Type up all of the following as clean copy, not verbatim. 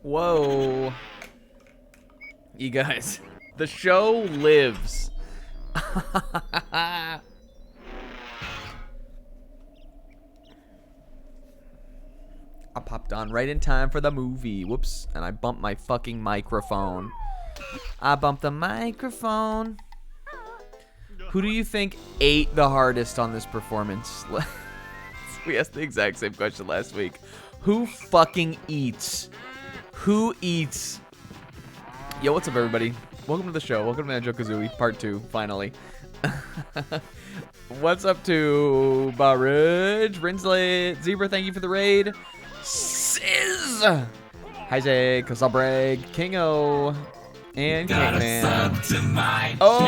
Whoa. You guys, the show lives. I popped on right in time for the movie. Whoops. And I bumped my fucking microphone. I bumped the microphone. Who do you think ate the hardest on this performance? We asked the exact same question last week. Who fucking eats? Who eats? Yo, what's up, everybody? Welcome to the show. Welcome to Banjo-Kazooie, part 2, finally. What's up to Barridge, Rinslet, Zebra, thank you for the raid. Sizz! Isaac, Kazabreg, Kingo, and Kingman. Oh!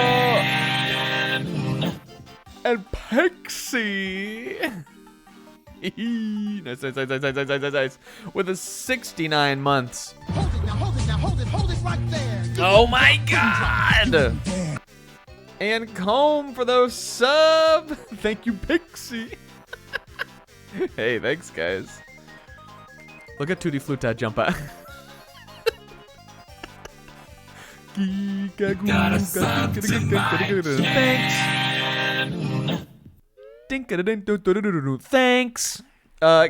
And Pixie! nice. With a 69 months. Hold it right there. Oh my god! And Comb for those sub. Thank you, Pixie. Hey, thanks, guys. Look at Tutti Fluta jump out. Thanks.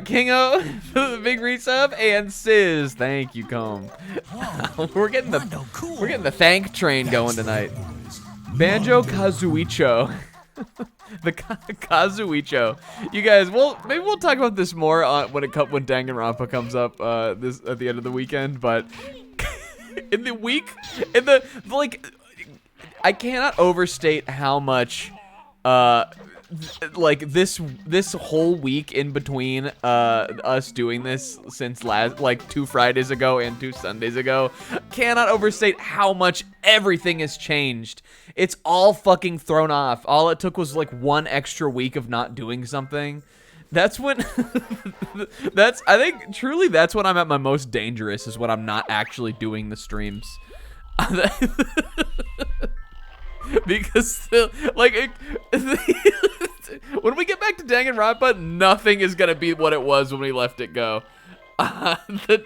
Kingo for the big resub and Sizz. Thank you, Comb. we're getting the thank train going tonight. Banjo-Kazooie. The Kazooie. You guys, maybe we'll talk about this more when Danganronpa comes up this at the end of the weekend. But I cannot overstate how much this whole week in between us doing this since last 2 Fridays ago and 2 Sundays ago, cannot overstate how much everything has changed. It's all fucking thrown off. All it took was 1 extra week of not doing something. That's when I think truly that's when I'm at my most dangerous, is when I'm not actually doing the streams. Because when we get back to Danganronpa, nothing is gonna be what it was when we let it go.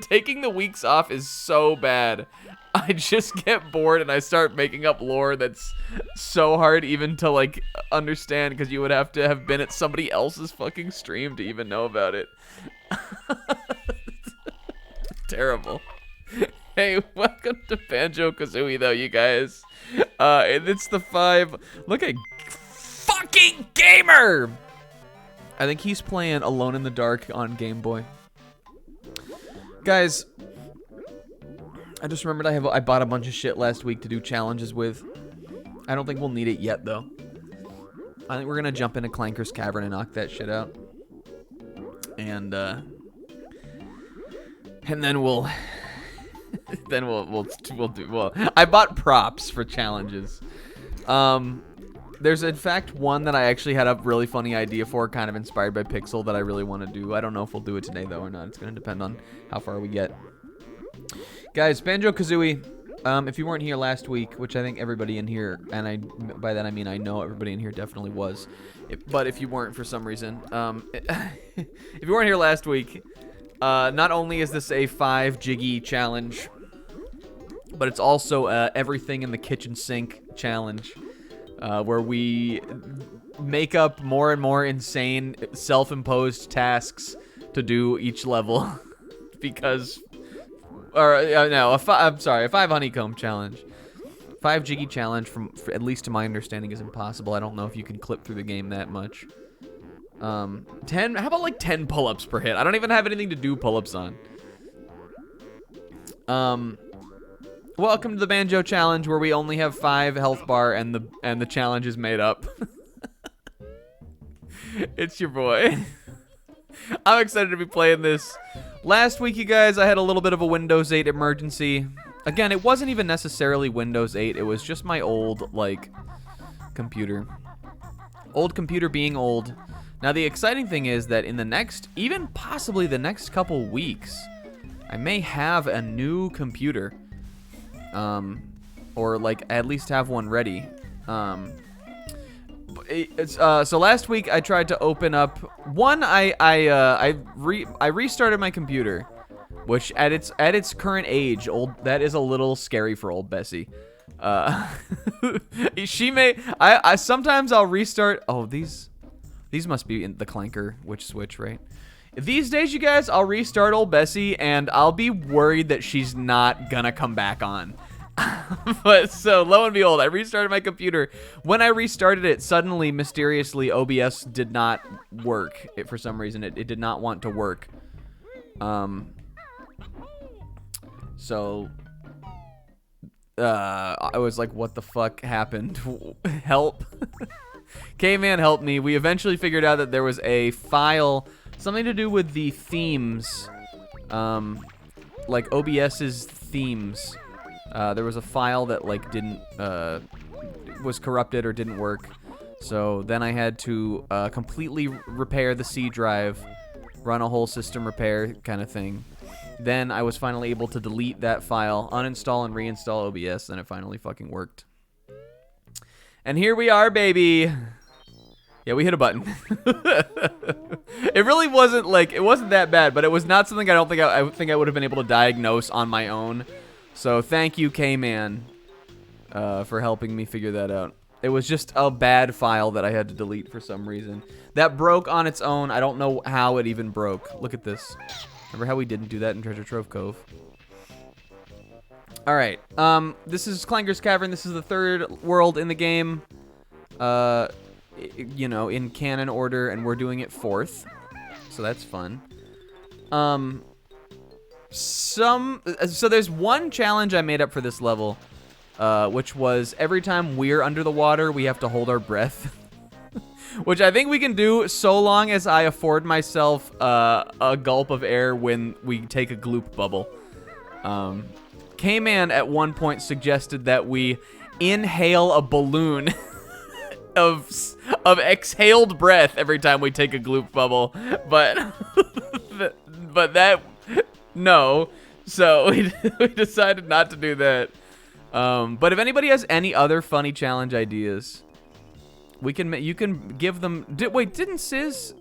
Taking the weeks off is so bad. I just get bored and I start making up lore that's so hard even to understand, because you would have to have been at somebody else's fucking stream to even know about it. Terrible. Hey, welcome to Banjo-Kazooie, though, you guys. And it's the 5. Look at fucking Gamer! I think he's playing Alone in the Dark on Game Boy. Guys, I just remembered I bought a bunch of shit last week to do challenges with. I don't think we'll need it yet, though. I think we're gonna jump into Clanker's Cavern and knock that shit out. And then we'll... I bought props for challenges. There's in fact one that I actually had a really funny idea for, kind of inspired by Pixel, that I really want to do. I don't know if we'll do it today though or not. It's going to depend on how far we get. Guys, Banjo-Kazooie, if you weren't here last week, which I think everybody in here, and by that I mean I know everybody in here definitely was, but if you weren't for some reason, if you weren't here last week, not only is this a 5 Jiggy challenge, but it's also everything in the kitchen sink challenge, where we make up more and more insane self-imposed tasks to do each level because, or no, a 5 honeycomb challenge. 5 Jiggy challenge, at least to my understanding, is impossible. I don't know if you can clip through the game that much. 10, how about like 10 pull-ups per hit? I don't even have anything to do pull-ups on. Welcome to the Banjo challenge, where we only have 5 health bar and the challenge is made up. It's your boy. I'm excited to be playing this. Last week, you guys, I had a little bit of a Windows 8 emergency. Again, it wasn't even necessarily Windows 8. It was just my old, like, computer. Old computer being old. Now, the exciting thing is that in the next, even possibly the next couple weeks, I may have a new computer. Or like at least have one ready. So last week I tried to open up one. I restarted my computer, which at its current age, that is a little scary for old Bessie. She may. I sometimes I'll restart. Oh, these must be in the clanker switch, right? These days, you guys, I'll restart old Bessie, and I'll be worried that she's not gonna come back on. But so, lo and behold, I restarted my computer. When I restarted it, suddenly, mysteriously, OBS did not work. For some reason, it did not want to work. So, I was like, what the fuck happened? Help. K-Man helped me. We eventually figured out that there was a file, something to do with the themes, like OBS's themes. There was a file that like didn't, was corrupted or didn't work. So then I had to completely repair the C drive, run a whole system repair kind of thing. Then I was finally able to delete that file, uninstall and reinstall OBS, and it finally fucking worked. And here we are, baby. Yeah, we hit a button. It really wasn't like, it wasn't that bad, but it was not something I think I would have been able to diagnose on my own. So thank you, K-Man, for helping me figure that out. It was just a bad file that I had to delete for some reason. That broke on its own. I don't know how it even broke. Look at this. Remember how we didn't do that in Treasure Trove Cove? All right. This is Clanker's Cavern. This is the 3rd world in the game. You know, in canon order, and we're doing it 4th. So that's fun. So there's one challenge I made up for this level, which was every time we're under the water, we have to hold our breath. Which I think we can do so long as I afford myself a gulp of air when we take a gloop bubble. K-Man at one point suggested that we inhale a balloon of exhaled breath every time we take a gloop bubble, but that no, so we decided not to do that. But if anybody has any other funny challenge ideas, you can give them. Wait, didn't Sizz?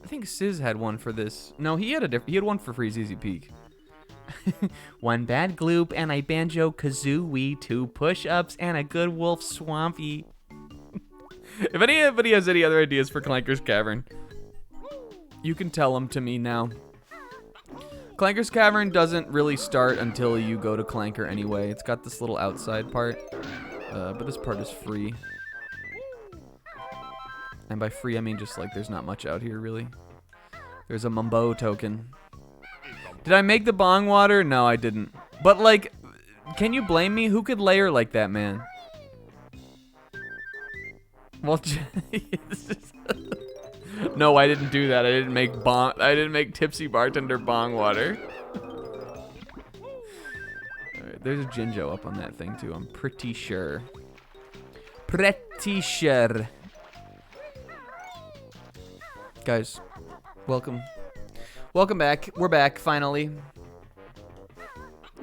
I think Sizz had one for this. No, he had one for Freeze Easy Peak. One bad gloop and a Banjo-Kazooie, 2 push-ups and a good wolf swampy. If anybody has any other ideas for Clanker's Cavern, you can tell them to me now. Clanker's Cavern doesn't really start until you go to Clanker anyway. It's got this little outside part, but this part is free. And by free, I mean just like there's not much out here, really. There's a Mumbo token. Did I make the bong water? No, I didn't. But, like, can you blame me? Who could layer like that, man? Well, no, I didn't do that. I didn't make tipsy bartender bong water. Alright, there's a Jinjo up on that thing, too. I'm pretty sure. Pretty T-shirt. Guys, welcome. Welcome back. We're back, finally.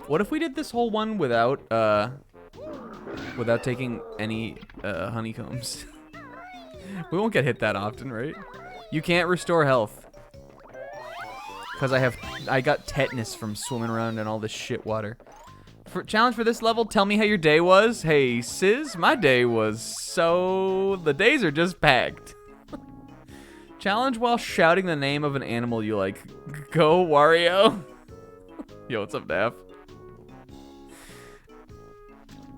What if we did this whole one without taking any honeycombs? We won't get hit that often, right? You can't restore health. Because I got tetanus from swimming around in all this shit water. Challenge for this level, tell me how your day was. Hey, sis, my day was so... The days are just packed. Challenge while shouting the name of an animal you like. Go, Wario. Yo, what's up, Daff?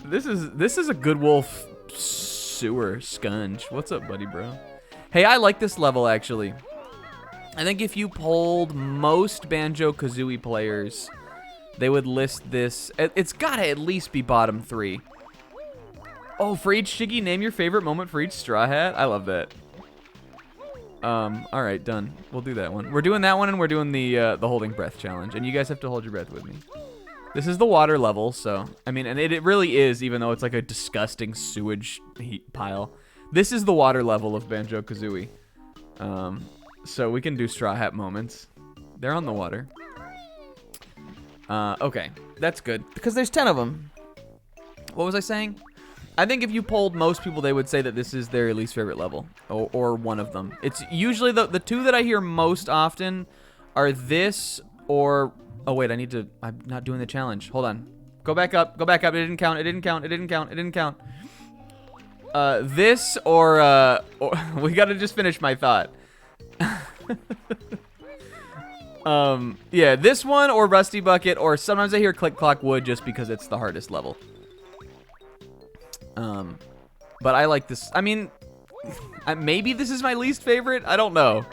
This is a good wolf sewer scunge. What's up, buddy, bro? Hey, I like this level, actually. I think if you polled most Banjo-Kazooie players, they would list this. It's gotta at least be bottom 3. Oh, for each Shiggy, name your favorite moment for each Straw Hat. I love that. All right, done. We'll do that one. We're doing that one, and we're doing the holding breath challenge. And you guys have to hold your breath with me. This is the water level, so I mean, and it really is, even though it's like a disgusting sewage heat pile. This is the water level of Banjo-Kazooie. So we can do Straw Hat moments. They're on the water. Okay, that's good because there's 10 of them. What was I saying? I think if you polled most people, they would say that this is their least favorite level, or one of them. It's usually the two that I hear most often are this or... Oh, wait, I'm not doing the challenge. Hold on. Go back up. Go back up. It didn't count. It didn't count. It didn't count. It didn't count. This or we got to just finish my thought. Yeah, this one or Rusty Bucket, or sometimes I hear Click Clock Wood just because it's the hardest level. But I like this. I mean, maybe this is my least favorite. I don't know.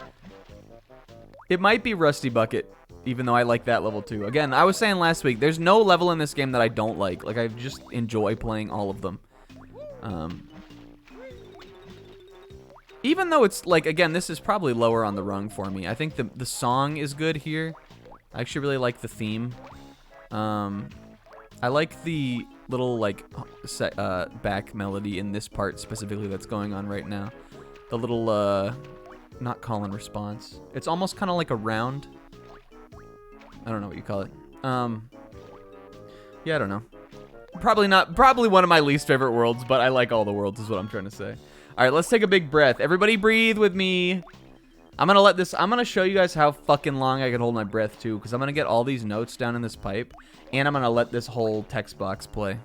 It might be Rusty Bucket, even though I like that level too. Again, I was saying last week, there's no level in this game that I don't like. Like, I just enjoy playing all of them. Even though it's, like, again, this is probably lower on the rung for me. I think the song is good here. I actually really like the theme. I like the little, like, back melody in this part specifically that's going on right now. The little, not call and response. It's almost kind of like a round. I don't know what you call it. Yeah, I don't know. Probably one of my least favorite worlds, but I like all the worlds is what I'm trying to say. All right, let's take a big breath. Everybody breathe with me. I'm gonna show you guys how fucking long I can hold my breath too, because I'm gonna get all these notes down in this pipe, and I'm gonna let this whole text box play.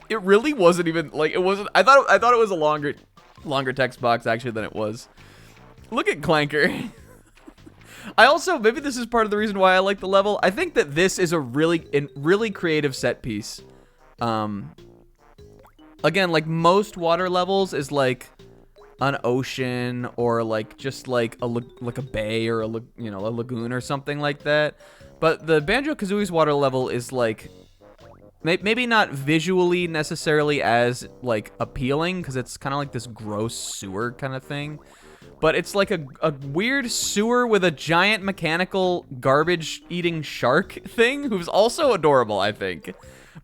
It really wasn't even, like, it wasn't, I thought it was a longer text box, actually, than it was. Look at Clanker. I also, maybe this is part of the reason why I like the level. I think that this is a really creative set piece. Again, like, most water levels is, like, an ocean, or, like, just, like a bay, or a lagoon or something like that. But the Banjo-Kazooie's water level is, like... Maybe not visually necessarily as, like, appealing, because it's kind of like this gross sewer kind of thing. But it's like a weird sewer with a giant mechanical garbage-eating shark thing, who's also adorable, I think.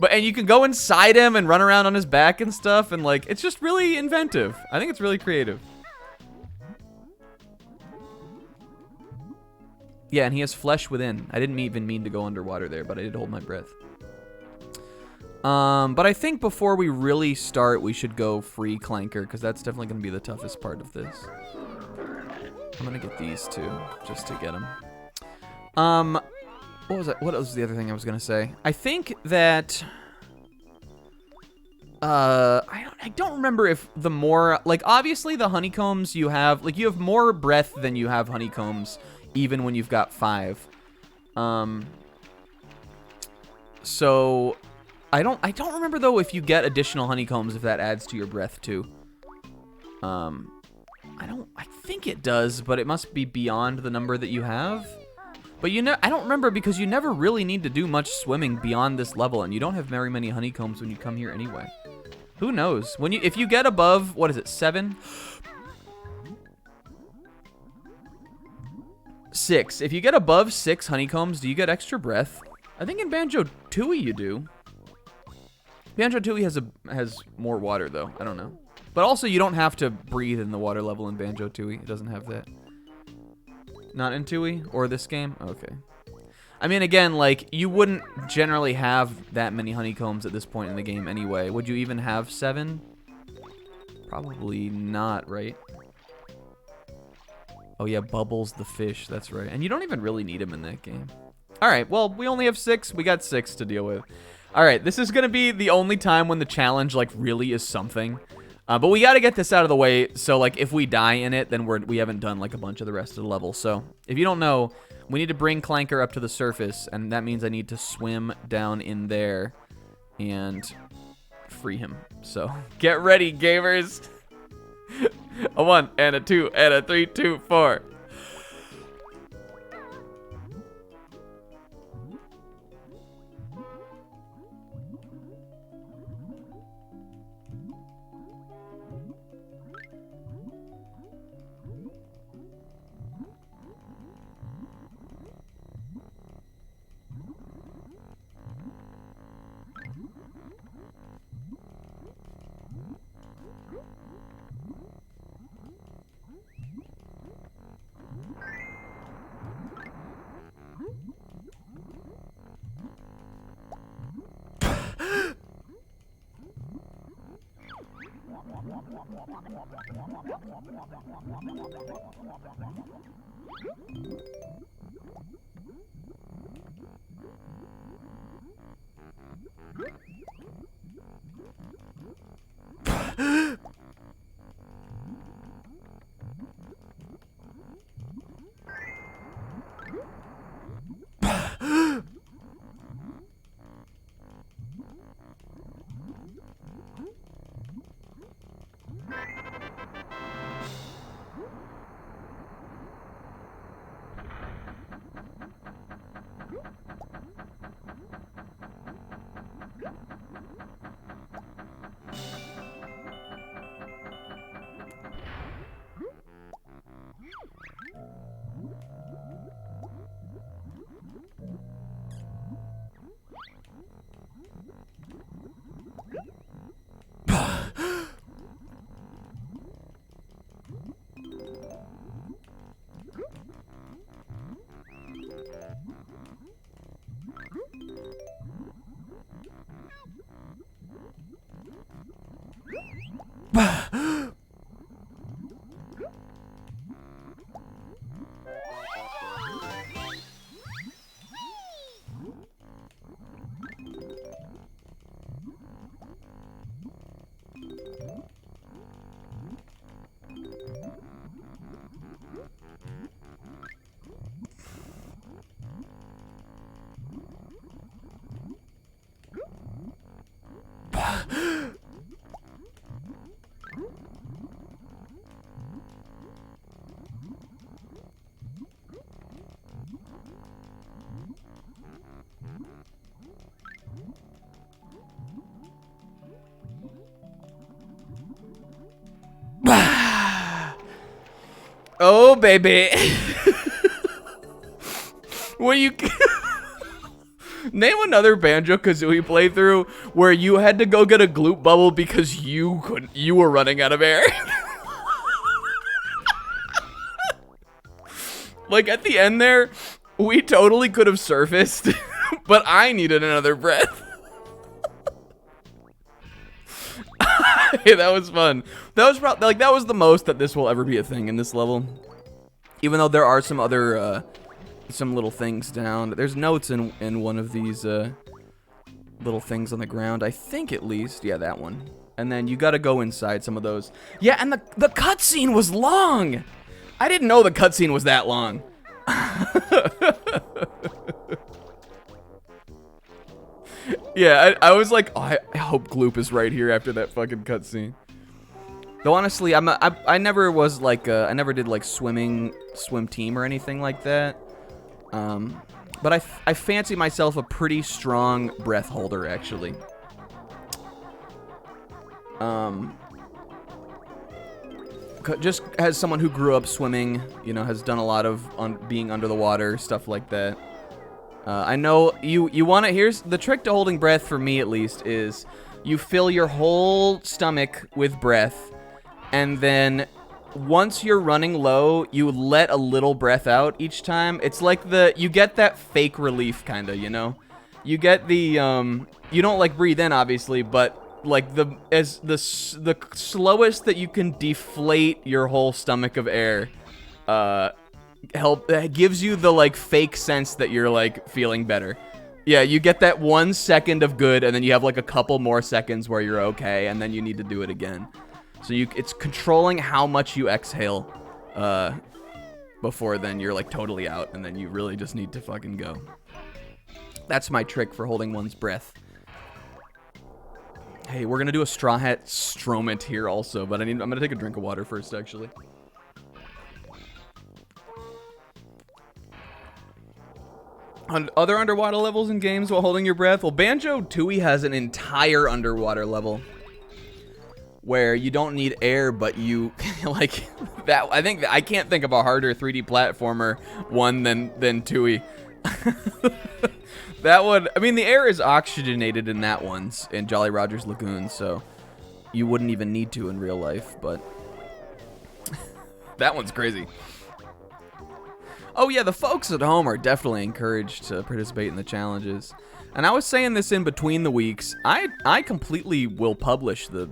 And you can go inside him and run around on his back and stuff, and, like, it's just really inventive. I think it's really creative. Yeah, and he has flesh within. I didn't even mean to go underwater there, but I did hold my breath. But I think before we really start, we should go free Clanker, because that's definitely going to be the toughest part of this. I'm going to get these two, just to get them. What was that? What was the other thing I was going to say? I think that... I don't remember if the more... Like, obviously, the honeycombs you have... Like, you have more breath than you have honeycombs, even when you've got 5. So... I don't remember though if you get additional honeycombs if that adds to your breath too. I think it does, but it must be beyond the number that you have. But I don't remember because you never really need to do much swimming beyond this level, and you don't have very many honeycombs when you come here anyway. Who knows? If you get above, what is it, 7? 6. If you get above 6 honeycombs, do you get extra breath? I think in Banjo-Tooie you do. Banjo-Tooie has more water though. I don't know. But also you don't have to breathe in the water level in Banjo-Tooie. It doesn't have that. Not in Tooie or this game? Okay. I mean, again, like, you wouldn't generally have that many honeycombs at this point in the game anyway. Would you even have 7? Probably not, right? Oh yeah, Bubbles the fish, that's right. And you don't even really need him in that game. Alright, well, we only have 6. We got 6 to deal with. Alright, this is gonna be the only time when the challenge, like, really is something. But we gotta get this out of the way, so, like, if we die in it, then we haven't done, like, a bunch of the rest of the level. So, if you don't know, we need to bring Clanker up to the surface, and that means I need to swim down in there and free him. So, get ready, gamers! A 1, and a 2, and a 3, 2, 4. Oh, baby. When you name another Banjo-Kazooie playthrough where you had to go get a gloop bubble because you were running out of air. Like at the end there, we totally could have surfaced, but I needed another breath. Hey, that was fun. That was probably like that was the most that this will ever be a thing in this level. Even though there are some other some little things down. There's notes in one of these little things on the ground. I think at least. Yeah, that one. And then you got to go inside some of those. Yeah, and the cutscene was long. I didn't know the cutscene was that long. Yeah, I was like, oh, I hope Gloop is right here after that fucking cutscene. Though honestly, I never was like I never did like swim team or anything like that. But I fancy myself a pretty strong breath holder actually. Just as someone who grew up swimming, you know, has done a lot of being under the water, stuff like that. I know you want to. Here's the trick to holding breath for me, at least, is you fill your whole stomach with breath, and then once you're running low, you let a little breath out each time. It's like you get that fake relief, kind of, you know. You get the you don't like breathe in, obviously, but like the slowest that you can deflate your whole stomach of air, gives you the like fake sense that you're like feeling better. Yeah, you get that 1 second of good, and then you have like a couple more seconds where you're okay, and then you need to do it again. So it's controlling how much you exhale before then you're like totally out, and then you really just need to fucking go. That's my trick for holding one's breath. Hey, we're gonna do a Straw Hat Stromant here also, but I'm gonna take a drink of water first, actually. On other underwater levels in games while holding your breath, well, Banjo-Tooie has an entire underwater level where you don't need air, but you like that. I think I can't think of a harder 3D platformer one than Tooie. That one, I mean, the air is oxygenated in that one's in Jolly Roger's Lagoon, so you wouldn't even need to in real life, but that one's crazy. Oh yeah, the folks at home are definitely encouraged to participate in the challenges. And I was saying this in between the weeks, I completely will publish the...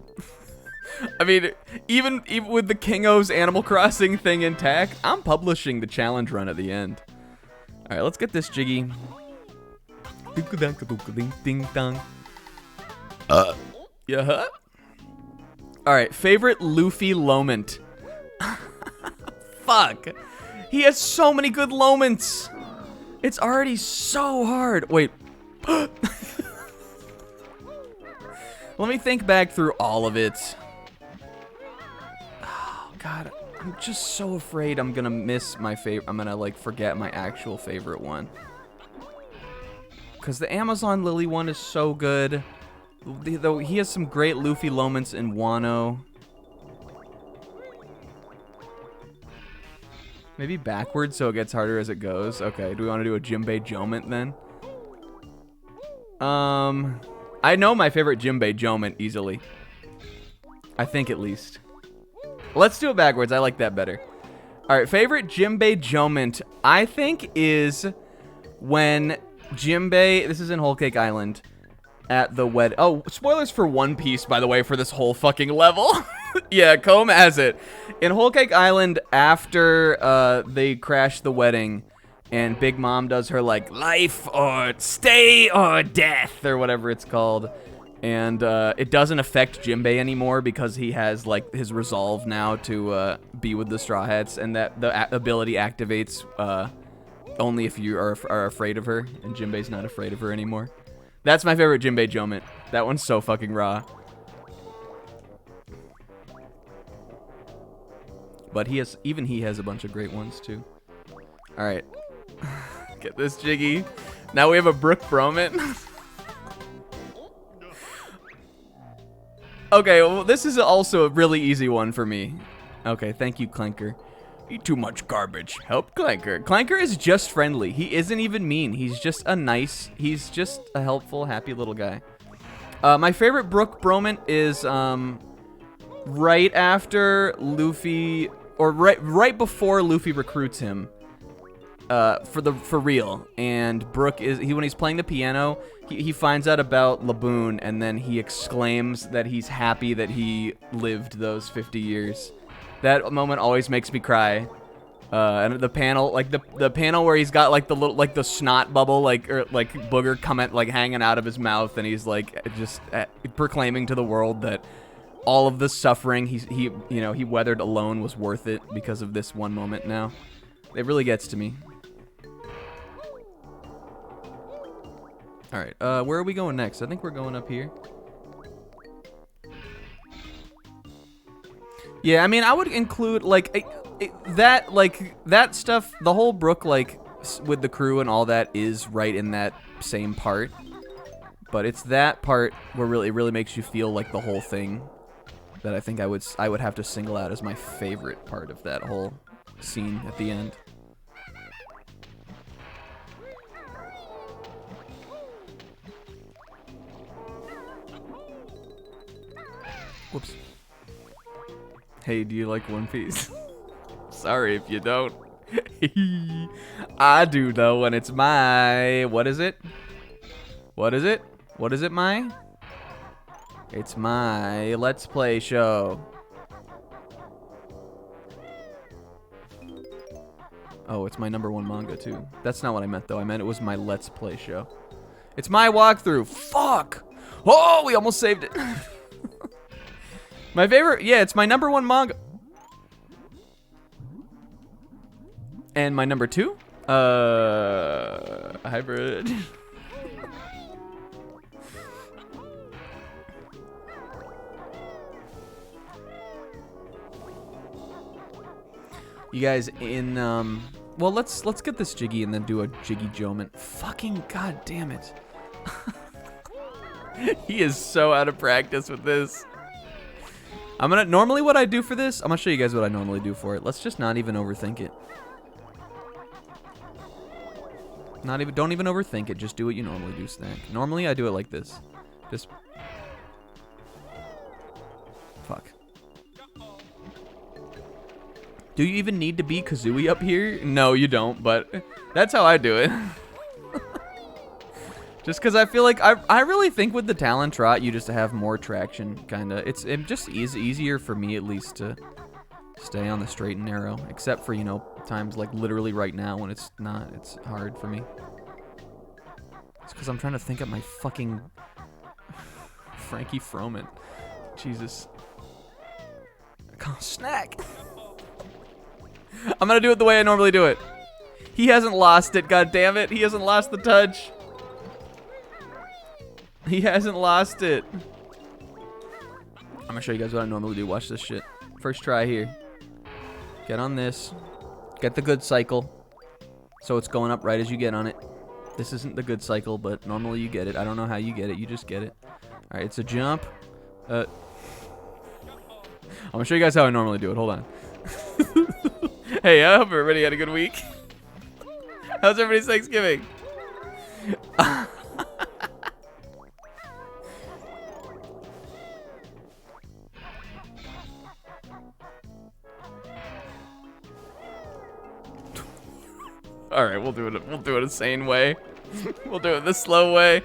I mean, even with the Kingo's Animal Crossing thing intact, I'm publishing the challenge run at the end. Alright, let's get this jiggy. Yeah. Alright, favorite Luffy Lomant. Fuck. He has so many good Lomants. It's already so hard. Wait. Let me think back through all of it. Oh, God. I'm just so afraid I'm gonna miss my favorite. I'm gonna, like, forget my actual favorite one. Because the Amazon Lily one is so good. Though he has some great Luffy Lomants in Wano. Maybe backwards so it gets harder as it goes. Okay, do we want to do a Jimbei Jomant then? I know my favorite Jimbei Jomant easily. I think at least. Let's do it backwards. I like that better. Alright, favorite Jimbei Jomant, I think, is when Jimbei, this is in Whole Cake Island, at the wedding. Oh, spoilers for One Piece, by the way, for this whole fucking level. Yeah, Comb has it. In Whole Cake Island, after they crash the wedding, and Big Mom does her, like, life or stay or death, or whatever it's called. And it doesn't affect Jimbei anymore because he has, like, his resolve now to be with the Straw Hats, and that the ability activates only if you are afraid of her, and Jimbei's not afraid of her anymore. That's my favorite Jimbei Jomant. That one's so fucking raw. But he has a bunch of great ones too. All right, get this jiggy. Now we have a Brook Broman. Okay, well this is also a really easy one for me. Okay, thank you, Clanker. Eat too much garbage. Help Clanker. Clanker is just friendly. He isn't even mean. He's just he's just a helpful, happy little guy. My favorite Brook Broman is right after Luffy, or right before Luffy recruits him. For real. And Brook when he's playing the piano, he finds out about Laboon, and then he exclaims that he's happy that he lived those 50 years. That moment always makes me cry. And the panel, like the panel where he's got like the little, like the snot bubble, like booger coming, like hanging out of his mouth, and he's like just proclaiming to the world that all of the suffering he weathered alone was worth it because of this one moment. Now, it really gets to me. All right, where are we going next? I think we're going up here. Yeah, I mean, I would include, like, that stuff, the whole brook, like, with the crew and all that is right in that same part. But it's that part where it really makes you feel like the whole thing that I think I would have to single out as my favorite part of that whole scene at the end. Whoops. Hey, do you like One Piece? Sorry if you don't. I do, though, when it's my... What is it? What is it? What is it, my? It's my Let's Play show. Oh, it's my #1 manga, too. That's not what I meant, though. I meant it was my Let's Play show. It's my walkthrough. Fuck! Oh, we almost saved it. My favorite... Yeah, it's my #1 manga. And my #2? Hybrid. You guys in, well, let's get this Jiggy and then do a Jiggy Joement. Fucking goddamn it. He is so out of practice with this. Normally what I do for this, I'm gonna show you guys what I normally do for it. Let's just not even overthink it. Don't even overthink it. Just do what you normally do, Snack. Normally I do it like this. Just. Fuck. Do you even need to be Kazooie up here? No, you don't, but that's how I do it. Just because I feel like I really think with the Talon Trot you just have more traction, kind of. It's just easier for me at least to stay on the straight and narrow, except for, you know, times like literally right now when it's not. It's hard for me. It's because I'm trying to think of my fucking Frankie Froment. Jesus. Oh, Snack. I'm gonna do it the way I normally do it. He hasn't lost it, god damn it. He hasn't lost the touch. He hasn't lost it. I'm gonna show you guys what I normally do. Watch this shit. First try here. Get on this. Get the good cycle. So it's going up right as you get on it. This isn't the good cycle, but normally you get it. I don't know how you get it. You just get it. Alright, it's a jump. I'm gonna show you guys how I normally do it. Hold on. Hey, I hope everybody had a good week. How's everybody's Thanksgiving? All right, we'll do it a sane way. We'll do it the slow way.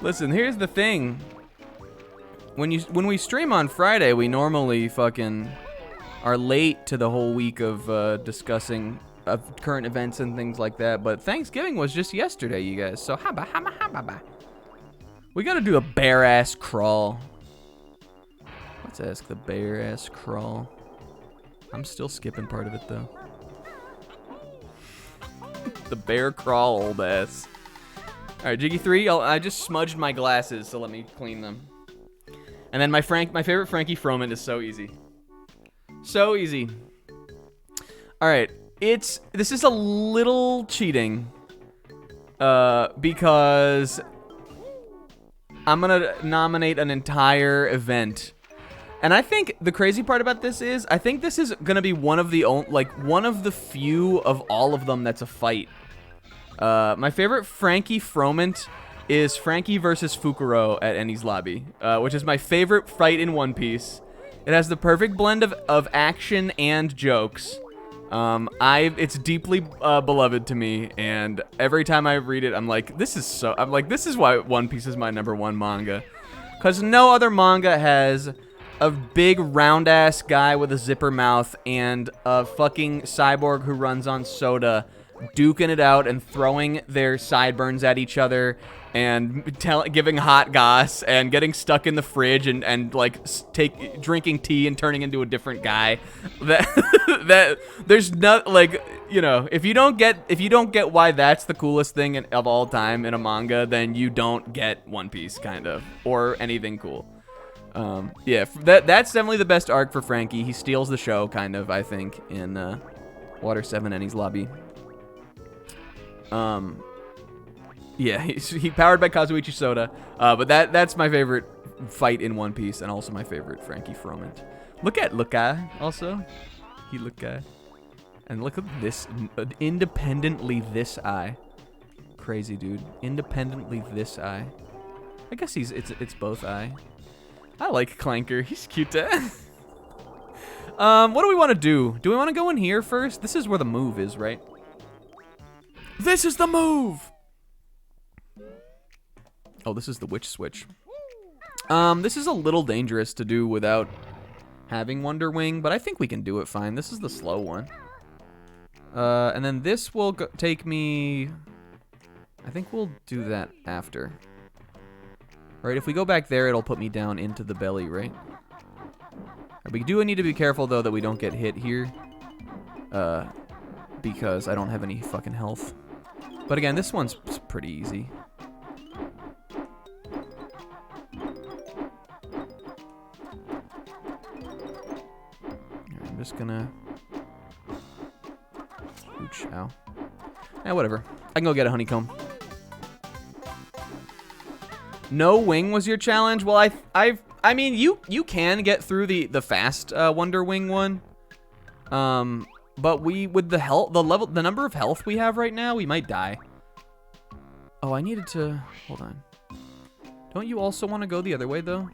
Listen, here's the thing. When we stream on Friday, we normally fucking are late to the whole week of discussing current events and things like that. But Thanksgiving was just yesterday, you guys. So haba. We gotta do a bear ass crawl. Let's ask the bear ass crawl. I'm still skipping part of it though. The bear crawl, old ass. All right, Jiggy 3. I just smudged my glasses, so let me clean them. And then my favorite Frankie Froment is so easy. So easy. All right, this is a little cheating, because I'm gonna nominate an entire event. And I think the crazy part about this is, I think this is gonna be one of the few of all of them that's a fight. My favorite Frankie Froment is Frankie versus Fukuro at Eni's Lobby, which is my favorite fight in One Piece. It has the perfect blend of action and jokes. It's deeply beloved to me, and every time I read it, I'm like, this is why One Piece is my #1 manga, because no other manga has a big round ass guy with a zipper mouth and a fucking cyborg who runs on soda duking it out and throwing their sideburns at each other and giving hot goss and getting stuck in the fridge and like drinking tea and turning into a different guy. That there's not, like, you know, if you don't get why that's the coolest thing of all time in a manga, then you don't get One Piece, kind of, or anything cool. Yeah, that's definitely the best arc for Frankie. He steals the show, kind of, I think, in Water 7 Enies Lobby. Yeah, he powered by Kazuichi Soda. But that's my favorite fight in One Piece, and also my favorite Frankie Froment. Look at also. And look at this, independently this eye. Crazy, dude. Independently this eye. I guess it's both eye. I like Clanker. He's cute. What do we want to do? Do we want to go in here first? This is where the move is, right? This is the move! Oh, this is the witch switch. This is a little dangerous to do without having Wonder Wing, but I think we can do it fine. This is the slow one. And then this will take me... I think we'll do that after. Right, if we go back there, it'll put me down into the belly, right? We do need to be careful, though, that we don't get hit here. Because I don't have any fucking health. But again, this one's pretty easy. I'm just gonna... Ooch, ow. Yeah, whatever. I can go get a honeycomb. No wing was your challenge? Well, I mean, you can get through the fast Wonder Wing one. But with the number of health we have right now, we might die. Oh, I needed to... Hold on. Don't you also want to go the other way, though?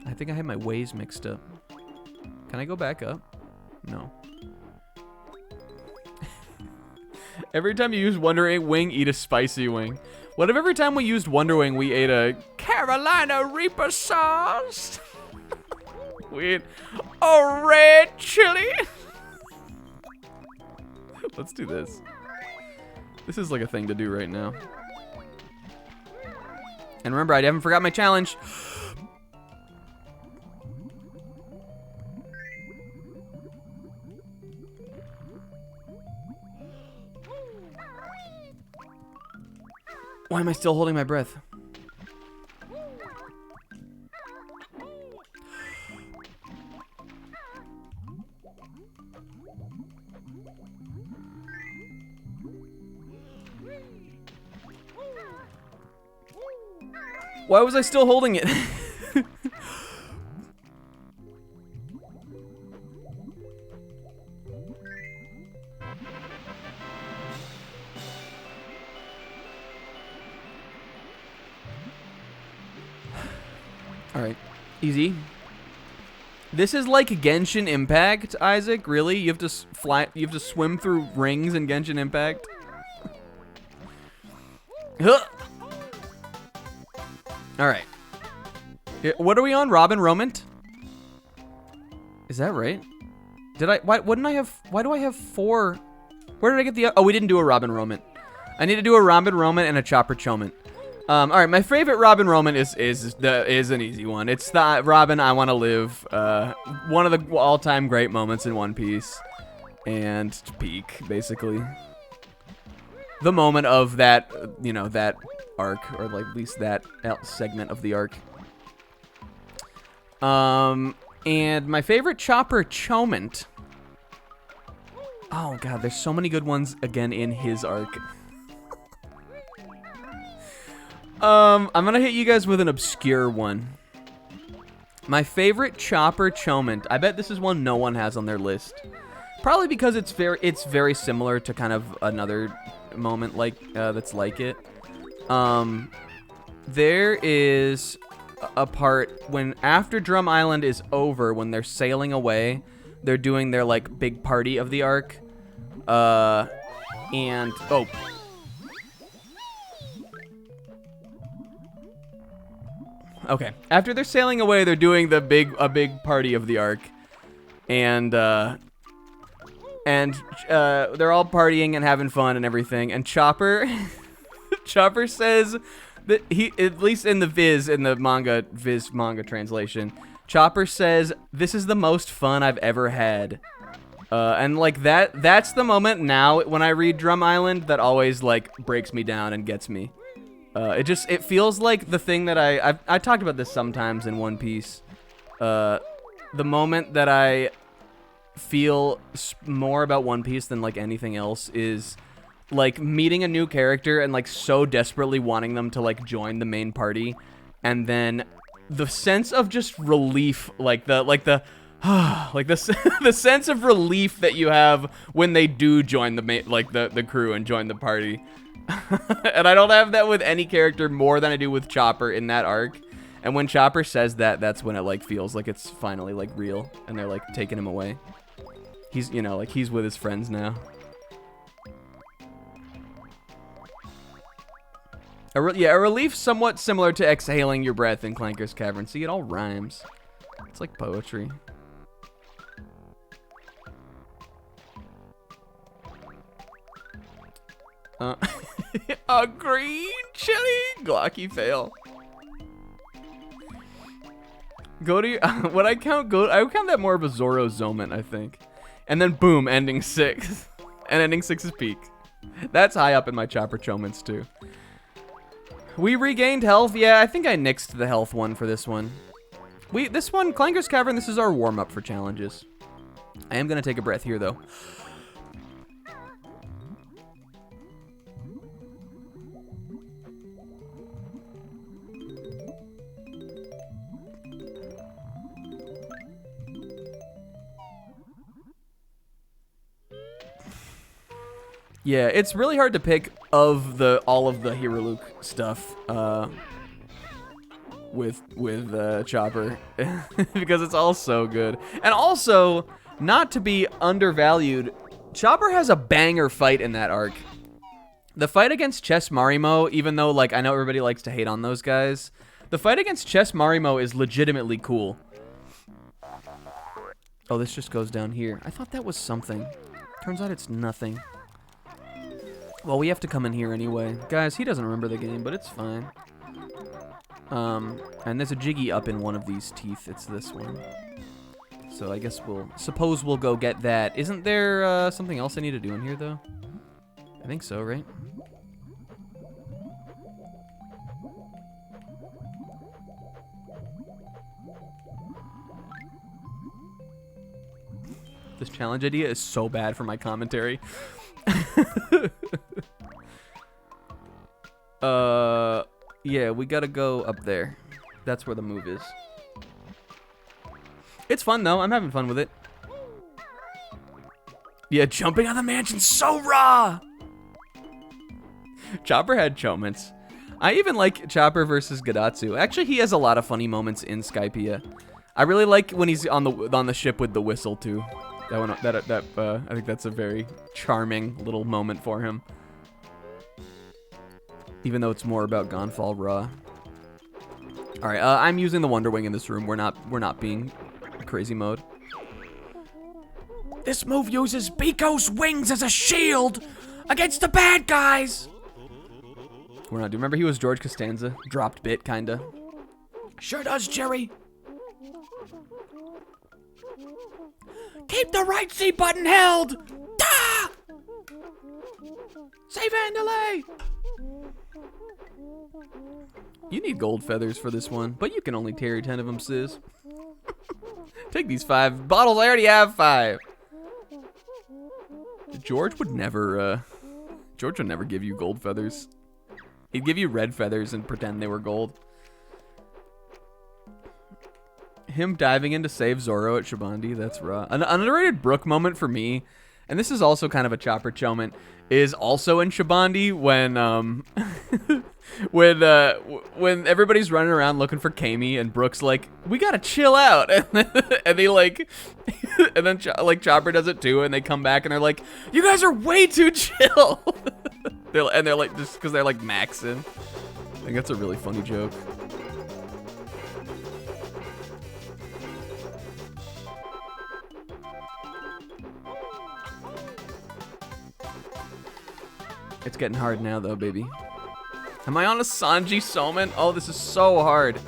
I think I had my ways mixed up. Can I go back up? No. Every time you use Wonder Wing, eat a spicy wing. What if every time we used Wonder Wing, we ate a Carolina Reaper sauce? We ate a red chili? Let's do this. This is like a thing to do right now. And remember, I haven't forgot my challenge. Why am I still holding my breath? Why was I still holding it? Alright, easy. This is like Genshin Impact, Isaac. Really? You have to fly. You have to swim through rings in Genshin Impact. All right. What are we on? Robin Romant? Is that right? Did I? Why wouldn't I have? Why do I have 4? Where did I get the? Oh, we didn't do a Robin Romant. I need to do a Robin Romant and a Chopper Chomant. All right, my favorite Robin Romant is an easy one. It's the Robin I Want to Live, one of the all-time great moments in One Piece, and peak basically. The moment of that, you know, that arc, or like at least that segment of the arc. And my favorite Chopper Chomant. Oh god, there's so many good ones again in his arc. I'm gonna hit you guys with an obscure one. My favorite Chopper Chomant. I bet this is one no one has on their list. Probably because it's very similar to kind of another moment like that's like it. There is a part when after Drum Island is over, when they're sailing away, they're doing their like big party of the arc. And oh. Okay. After they're sailing away, they're doing a big party of the arc, and and they're all partying and having fun and everything. And Chopper, Chopper says that he, at least in the Viz manga translation, Chopper says, "This is the most fun I've ever had." And like that's the moment now when I read Drum Island that always like breaks me down and gets me. It feels like the thing that I talked about this sometimes in One Piece. The moment that I feel more about One Piece than like anything else is like meeting a new character and like so desperately wanting them to like join the main party, and then the sense of just relief, like the the sense of relief that you have when they do join the crew and join the party. And I don't have that with any character more than I do with Chopper in that arc. And when Chopper says that, that's when it like feels like it's finally like real and they're like taking him away. He's, you know, like he's with his friends now. A relief somewhat similar to exhaling your breath in Clanker's Cavern. See, it all rhymes. It's like poetry. A green chili? Glocky fail. Go to your, what I count that more of a Zoro Zoment, I think. And then boom, ending 6. And ending 6 is peak. That's high up in my Chopper Choments too. We regained health. Yeah, I think I nixed the health one for this one. This one, Clanker's Cavern, this is our warm-up for challenges. I am gonna take a breath here though. Yeah, it's really hard to pick of all of the Hiruluk stuff with Chopper because it's all so good. And also, not to be undervalued, Chopper has a banger fight in that arc. The fight against Chess Marimo, even though like I know everybody likes to hate on those guys, the fight against Chess Marimo is legitimately cool. Oh, this just goes down here. I thought that was something. Turns out it's nothing. Well, we have to come in here anyway. Guys, he doesn't remember the game, but it's fine. And there's a Jiggy up in one of these teeth. It's this one. So I guess we'll go get that. Isn't there something else I need to do in here, though? I think so, right? This challenge idea is so bad for my commentary. Yeah, we gotta go up there. That's where the move is. It's fun though. I'm having fun with it. Yeah, jumping on the mansion's so raw. Chopper had Choments. I even like Chopper versus Gadatsu. Actually, he has a lot of funny moments in Skypiea. I really like when he's on the ship with the whistle too. That one, I think that's a very charming little moment for him. Even though it's more about Gonfall Raw. All right, I'm using the Wonder Wing in this room. We're not being crazy mode. This move uses Biko's wings as a shield against the bad guys. We're not. Do you remember he was George Costanza? Dropped bit, kinda. Sure does, Jerry. Keep the right C button held. Ah! Save Andalay. You need gold feathers for this one, but you can only carry 10 of them, sis. Take these 5 bottles. I already have 5. George would never give you gold feathers. He'd give you red feathers and pretend they were gold. Him diving in to save Zoro at Shibandi, that's raw. An underrated Brook moment for me, and this is also kind of a Chopper Choment, is also in Shibandi when when everybody's running around looking for Kami and Brook's like, we gotta chill out, and they like, and then like Chopper does it too, and they come back and they're like, you guys are way too chill. they're like, just because they're like maxing. I think that's a really funny joke. It's getting hard now, though, baby. Am I on a Sanji Soman? Oh, this is so hard.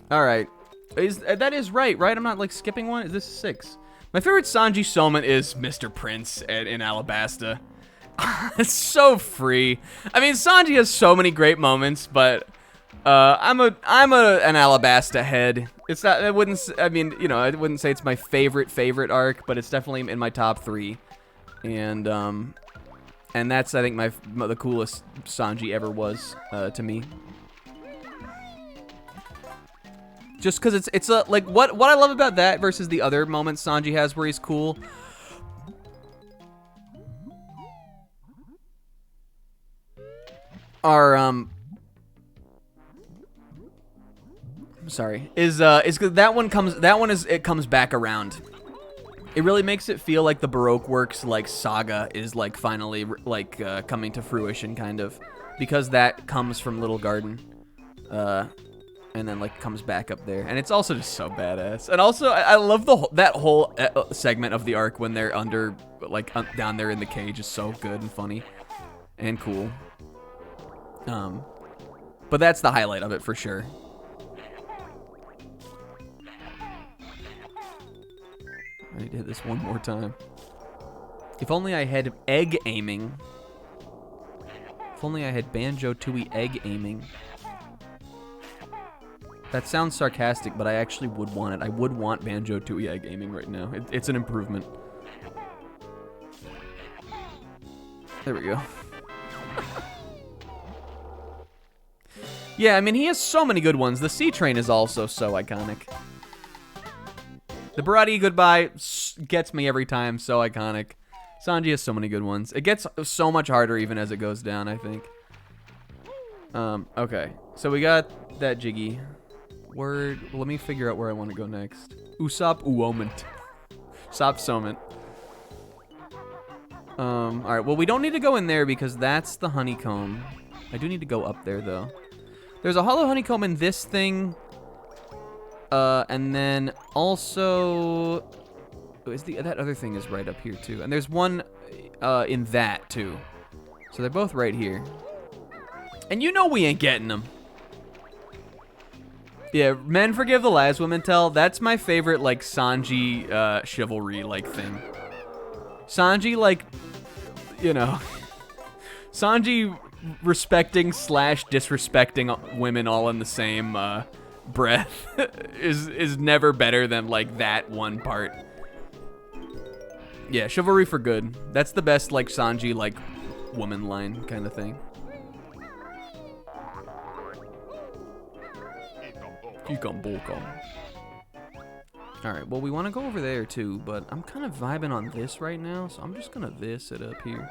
All right. That is right? I'm not, like, skipping one? Is this 6? My favorite Sanji Soman is Mr. Prince in Alabasta. It's so free. I mean, Sanji has so many great moments, but I'm an Alabasta head. It's not. I wouldn't say it's my favorite arc, but it's definitely in my top 3. And that's, I think, the coolest Sanji ever was to me. Just because it's like what I love about that versus the other moments Sanji has where he's cool. Is it comes back around. It really makes it feel like the Baroque works like saga is like finally like coming to fruition kind of, because that comes from Little Garden. And then like comes back up there, and it's also just so badass. And also, I love that whole segment of the arc when they're under, like down there in the cage is so good and funny, and cool. But that's the highlight of it for sure. I need to hit this one more time. If only I had egg aiming. If only I had Banjo-Tooie egg aiming. That sounds sarcastic, but I actually would want it. I would want Banjo-Tooie egg aiming right now. It's an improvement. There we go. Yeah, I mean, he has so many good ones. The Sea Train is also so iconic. The Barati Goodbye gets me every time, so iconic. Sanji has so many good ones. It gets so much harder even as it goes down, I think. Okay. So we got that Jiggy. Word. Let me figure out where I want to go next. Usopp Uomant. Usopp Somant. Alright, well, we don't need to go in there because that's the honeycomb. I do need to go up there, though. There's a hollow honeycomb in this thing. And then also... that other thing is right up here, too. And there's one in that, too. So they're both right here. And you know we ain't getting them. Yeah, men forgive the lies women tell. That's my favorite, like, Sanji chivalry, like, thing. Sanji, like, you know... Sanji respecting / disrespecting women all in the same breath is never better than, like, that one part. Yeah, chivalry for good. That's the best, like, Sanji, like, woman line kind of thing. Alright, well, we want to go over there, too, but I'm kind of vibing on this right now, so I'm just going to this it up here.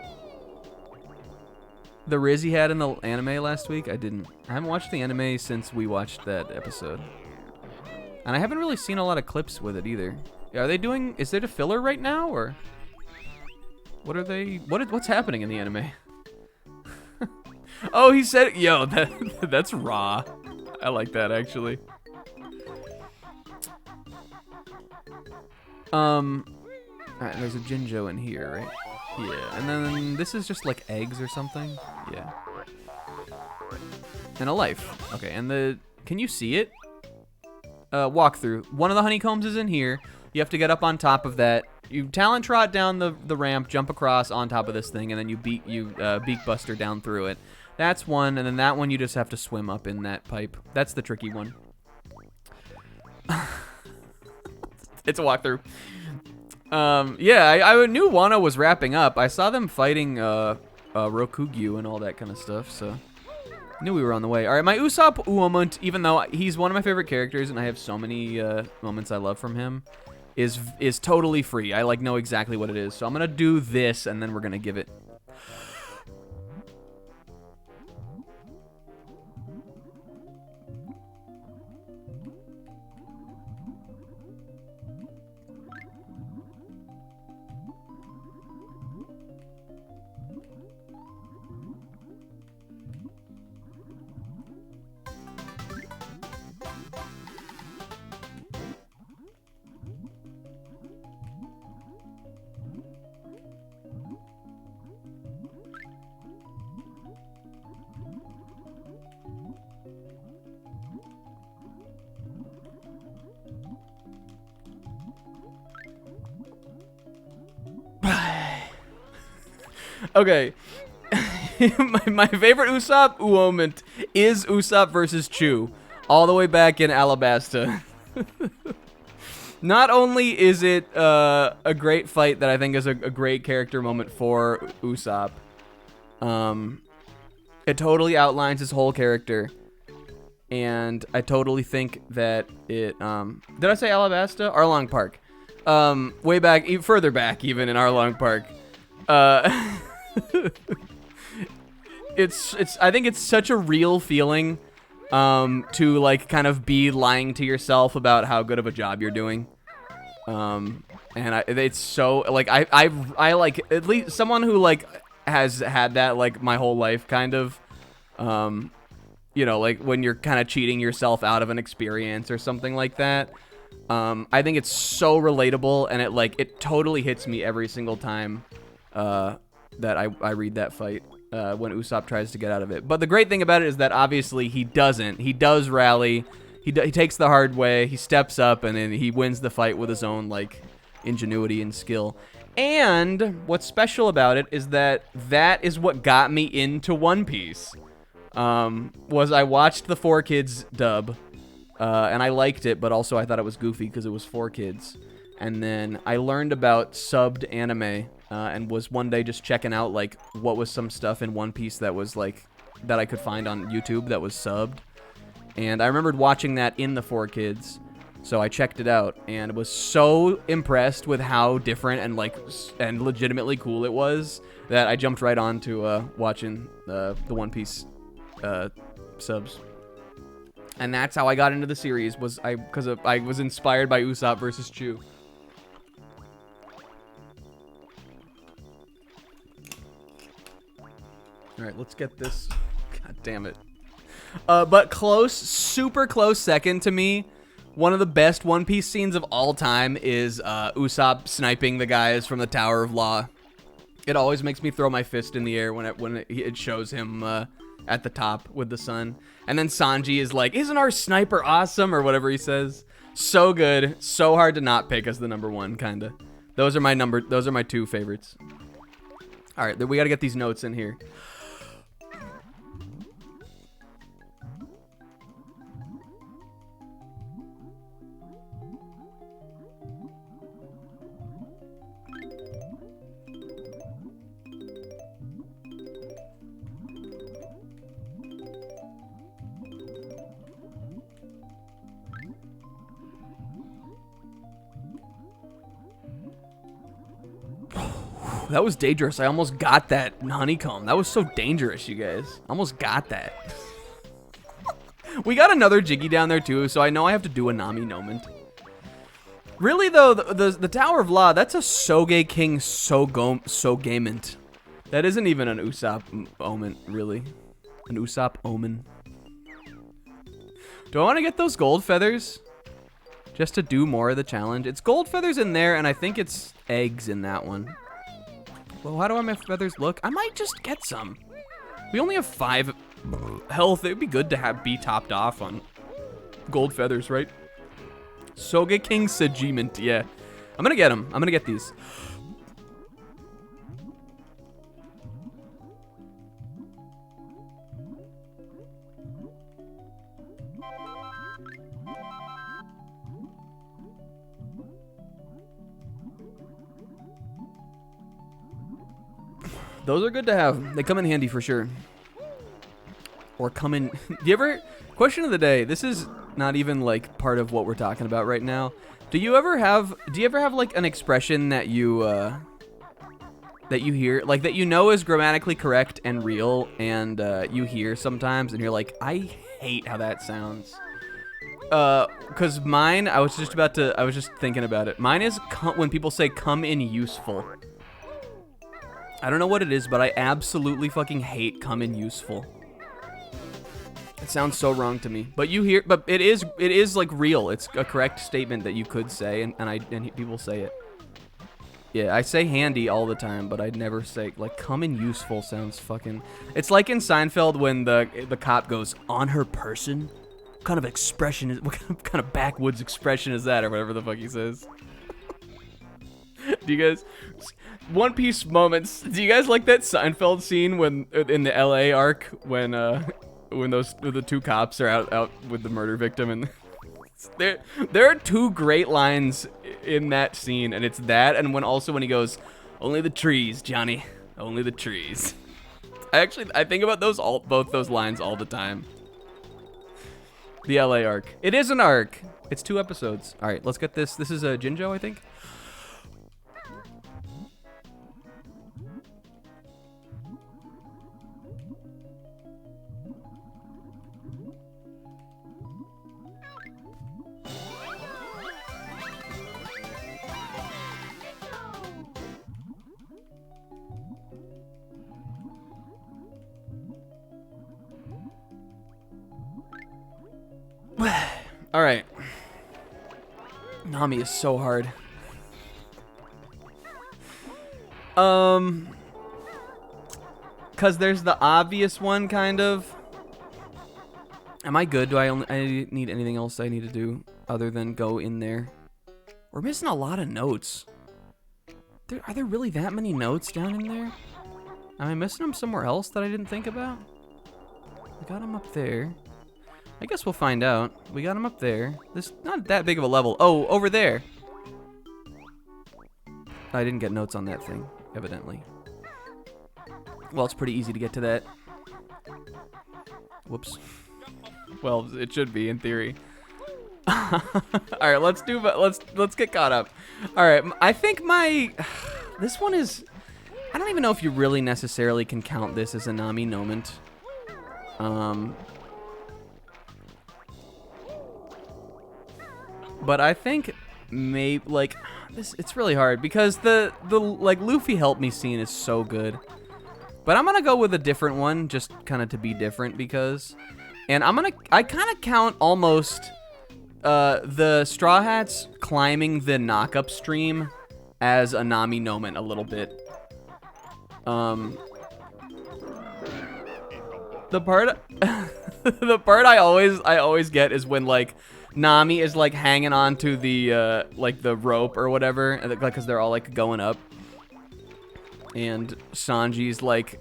The Riz he had in the anime last week, I haven't watched the anime since we watched that episode. And I haven't really seen a lot of clips with it, either. Are they doing... Is there a filler right now, or... What are they... What's happening in the anime? Oh, he said... Yo, that's raw. I like that, actually. Alright, there's a Jinjo in here, right? Yeah, and then this is just like eggs or something? Yeah. And a life. Okay, and can you see it? Walk through. One of the honeycombs is in here. You have to get up on top of that. You talent trot down the ramp, jump across on top of this thing, and then you beak buster down through it. That's one, and then that one you just have to swim up in that pipe. That's the tricky one. It's a walkthrough. Yeah, I knew Wano was wrapping up. I saw them fighting Rokugyu and all that kind of stuff, so I knew we were on the way. All right, my Usopp Uomant, even though he's one of my favorite characters and I have so many moments I love from him, is totally free. I like know exactly what it is, so I'm gonna do this and then we're gonna give it. Okay. my favorite Usopp moment is Usopp versus Chew, all the way back in Alabasta. Not only is it a great fight that I think is a great character moment for Usopp, it totally outlines his whole character, and I totally think that it, did I say Alabasta? Arlong Park. Way back, further back even in Arlong Park. I think it's such a real feeling to like kind of be lying to yourself about how good of a job you're doing. It's so like I like at least someone who like has had that like my whole life kind of, you know, like when you're kind of cheating yourself out of an experience or something like that. I think it's so relatable, and it totally hits me every single time that I read that fight. When Usopp tries to get out of it. But the great thing about it is that obviously he doesn't. He does rally. He takes the hard way. He steps up, and then he wins the fight with his own like ingenuity and skill. And what's special about it is that is what got me into One Piece. Was I watched the 4Kids dub, and I liked it, but also I thought it was goofy because it was 4Kids. And then I learned about subbed anime. And was one day just checking out like what was some stuff in One Piece that was like that I could find on YouTube that was subbed, and I remembered watching that in the 4Kids, so I checked it out and was so impressed with how different and legitimately cool it was that I jumped right on to watching the One Piece subs, and that's how I got into the series. Because I was inspired by Usopp versus Chew. All right, let's get this. God damn it. But close, super close second to me, one of the best One Piece scenes of all time is Usopp sniping the guys from the Tower of Law. It always makes me throw my fist in the air when it shows him at the top with the sun. And then Sanji is like, "Isn't our sniper awesome?" or whatever he says. So good, so hard to not pick as the number one, kinda. Those are my two favorites. All right, we got to get these notes in here. That was dangerous. I almost got that honeycomb. That was so dangerous, you guys. Almost got that. We got another Jiggy down there, too, so I know I have to do a Nami moment. Really, though, the Tower of Law, that's a Soge King Sogamint. That isn't even an Usopp omen, really. An Usopp omen. Do I want to get those gold feathers? Just to do more of the challenge? It's gold feathers in there, and I think it's eggs in that one. Well, how do my feathers look? I might just get some. We only have 5 health. It would be good to be topped off on gold feathers, right? Soge King Sagement, yeah. I'm gonna get them. I'm gonna get these. Those are good to have. They come in handy for sure. Or come in. Question of the day. This is not even like part of what we're talking about right now. Do you ever have like an expression that you hear, like that you know is grammatically correct and real, and you hear sometimes, and you're like, I hate how that sounds. Cause mine, I was just thinking about it. Mine is when people say "come in useful." I don't know what it is, but I absolutely fucking hate "come in useful." It sounds so wrong to me. But it is like real. It's a correct statement that you could say, and people say it. Yeah, I say handy all the time, but I'd never say, like, "come in useful" sounds fucking... It's like in Seinfeld when the cop goes, "on her person?" What kind of expression what kind of backwoods expression is that, or whatever the fuck he says? Do Do you guys One Piece moments? Do you guys like that Seinfeld scene when in the L.A. arc when the two cops are out with the murder victim and there are two great lines in that scene, and it's that and when he goes, "Only the trees, Johnny, only the trees." I think about both those lines all the time. The LA arc. It is an arc. It's 2 episodes. All right, let's get this. This is a Jinjo, I think. All right. Nami is so hard. Cause there's the obvious one, kind of. Am I good? Do I need anything else I need to do other than go in there? We're missing a lot of notes. Are there really that many notes down in there? Am I missing them somewhere else that I didn't think about? I got them up there. I guess we'll find out. We got him up there. This not that big of a level. Oh, over there. I didn't get notes on that thing, evidently. Well, it's pretty easy to get to that. Whoops. Well, it should be in theory. All right, let's get caught up. All right, I think this one is. I don't even know if you really necessarily can count this as a Nami moment. But I think maybe like this. It's really hard because the like Luffy help me scene is so good. But I'm gonna go with a different one, just kind of to be different because, and I kind of count almost the Straw Hats climbing the knock-up stream as a Nami moment a little bit. The part I always get is when like Nami is like hanging on to the like the rope or whatever, and because they're all like going up, and Sanji's like,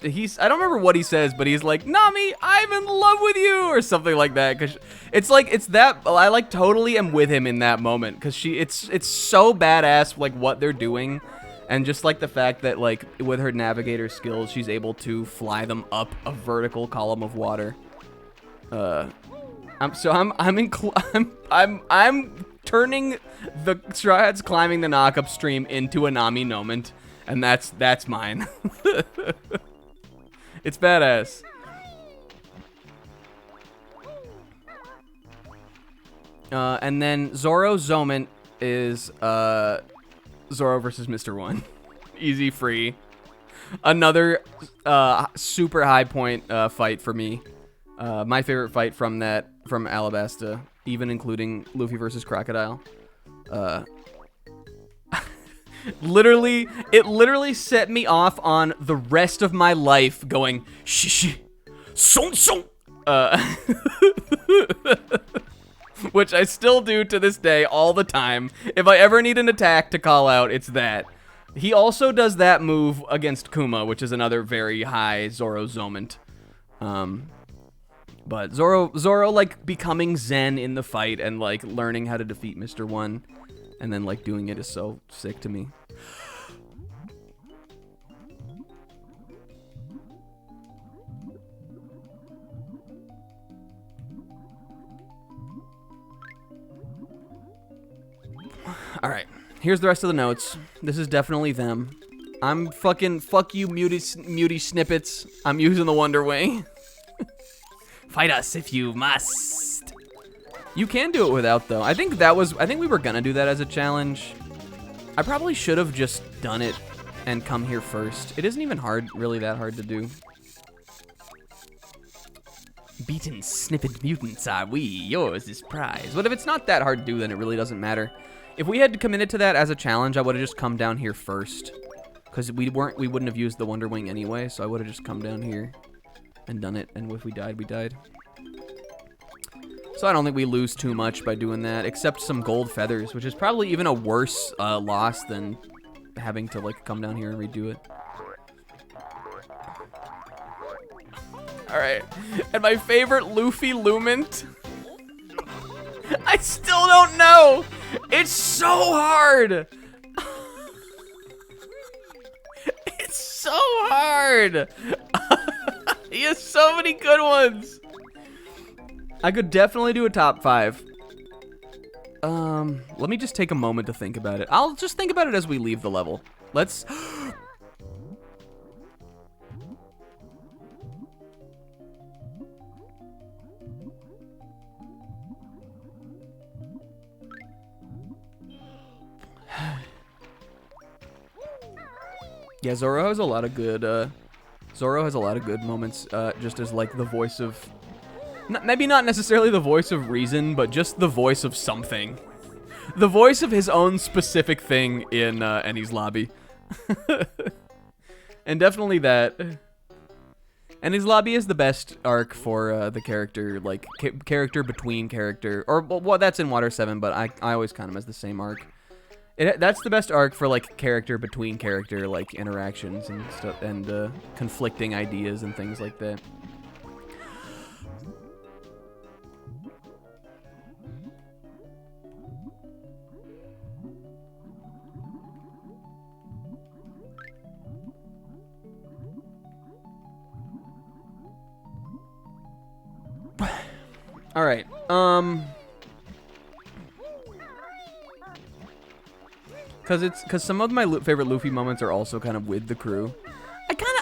I don't remember what he says, but he's like, "Nami, I'm in love with you," or something like that. Cause it's that I like totally am with him in that moment, cause it's so badass like what they're doing, and just like the fact that like with her navigator skills, she's able to fly them up a vertical column of water. I'm turning the Straw Hats climbing the knock-up stream into a Nami moment, and that's mine. It's badass. And then Zoro's Zoment is Zoro versus Mr. One. Easy, free. Another super high point fight for me. My favorite fight from Alabasta, even including Luffy versus Crocodile. It literally set me off on the rest of my life going, shh, son. Which I still do to this day all the time. If I ever need an attack to call out, it's that. He also does that move against Kuma, which is another very high Zoro Zoment. But Zoro like becoming Zen in the fight and like learning how to defeat Mr. One and then like doing it is so sick to me. All right, here's the rest of the notes. This is definitely them. I'm fucking fuck you muty snippets. I'm using the Wonder Wing. Fight us if you must. You can do it without, though. I think we were gonna do that as a challenge. I probably should have just done it and come here first. It isn't even really that hard to do. Beaten snippet mutants are we, yours is prize. But if it's not that hard to do, then it really doesn't matter. If we had committed to that as a challenge, I would have just come down here first. Because we wouldn't have used the Wonder Wing anyway, so I would have just come down here and done it, and if we died, we died. So I don't think we lose too much by doing that, except some gold feathers, which is probably even a worse loss than having to like come down here and redo it. All right, and my favorite Luffy Lumint. I still don't know. It's so hard. It's so hard. He has so many good ones. I could definitely do a top 5. Let me just take a moment to think about it. I'll just think about it as we leave the level. Let's... Yeah, Zoro has a lot of good, moments, just as, like, the voice of... maybe not necessarily the voice of reason, but just the voice of something. The voice of his own specific thing in, Ennie's Lobby. And definitely that. Ennie's Lobby is the best arc for, the character, like, character between character. Or, well, that's in Water 7, but I always count them as the same arc. That's the best arc for, like, character between character, like, interactions and stuff, and, conflicting ideas and things like that. All right, Cause some of my favorite Luffy moments are also kind of with the crew.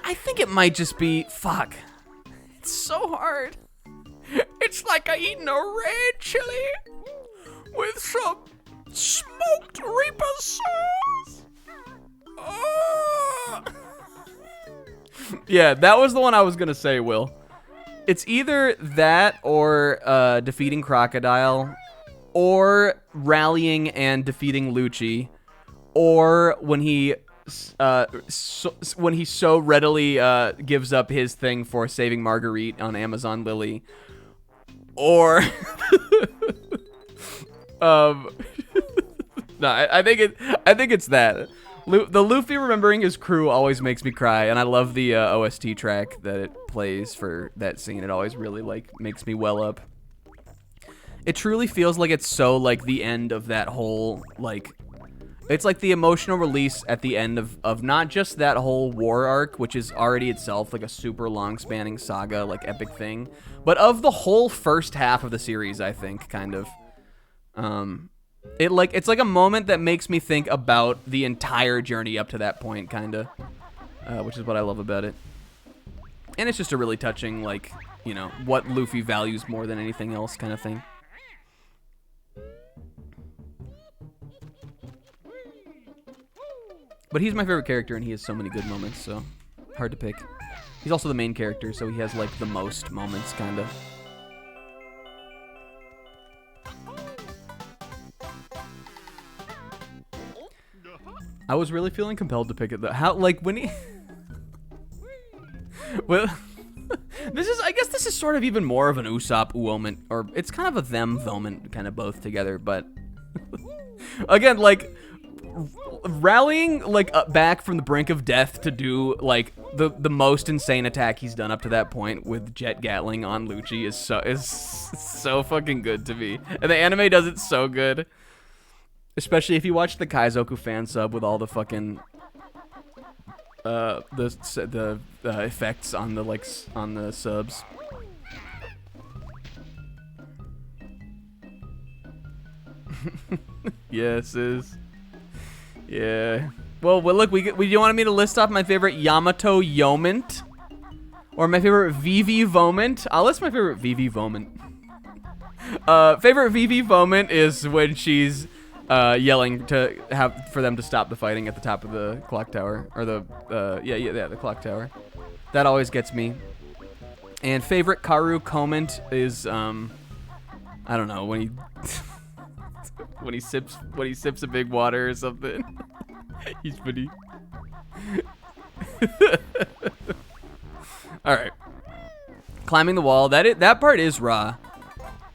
I think it might just be, fuck. It's so hard. It's like I eating a red chili with some smoked Reaper sauce. Oh. Yeah, that was the one I was gonna say, Will. It's either that or defeating Crocodile, or rallying and defeating Lucci, or when he so readily gives up his thing for saving Marguerite on Amazon Lily, or no, I think it's that. The Luffy remembering his crew always makes me cry, and I love the OST track that it plays for that scene. It always really, like, makes me well up. It truly feels like it's so, like, the end of that whole, like... It's like the emotional release at the end of not just that whole war arc, which is already itself, like, a super long-spanning saga, like, epic thing, but of the whole first half of the series, I think, kind of. It's like a moment that makes me think about the entire journey up to that point, kinda, which is what I love about it. And it's just a really touching, like, you know, what Luffy values more than anything else kind of thing. But he's my favorite character, and he has so many good moments, so hard to pick. He's also the main character, so he has, like, the most moments, kinda. I was really feeling compelled to pick it though. How, like, when he... Well, I guess this is sort of even more of an Usopp moment, or it's kind of a them moment, kind of both together, but... Again, like, rallying, like, back from the brink of death to do, like, the most insane attack he's done up to that point with Jet Gatling on Lucci is so fucking good to me. And the anime does it so good. Especially if you watch the Kaizoku fan sub with all the fucking the effects on the, like, on the subs. Yes, is. Yeah. Well, look, you wanted me to list off my favorite Yamato Yomint or my favorite Vivi Vomint. I'll list my favorite Vivi Vomint. Favorite Vivi Vomint is when she's yelling for them to stop the fighting at the top of the clock tower, or the the clock tower. That always gets me. And favorite Karu comment is I don't know, when he when he sips a big water or something. He's funny. All right, climbing the wall. That part is raw.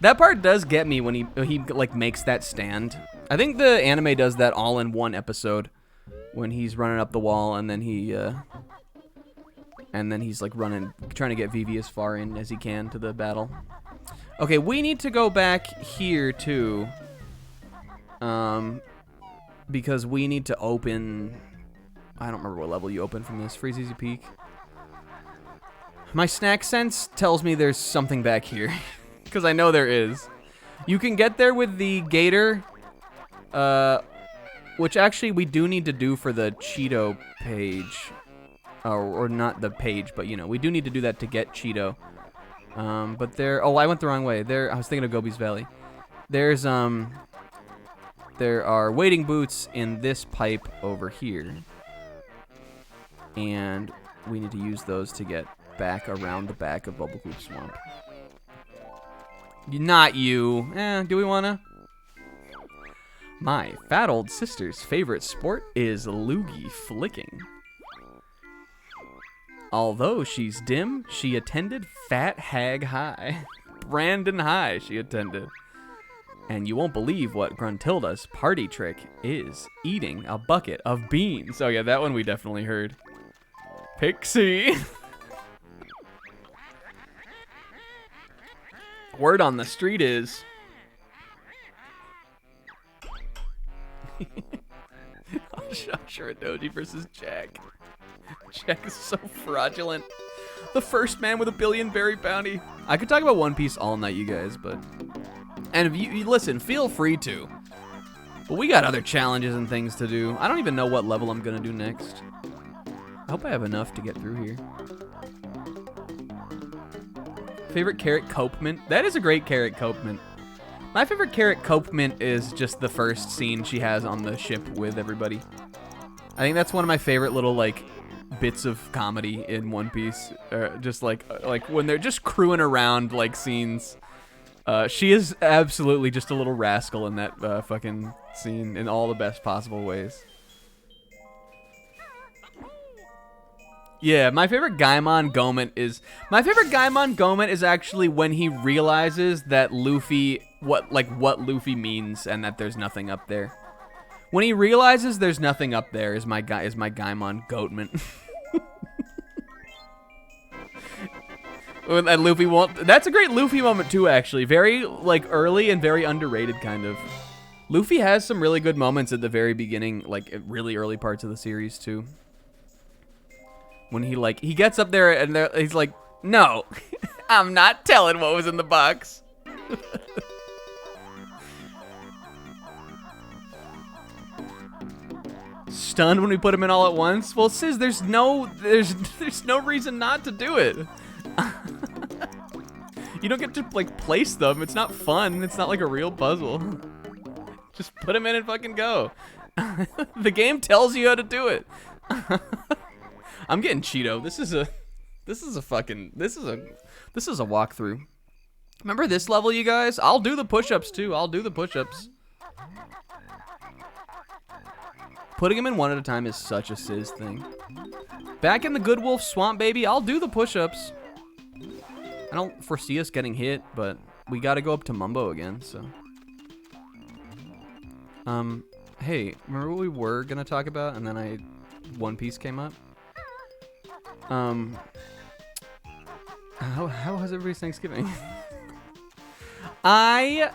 That part does get me when he like makes that stand. I think the anime does that all in one episode. when he's running up the wall, and then he's like trying to get Vivi as far in as he can to the battle. Okay, we need to go back here too, because we need to open. I don't remember what level you open from this. Freeze Easy Peak. My snack sense tells me there's something back here, because I know there is. You can get there with the gator, which actually we do need to do for the Cheeto page. Or not the page, but, you know, we do need to do that to get Cheeto. But there... Oh, I went the wrong way. I was thinking of Gobi's Valley. There are wading boots in this pipe over here. And we need to use those to get back around the back of Bubblepoop Swamp. Not you. Do we wanna? My fat old sister's favorite sport is loogie flicking. Although she's dim, she attended Fat Hag High. Brandon High she attended. And you won't believe what Gruntilda's party trick is. Eating a bucket of beans. Oh yeah, that one we definitely heard. Pixie. Word on the street is... Shiradoji versus Jack. Jack is so fraudulent. The first man with a billion berry bounty. I could talk about One Piece all night, you guys, but... And if you listen, feel free to. But we got other challenges and things to do. I don't even know what level I'm gonna do next. I hope I have enough to get through here. Favorite carrot Copeman? That is a great carrot Copeman. My favorite carrot Copeman is just the first scene she has on the ship with everybody. I think that's one of my favorite little, like, bits of comedy in One Piece. Just like when they're just crewing around, like, scenes. She is absolutely just a little rascal in that fucking scene in all the best possible ways. Yeah, my favorite Gaimon Goment is actually when he realizes that Luffy, what Luffy means, and that there's nothing up there. When he realizes there's nothing up there is my Gaimon Goatment. And Luffy won't. That's a great Luffy moment too, actually. Very like early and very underrated, kind of. Luffy has some really good moments at the very beginning, like at really early parts of the series too. When he gets up there and he's like, "No, I'm not telling what was in the box." Stunned when we put him in all at once. Well, Sis, there's no reason not to do it. You don't get to like place them. It's not fun. It's not like a real puzzle. Just put them in and fucking go. The game tells you how to do it. I'm getting Cheeto. This is a walkthrough. Remember this level, you guys? I'll do the push-ups too. Putting them in one at a time is such a Sis thing. Back in the Good Wolf Swamp, baby, I'll do the push-ups. I don't foresee us getting hit, but we gotta go up to Mumbo again, so. Hey, remember what we were gonna talk about, and then One Piece came up? How was everybody's Thanksgiving? I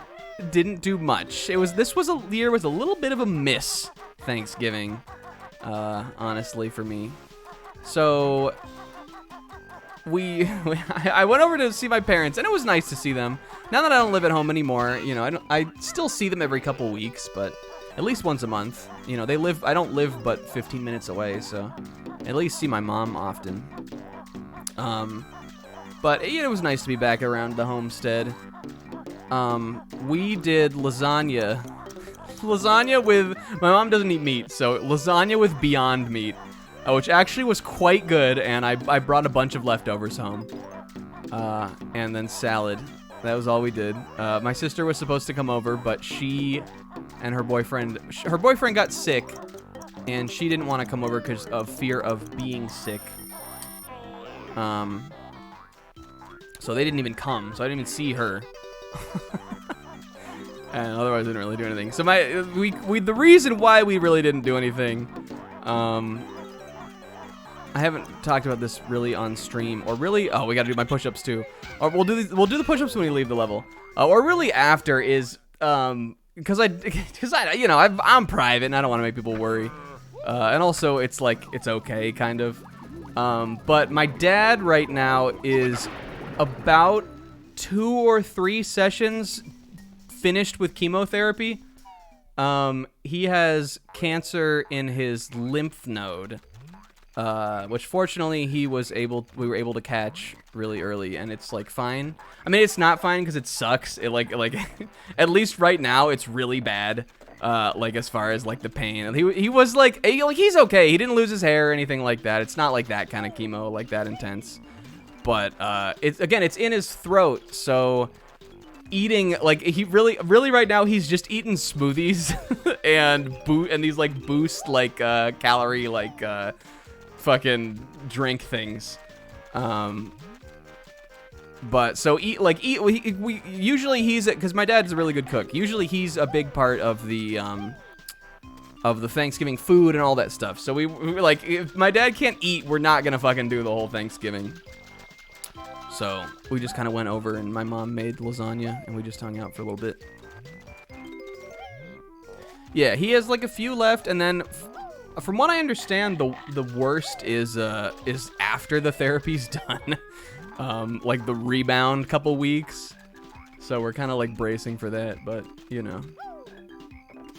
didn't do much. This year was a little bit of a miss Thanksgiving, honestly, for me. So I went over to see my parents, and it was nice to see them. Now that I don't live at home anymore, you know, I still see them every couple weeks, but at least once a month. You know, I don't live but 15 minutes away, so at least see my mom often. But you know, it was nice to be back around the homestead. We did lasagna. Lasagna with, my mom doesn't eat meat, so lasagna with Beyond Meat, which actually was quite good, and I brought a bunch of leftovers home. And then salad. That was all we did. My sister was supposed to come over, but she and her boyfriend got sick, and she didn't want to come over because of fear of being sick. So they didn't even come, so I didn't even see her. And otherwise I didn't really do anything. So the reason why we really didn't do anything I haven't talked about this really on stream, or really. Oh, we gotta do my push-ups too. Or we'll do the push-ups when we leave the level. Or really after is because I'm private and I don't want to make people worry. And also it's like it's okay kind of. But my dad right now is about 2 or 3 sessions finished with chemotherapy. He has cancer in his lymph node. Which fortunately we were able to catch really early, and it's like fine. I mean, it's not fine because it sucks. It like at least right now it's really bad. Like as far as like the pain, he was like he's okay. He didn't lose his hair or anything like that. It's not like that kind of chemo, like that intense. But it's in his throat, so eating like he really right now he's just eating smoothies and these like boost like calorie like fucking drink things. But so we usually he's because my dad's a really good cook. Usually he's a big part of the Thanksgiving food and all that stuff. So we were like, if my dad can't eat, we're not gonna fucking do the whole Thanksgiving. So we just kind of went over and my mom made lasagna and we just hung out for a little bit. Yeah, he has like a few left, and then from what I understand, the worst is after the therapy's done. Like the rebound couple weeks. So we're kind of like bracing for that, but you know,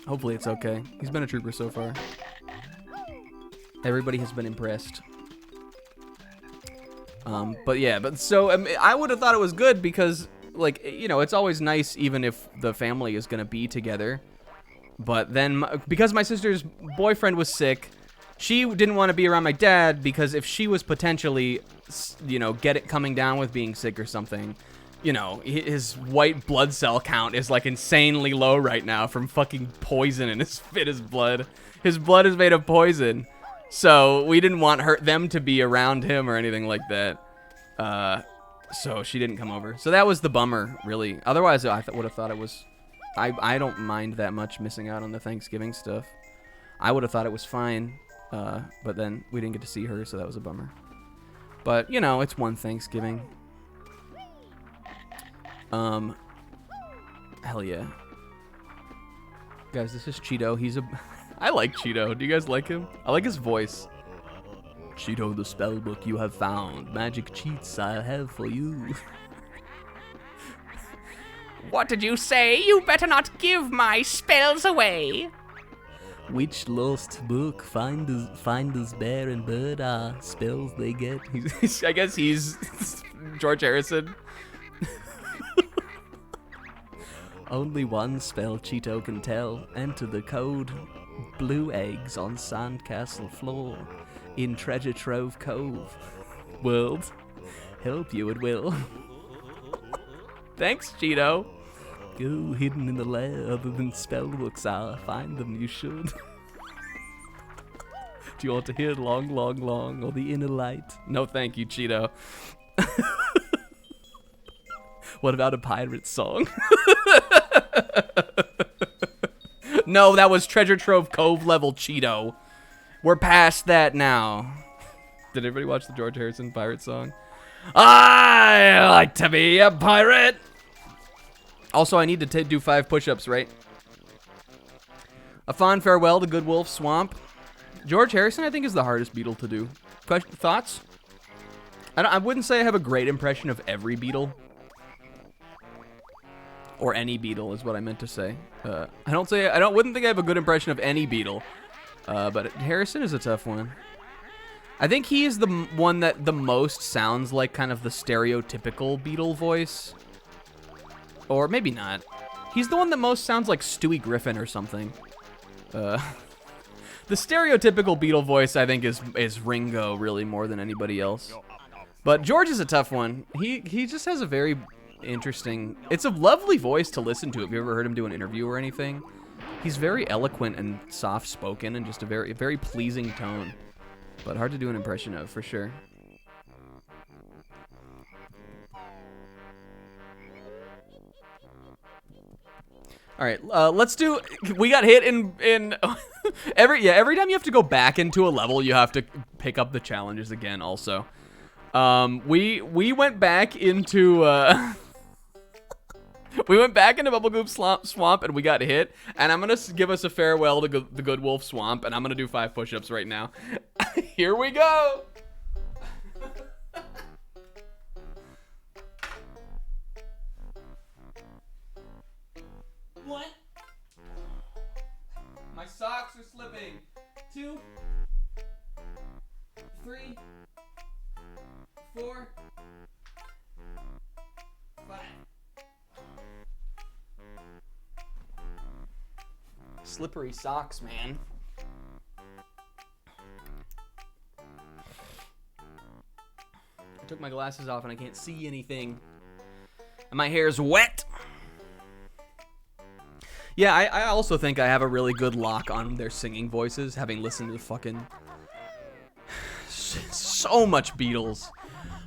hopefully it's okay. He's been a trooper so far. Everybody has been impressed. But yeah, so I would have thought it was good because like, you know, it's always nice even if the family is going to be together. But then because my sister's boyfriend was sick, she didn't want to be around my dad because if she was potentially, you know, coming down with being sick or something, you know, his white blood cell count is like insanely low right now from fucking poison in his blood. His blood is made of poison. So we didn't want them to be around him or anything like that. So she didn't come over. So that was the bummer, really. Otherwise, I would have thought it was... I don't mind that much missing out on the Thanksgiving stuff. I would have thought it was fine. But then we didn't get to see her, so that was a bummer. But, you know, it's one Thanksgiving. Hell yeah. Guys, this is Cheeto. I like Cheeto. Do you guys like him? I like his voice. Cheeto, the spellbook you have found. Magic cheats I have for you. What did you say? You better not give my spells away. Which lost book finders bear and bird are spells they get? I guess he's George Harrison. Only one spell Cheeto can tell. Enter the code. Blue eggs on sandcastle floor in Treasure Trove Cove. World, help you it will. Thanks, Cheeto. Go hidden in the lair other than spellbooks are. Find them you should. Do you want to hear Long, Long, Long or The Inner Light? No, thank you, Cheeto. What about a pirate song? No, that was Treasure Trove Cove level Cheeto. We're past that now. Did everybody watch the George Harrison pirate song? I like to be a pirate. Also, I need to do 5 push-ups, right? A fond farewell to Good Wolf Swamp. George Harrison, I think, is the hardest Beatle to do. Thoughts? I wouldn't say I have a great impression of every Beatle. Or any Beatle is what I meant to say. Wouldn't think I have a good impression of any Beatle. But Harrison is a tough one. I think he is the one that the most sounds like kind of the stereotypical Beatle voice. Or maybe not. He's the one that most sounds like Stewie Griffin or something. The stereotypical Beatle voice, I think, is Ringo, really, more than anybody else. But George is a tough one. He just has a very interesting... It's a lovely voice to listen to. Have you ever heard him do an interview or anything? He's very eloquent and soft-spoken and just a very, very pleasing tone. But hard to do an impression of, for sure. All right, let's do. We got hit in every time you have to go back into a level, you have to pick up the challenges again. Also, we went back into we went back into Bubblegloop Swamp and we got hit. And I'm gonna give us a farewell to the Good Wolf Swamp, and I'm gonna do 5 push-ups right now. Here we go. One. My socks are slipping. 2, 3, 4, 5. Slippery socks, man. I took my glasses off and I can't see anything. And my hair's wet. Yeah, I also think I have a really good lock on their singing voices, having listened to fucking so much Beatles.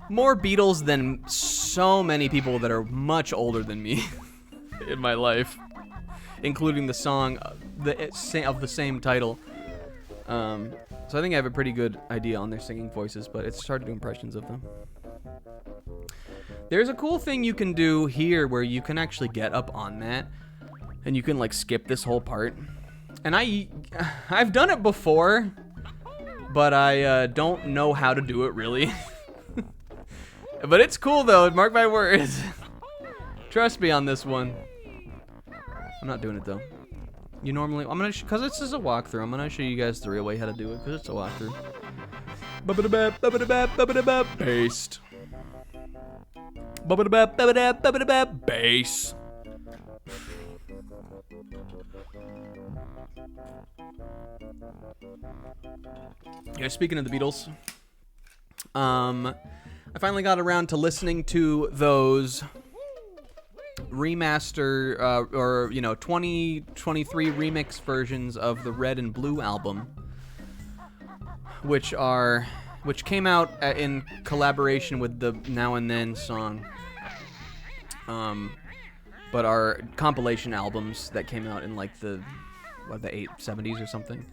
More Beatles than so many people that are much older than me in my life, including the song of the same title. So I think I have a pretty good idea on their singing voices, but it's hard to do impressions of them. There's a cool thing you can do here where you can actually get up on that. And you can like skip this whole part. And I've done it before, but I don't know how to do it really. But it's cool though, mark my words. Trust me on this one. I'm not doing it though. You normally, cause this is a walkthrough, I'm gonna show you guys the real way how to do it, cause it's a walkthrough. Based. Bass. Yeah, speaking of the Beatles, I finally got around to listening to those remaster or 2023 remix versions of the Red and Blue album, which came out in collaboration with the Now and Then song, but are compilation albums that came out in like the 70s or something,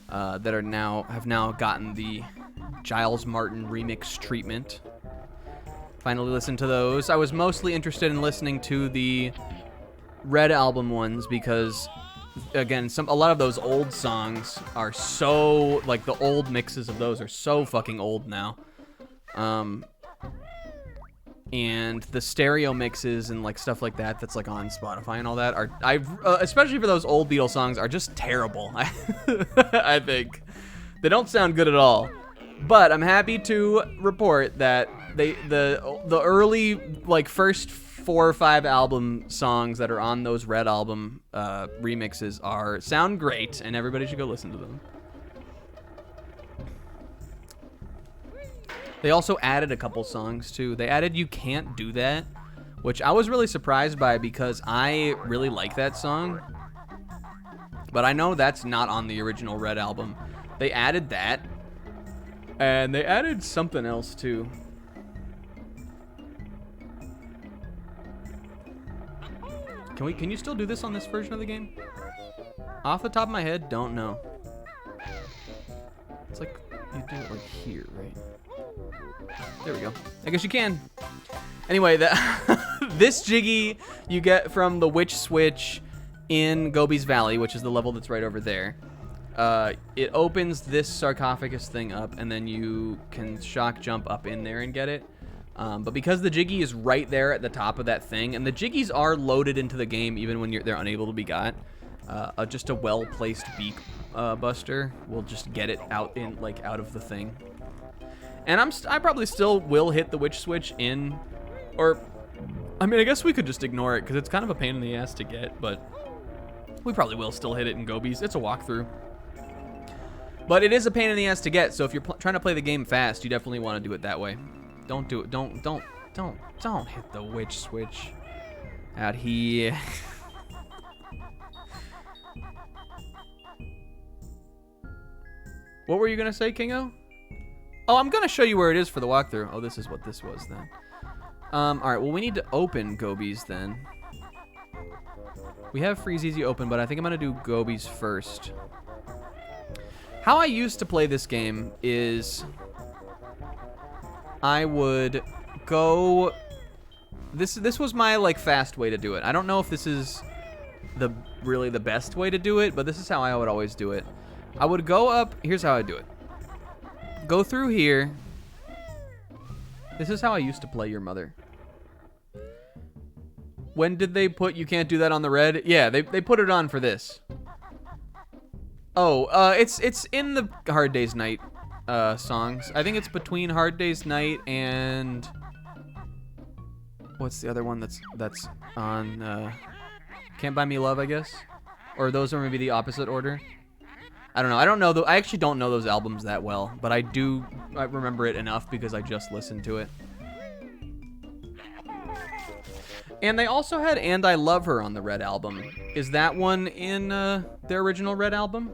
that have now gotten the Giles Martin remix treatment. Finally listened to those. I was mostly interested in listening to the Red album ones because, again, a lot of those old songs are so, like, the old mixes of those are so fucking old now. And the stereo mixes and like stuff like that that's like on Spotify and all that are, especially for those old Beatles songs, are just terrible. I think they don't sound good at all. But I'm happy to report that the early like first 4 or 5 album songs that are on those Red album remixes sound great, and everybody should go listen to them. They also added a couple songs, too. They added You Can't Do That, which I was really surprised by because I really like that song. But I know that's not on the original Red album. They added that. And they added something else, too. Can you still do this on this version of the game? Off the top of my head, don't know. It's like, you do it like here, right? There we go. I guess you can. Anyway, this Jiggy you get from the Witch Switch in Gobi's Valley, which is the level that's right over there. It opens this sarcophagus thing up, and then you can shock jump up in there and get it. But because the Jiggy is right there at the top of that thing, and the Jiggies are loaded into the game even when they're unable to be got, just a well-placed beak buster will just get it out of the thing. And I probably still will hit the Witch Switch in, or, I mean, I guess we could just ignore it because it's kind of a pain in the ass to get, but we probably will still hit it in Gobi's. It's a walkthrough. But it is a pain in the ass to get, so if you're trying to play the game fast, you definitely want to do it that way. Don't do it. Don't hit the Witch Switch out here. What were you gonna say, Kingo? Oh, I'm gonna show you where it is for the walkthrough. Oh, this is what this was then. All right. Well, we need to open Gobi's then. We have Freeze Easy open, but I think I'm going to do Gobies first. How I used to play this game is I would go... This was my, like, fast way to do it. I don't know if this is really the best way to do it, but this is how I would always do it. I would go up... Here's how I do it. Go through here. This is how I used to play Your Mother. When did they put You Can't Do That on the red? Yeah, they put it on for this. Oh, it's in the Hard Day's Night songs. I think it's between Hard Day's Night and what's the other one that's on Can't Buy Me Love, I guess? Or those are maybe the opposite order. I don't know. I actually don't know those albums that well, but I remember it enough because I just listened to it. And they also had And I Love Her on the Red Album. Is that one in their original Red Album?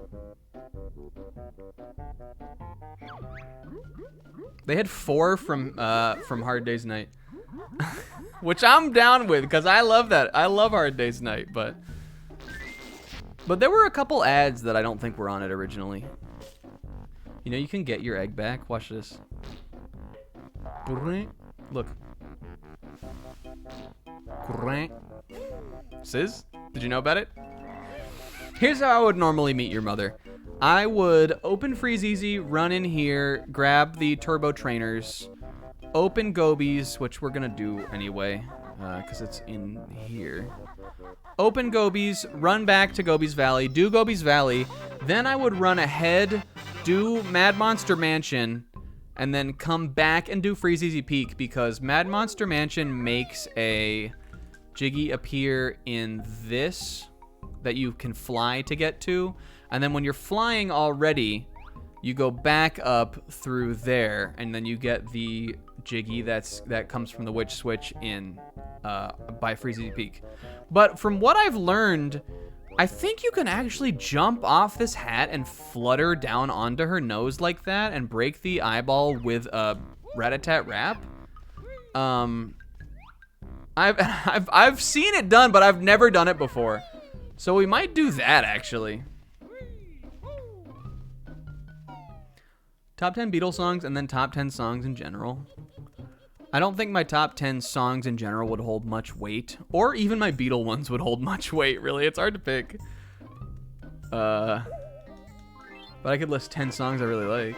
They had 4 from Hard Day's Night. Which I'm down with, because I love that. I love Hard Day's Night, but there were a couple ads that I don't think were on it originally. You know, you can get your egg back. Watch this. Look. Sis, did you know about it? Here's how I would normally meet Your Mother. I would open Freeze Easy, run in here, grab the Turbo Trainers, open Gobies, which we're gonna do anyway, because it's in here. Open Gobies, run back to Gobies Valley, do Gobies Valley, then I would run ahead, do Mad Monster Mansion, and then come back and do Freeze Easy Peak, because Mad Monster Mansion makes a Jiggy appear in this that you can fly to get to, and then when you're flying already, you go back up through there, and then you get the Jiggy that comes from the Witch Switch in by Freeze Easy Peak. But from what I've learned, I think you can actually jump off this hat and flutter down onto her nose like that and break the eyeball with a rat-a-tat-rap. I've seen it done, but I've never done it before. So we might do that, actually. Top 10 Beatles songs and then top 10 songs in general. I don't think my top 10 songs in general would hold much weight, or even my Beatle ones would hold much weight, really. It's hard to pick. But I could list 10 songs I really like.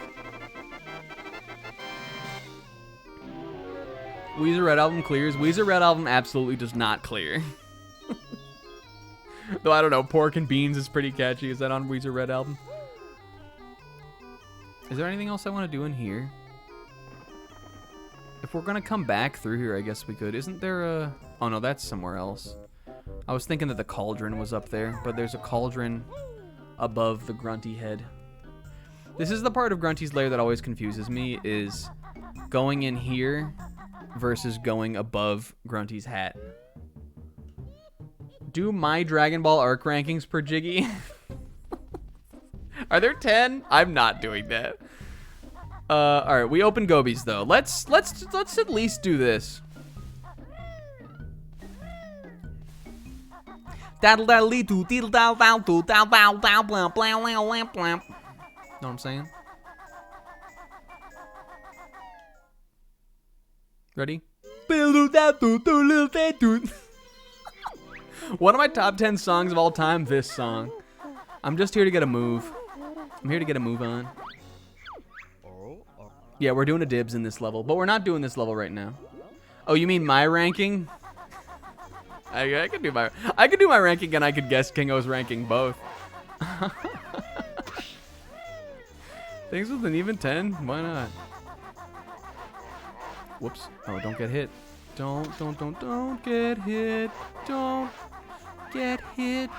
Weezer Red Album clears. Weezer Red Album absolutely does not clear. Though I don't know, Pork and Beans is pretty catchy. Is that on Weezer Red Album? Is there anything else I want to do in here? If we're going to come back through here, I guess we could. Isn't there a... Oh, no, that's somewhere else. I was thinking that the cauldron was up there, but there's a cauldron above the Grunty head. This is the part of Grunty's lair that always confuses me, is going in here versus going above Grunty's hat. Do my Dragon Ball Arc rankings per Jiggy? Are there 10? I'm not doing that. All right, we open Gobies though. Let's at least do this. Know what I'm saying? Ready? One of my top 10 songs of all time, this song. I'm just here to get a move. I'm here to get a move on. Yeah, we're doing a dibs in this level, but we're not doing this level right now. Oh, you mean my ranking? I could do my ranking, and I could guess Kingo's ranking both. Things with an even 10? Why not? Whoops. Oh, don't get hit. Don't get hit. Don't get hit.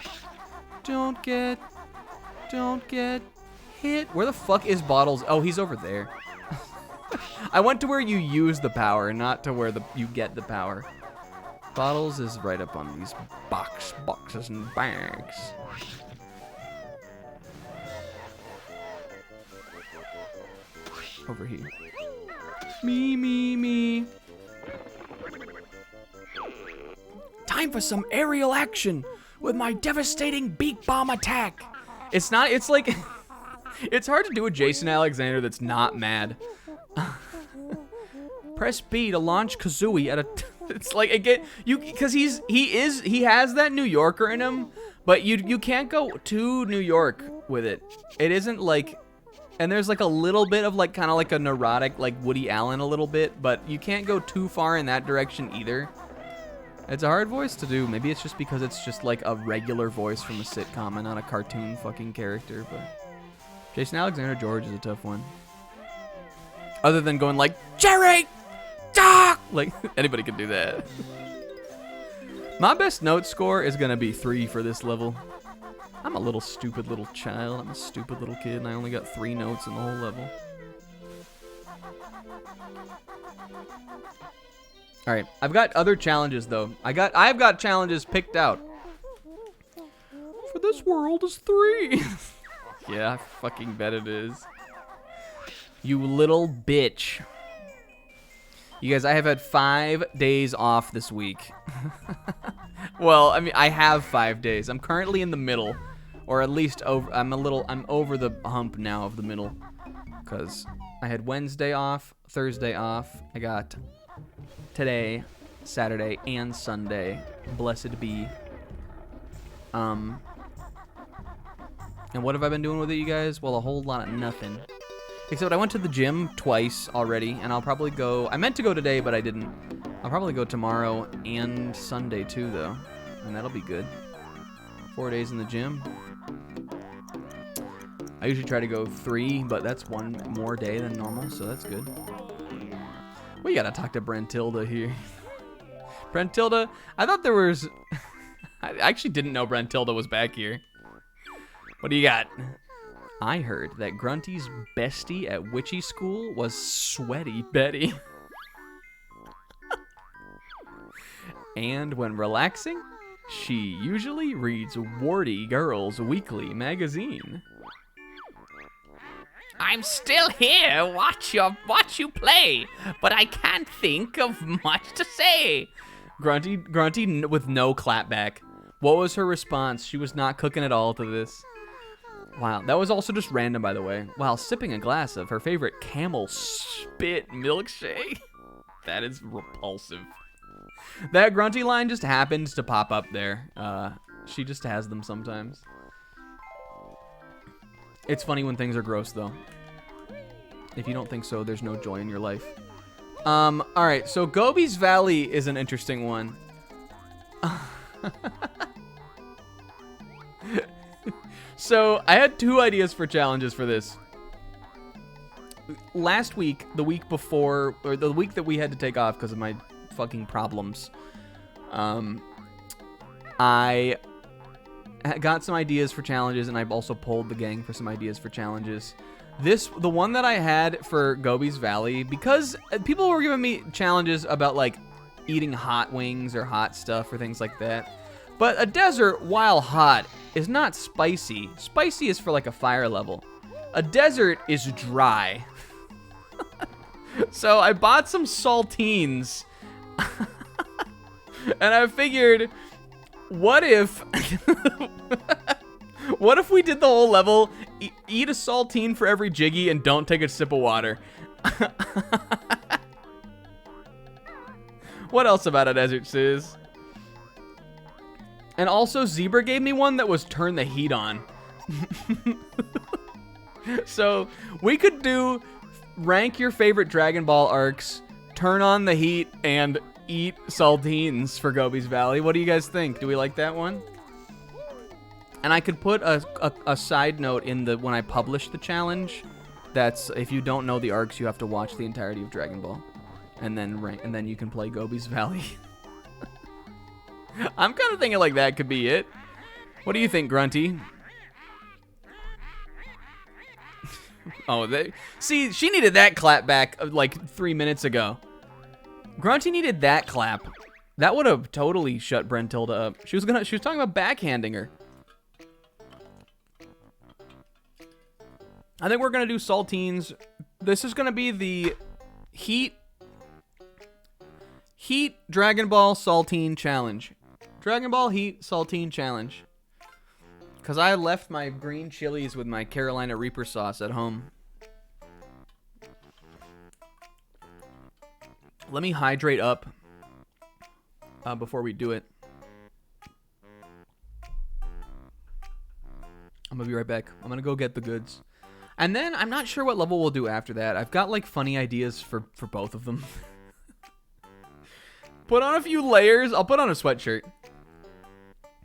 Don't get hit. Where the fuck is Bottles? Oh, he's over there. I went to where you use the power, not to where you get the power. Bottles is right up on these boxes and bags. Over here. Me. Time for some aerial action. with my devastating beak bomb attack. It's not, it's like, it's hard to do a Jason Alexander that's not mad. Press B to launch Kazooie at a, it's like, again, because he has that New Yorker in him, but you can't go to New York with it. It isn't like, and there's like a little bit of like, kind of like a neurotic, like Woody Allen a little bit, but you can't go too far in that direction either. It's a hard voice to do. Maybe it's just because it's just like a regular voice from a sitcom and not a cartoon fucking character, but Jason Alexander George is a tough one. Other than going like, Jerry! Doc! Like, anybody can do that. My best note score is gonna be 3 for this level. I'm a little stupid little child. I'm a stupid little kid, and I only got 3 notes in the whole level. All right, I've got other challenges though. I've got challenges picked out. For this world is 3. Yeah, I fucking bet it is. You little bitch. You guys, I have had 5 days off this week. Well, I mean, I have 5 days. I'm currently in the middle, or at least over. I'm over the hump now of the middle, because I had Wednesday off, Thursday off. I got today, Saturday, and Sunday. Blessed be. And what have I been doing with it, you guys? Well, a whole lot of nothing. Except I went to the gym twice already, and I'll probably go. I meant to go today, but I didn't. I'll probably go tomorrow and Sunday too, though, and that'll be good. 4 days in the gym. I usually try to go 3, but that's 1 more day than normal, so that's good. We gotta talk to Brentilda here. Brentilda, I thought there was. I actually didn't know Brentilda was back here. What do you got? I heard that Grunty's bestie at witchy school was Sweaty Betty. And when relaxing, she usually reads Warty Girls Weekly magazine. I'm still here, watch you play, but I can't think of much to say. Grunty with no clapback. What was her response? She was not cooking at all to this. Wow, that was also just random, by the way. While sipping a glass of her favorite camel spit milkshake. That is repulsive. That Grunty line just happens to pop up there. She just has them sometimes. It's funny when things are gross, though. If you don't think so, there's no joy in your life. All right, so Gobi's Valley is an interesting one. So I had 2 ideas for challenges for this. Last week, the week before, or the week that we had to take off because of my fucking problems, I got some ideas for challenges, and I've also polled the gang for some ideas for challenges. The one that I had for Gobi's Valley, because people were giving me challenges about like eating hot wings or hot stuff or things like that. But a desert, while hot, is not spicy. Spicy is for like a fire level. A desert is dry. So I bought some saltines. And I figured, what if we did the whole level, eat a saltine for every jiggy and don't take a sip of water? What else about a desert, Sis? And also, Zebra gave me one that was turn the heat on. So, we could do rank your favorite Dragon Ball arcs, turn on the heat, and eat saltines for Gobi's Valley. What do you guys think? Do we like that one? And I could put a side note in when I publish the challenge. That's, if you don't know the arcs, you have to watch the entirety of Dragon Ball. And then you can play Gobi's Valley. I'm kind of thinking like that could be it. What do you think, Grunty? Oh, see, she needed that clap back like 3 minutes ago. Grunty needed that clap. That would have totally shut Brentilda up. She was talking about backhanding her. I think we're gonna do saltines. This is gonna be the Heat Dragon Ball Saltine Challenge. Dragon Ball Heat Saltine Challenge. Because I left my green chilies with my Carolina Reaper sauce at home. Let me hydrate up before we do it. I'm gonna be right back. I'm gonna go get the goods. And then I'm not sure what level we'll do after that. I've got like funny ideas for both of them. Put on a few layers. I'll put on a sweatshirt.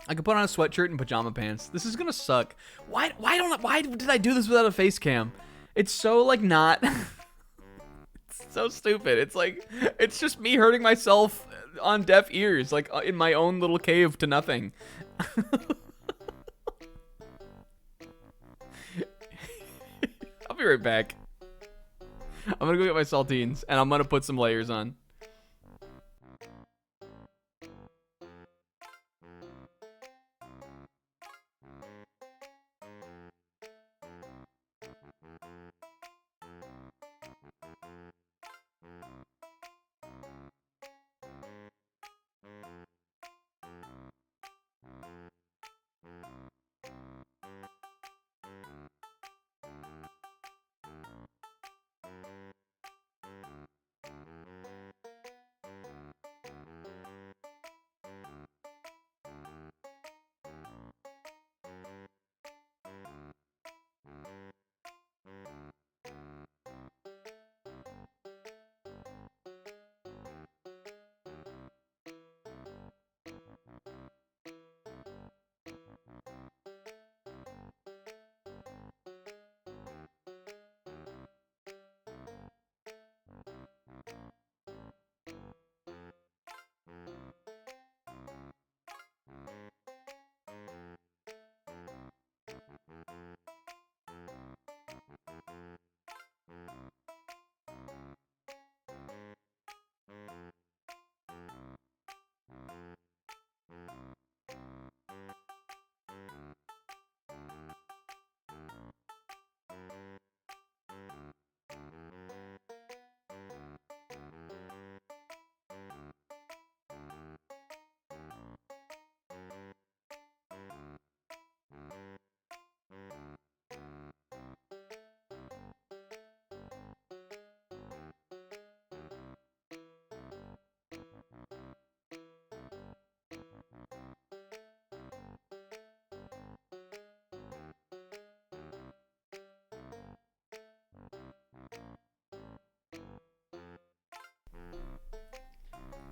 I could put on a sweatshirt and pajama pants. This is gonna suck. Why did I do this without a face cam? It's so like not. It's so stupid. It's like it's just me hurting myself on deaf ears, like in my own little cave to nothing. I'll be right back. I'm gonna go get my saltines and I'm gonna put some layers on.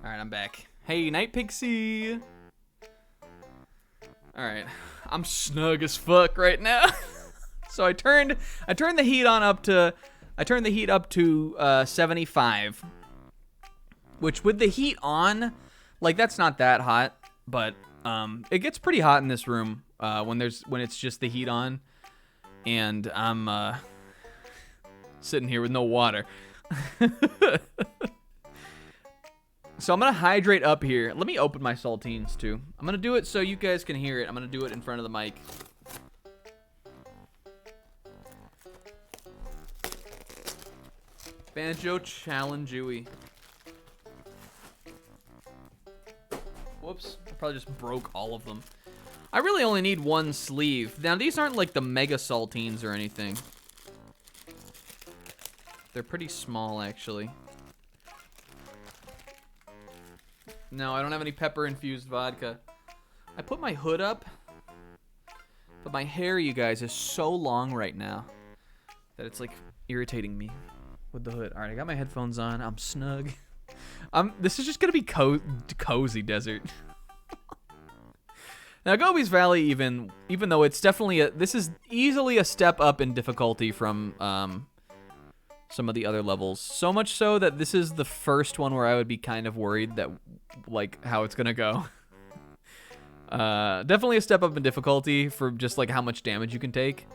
All right, I'm back. Hey, Night Pixie. All right, I'm snug as fuck right now. So I turned the heat on up to 75, which with the heat on, like that's not that hot, but it gets pretty hot in this room when it's just the heat on, and I'm sitting here with no water. So I'm going to hydrate up here. Let me open my saltines, too. I'm going to do it so you guys can hear it. I'm going to do it in front of the mic. Banjo-Kazooie. Whoops. I probably just broke all of them. I really only need one sleeve. Now, these aren't like the mega saltines or anything. They're pretty small, actually. No, I don't have any pepper-infused vodka. I put my hood up, but my hair, you guys, is so long right now that it's, like, irritating me with the hood. All right, I got my headphones on. I'm snug. This is just going to be cozy desert. Now, Gobi's Valley, even though it's definitely this is easily a step up in difficulty from some of the other levels. So much so that this is the first one where I would be kind of worried that, like, how it's gonna go. Definitely a step up in difficulty for just, like, how much damage you can take.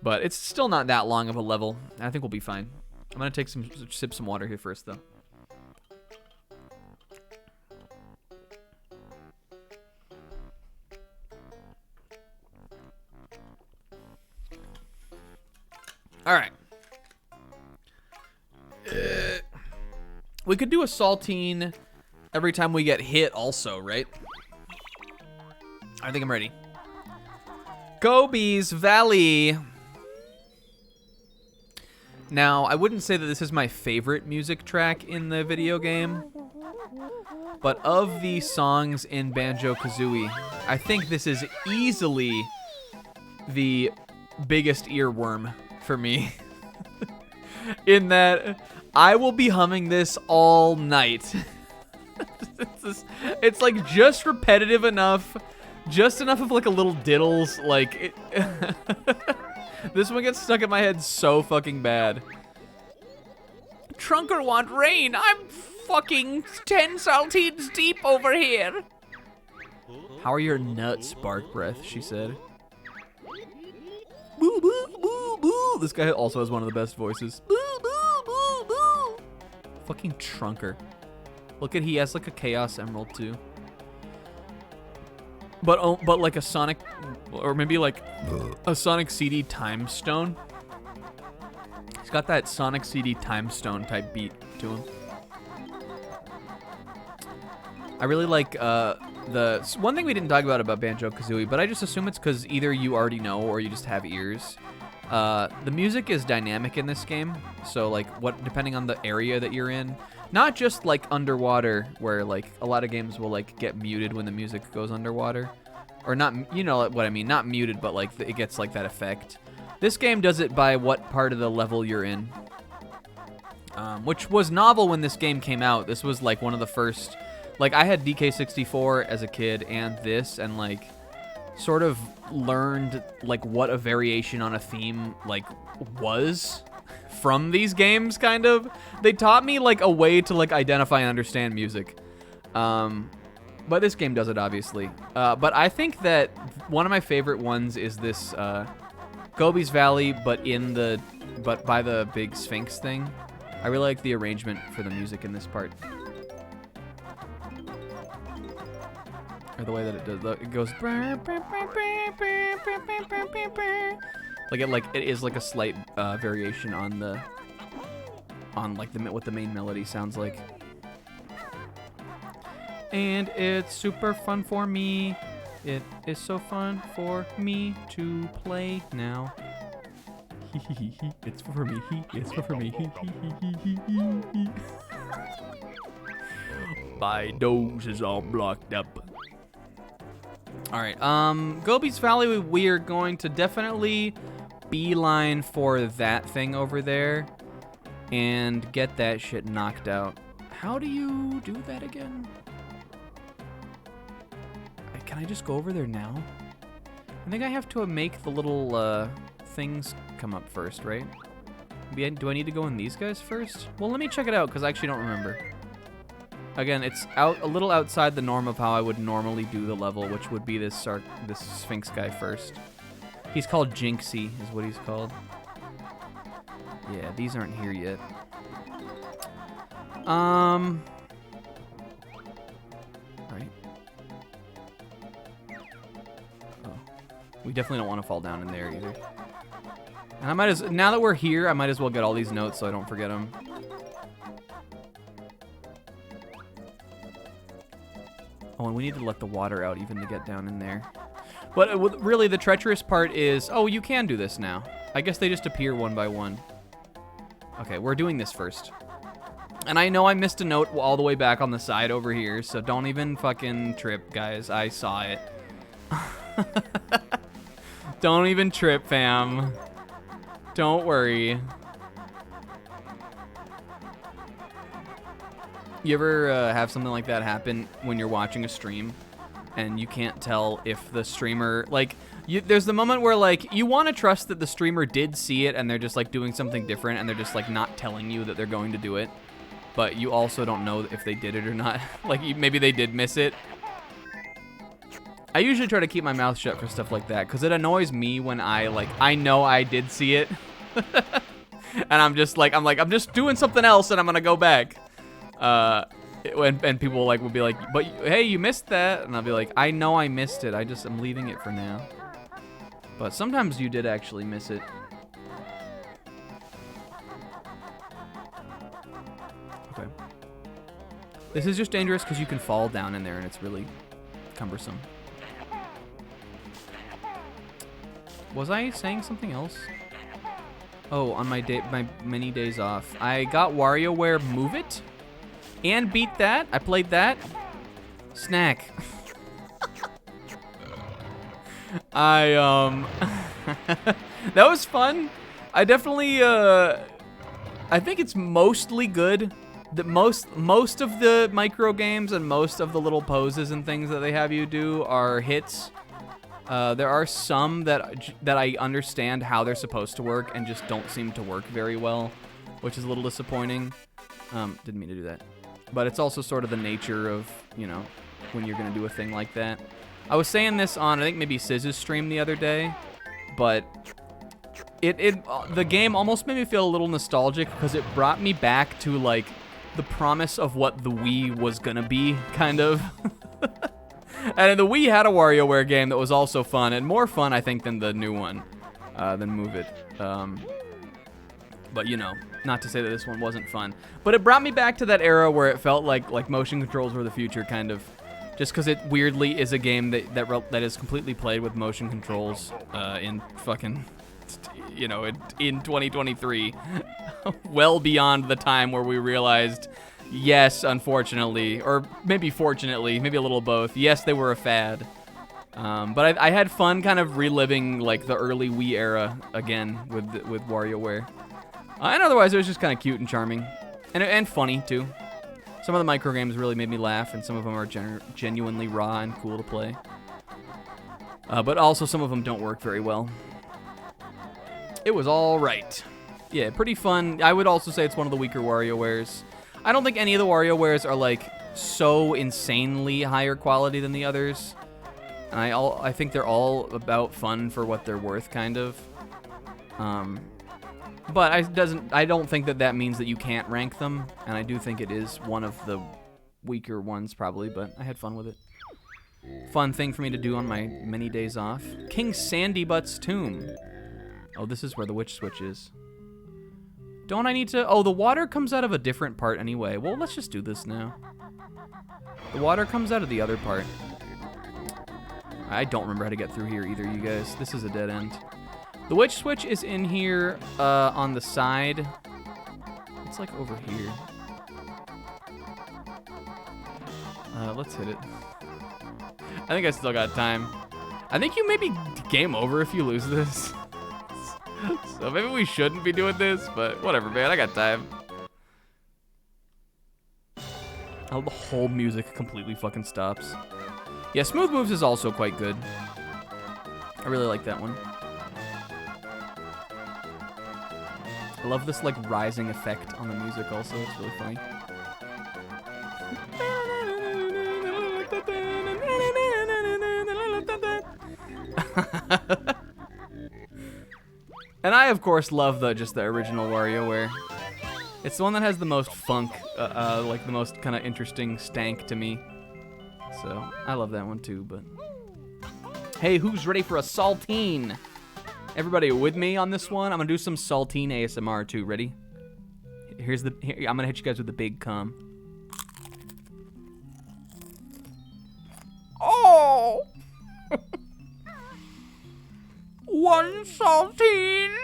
But it's still not that long of a level. I think we'll be fine. I'm gonna sip some water here first, though. All right. We could do a saltine every time we get hit also, right? I think I'm ready. Gobi's Valley. Now, I wouldn't say that this is my favorite music track in the video game, but of the songs in Banjo-Kazooie, I think this is easily the biggest earworm for me. In that, I will be humming this all night. It's like just repetitive enough, just enough of like a little diddles, like it. This one gets stuck in my head so fucking bad. Trunker want rain. I'm fucking 10 saltines deep over here. How are your nuts, Bark Breath, she said. Boo, boo, boo, boo. This guy also has one of the best voices. Boo, boo, boo, boo. Fucking Trunker. Look at, he has like a Chaos Emerald too. But like a Sonic, or maybe like a Sonic CD Time Stone. He's got that Sonic CD Time Stone type beat to him. I really like the one thing we didn't talk about Banjo-Kazooie, but I just assume it's because either you already know or you just have ears. The music is dynamic in this game, so like depending on the area that you're in, not just like underwater where like a lot of games will like get muted when the music goes underwater, or not, you know what I mean, not muted, but like it gets like that effect. This game does it by what part of the level you're in, which was novel when this game came out. This was like one of the first, like I had DK64 as a kid and this, and like sort of learned like what a variation on a theme like was from these games, kind of. They taught me like a way to like identify and understand music. But this game does it, obviously. But I think that one of my favorite ones is this Gobi's Valley, but by the big Sphinx thing. I really like the arrangement for the music in this part. Or the way that it does, it goes like it is like a slight variation on what the main melody sounds like. And it's super fun for me. It is so fun for me to play now. It's for me. It's for me. My nose is all blocked up. All right, Gobi's Valley, we are going to definitely beeline for that thing over there and get that shit knocked out. How do you do that again? Can I just go over there now? I think I have to make the little things come up first, right? Do I need to go in these guys first? Well, let me check it out, because I actually don't remember. Again, it's a little outside the norm of how I would normally do the level, which would be this Sphinx guy first. He's called Jinxie, is what he's called. Yeah, these aren't here yet. Right. Oh. We definitely don't want to fall down in there either. And now that we're here, I might as well get all these notes so I don't forget them. Oh, and we need to let the water out even to get down in there. But really, the treacherous part is, oh, you can do this now. I guess they just appear one by one. Okay, we're doing this first. And I know I missed a note all the way back on the side over here, so don't even fucking trip, guys. I saw it. Don't even trip, fam. Don't worry. You ever have something like that happen when you're watching a stream and you can't tell if the streamer, like, there's the moment where, like, you want to trust that the streamer did see it and they're just, like, doing something different and they're just, like, not telling you that they're going to do it, but you also don't know if they did it or not. Like, maybe they did miss it. I usually try to keep my mouth shut for stuff like that because it annoys me when I know I did see it and I'm just doing something else and I'm going to go back. And people will be like, but hey, you missed that, and I'll be like, I know I missed it. I'm leaving it for now. But sometimes you did actually miss it. Okay. This is just dangerous because you can fall down in there and it's really cumbersome. Was I saying something else? Oh, on my many days off. I got WarioWare Move It and beat that. I played that. Snack. That was fun. I definitely I think it's mostly good. The most of the micro games and most of the little poses and things that they have you do are hits. There are some that I understand how they're supposed to work and just don't seem to work very well, which is a little disappointing. Didn't mean to do that. But it's also sort of the nature of, you know, when you're gonna do a thing like that. I was saying this on, I think maybe Siz's stream the other day, but the game almost made me feel a little nostalgic because it brought me back to, like, the promise of what the Wii was gonna be, kind of. And the Wii had a WarioWare game that was also fun, and more fun, I think, than the new one, than Move It. But, you know, not to say that this one wasn't fun. But it brought me back to that era where it felt like motion controls were the future, kind of. Just because it weirdly is a game that is completely played with motion controls in fucking, you know, in 2023. Well beyond the time where we realized, yes, unfortunately, or maybe fortunately, maybe a little both, yes, they were a fad. But I had fun kind of reliving, like, the early Wii era again with WarioWare. And otherwise, it was just kind of cute and charming. And funny, too. Some of the micro games really made me laugh, and some of them are genuinely raw and cool to play. But also, some of them don't work very well. It was all right. Yeah, pretty fun. I would also say it's one of the weaker WarioWares. I don't think any of the WarioWares are, like, so insanely higher quality than the others. And I think they're all about fun for what they're worth, kind of. But I don't think that means that you can't rank them, and I do think it is one of the weaker ones, probably, but I had fun with it. Fun thing for me to do on my many days off. King Sandybutt's tomb. Oh, this is where the witch switch is. Don't I need to... Oh, the water comes out of a different part anyway. Well, let's just do this now. The water comes out of the other part. I don't remember how to get through here either, you guys. This is a dead end. The witch switch is in here on the side. It's like over here. Let's hit it. I think I still got time. I think you may be game over if you lose this. So maybe we shouldn't be doing this, but whatever, man. I got time. Oh, the whole music completely fucking stops. Yeah, Smooth Moves is also quite good. I really like that one. I love this, like, rising effect on the music also. It's really funny. And I, of course, love just the original WarioWare. It's the one that has the most funk, like the most kind of interesting stank to me. So, I love that one too, but... Hey, who's ready for a saltine? Everybody with me on this one? I'm gonna do some saltine ASMR too. Ready? Here, I'm gonna hit you guys with the big cum. Oh! One saltine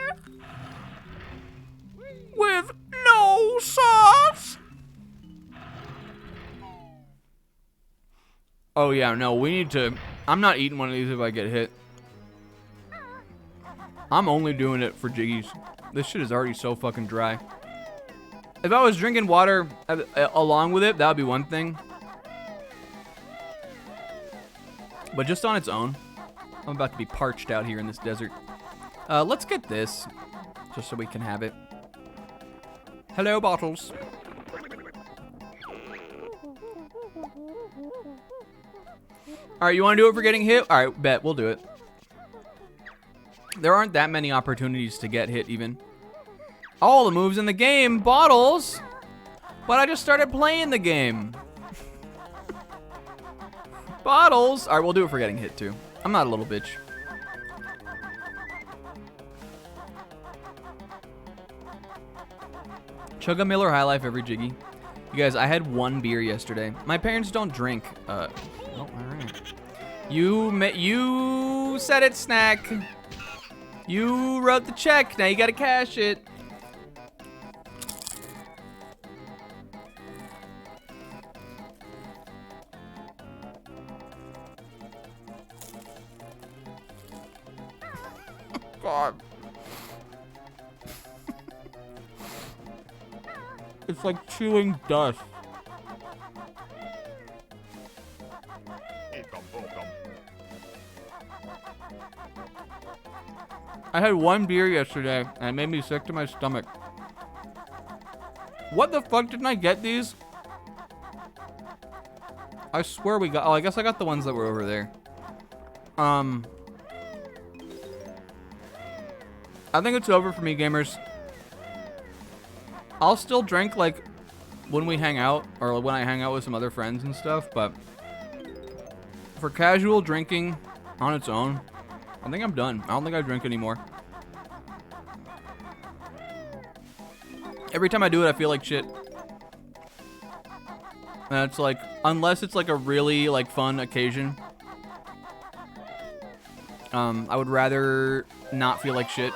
with no sauce. Oh yeah, no, we need to... I'm not eating one of these if I get hit. I'm only doing it for jiggies. This shit is already so fucking dry. If I was drinking water along with it, that would be one thing. But just on its own, I'm about to be parched out here in this desert. Let's get this, just so we can have it. Hello, bottles. All right, you want to do it for getting hit? All right, bet, we'll do it. There aren't that many opportunities to get hit, even. All the moves in the game, bottles. But I just started playing the game. Bottles. All right, we'll do it for getting hit, too. I'm not a little bitch. Chug a Miller High Life every jiggy. You guys, I had one beer yesterday. My parents don't drink. Oh, all right. You said it, Snack. You wrote the check. Now you gotta cash it. God. It's like chewing dust. I had one beer yesterday, and it made me sick to my stomach. What the fuck, didn't I get these? I swear we got... Oh, I guess I got the ones that were over there. I think it's over for me, gamers. I'll still drink, like, when we hang out, or when I hang out with some other friends and stuff, but for casual drinking on its own, I think I'm done. I don't think I drink anymore. Every time I do it, I feel like shit. And it's like, unless it's like a really, like, fun occasion, I would rather not feel like shit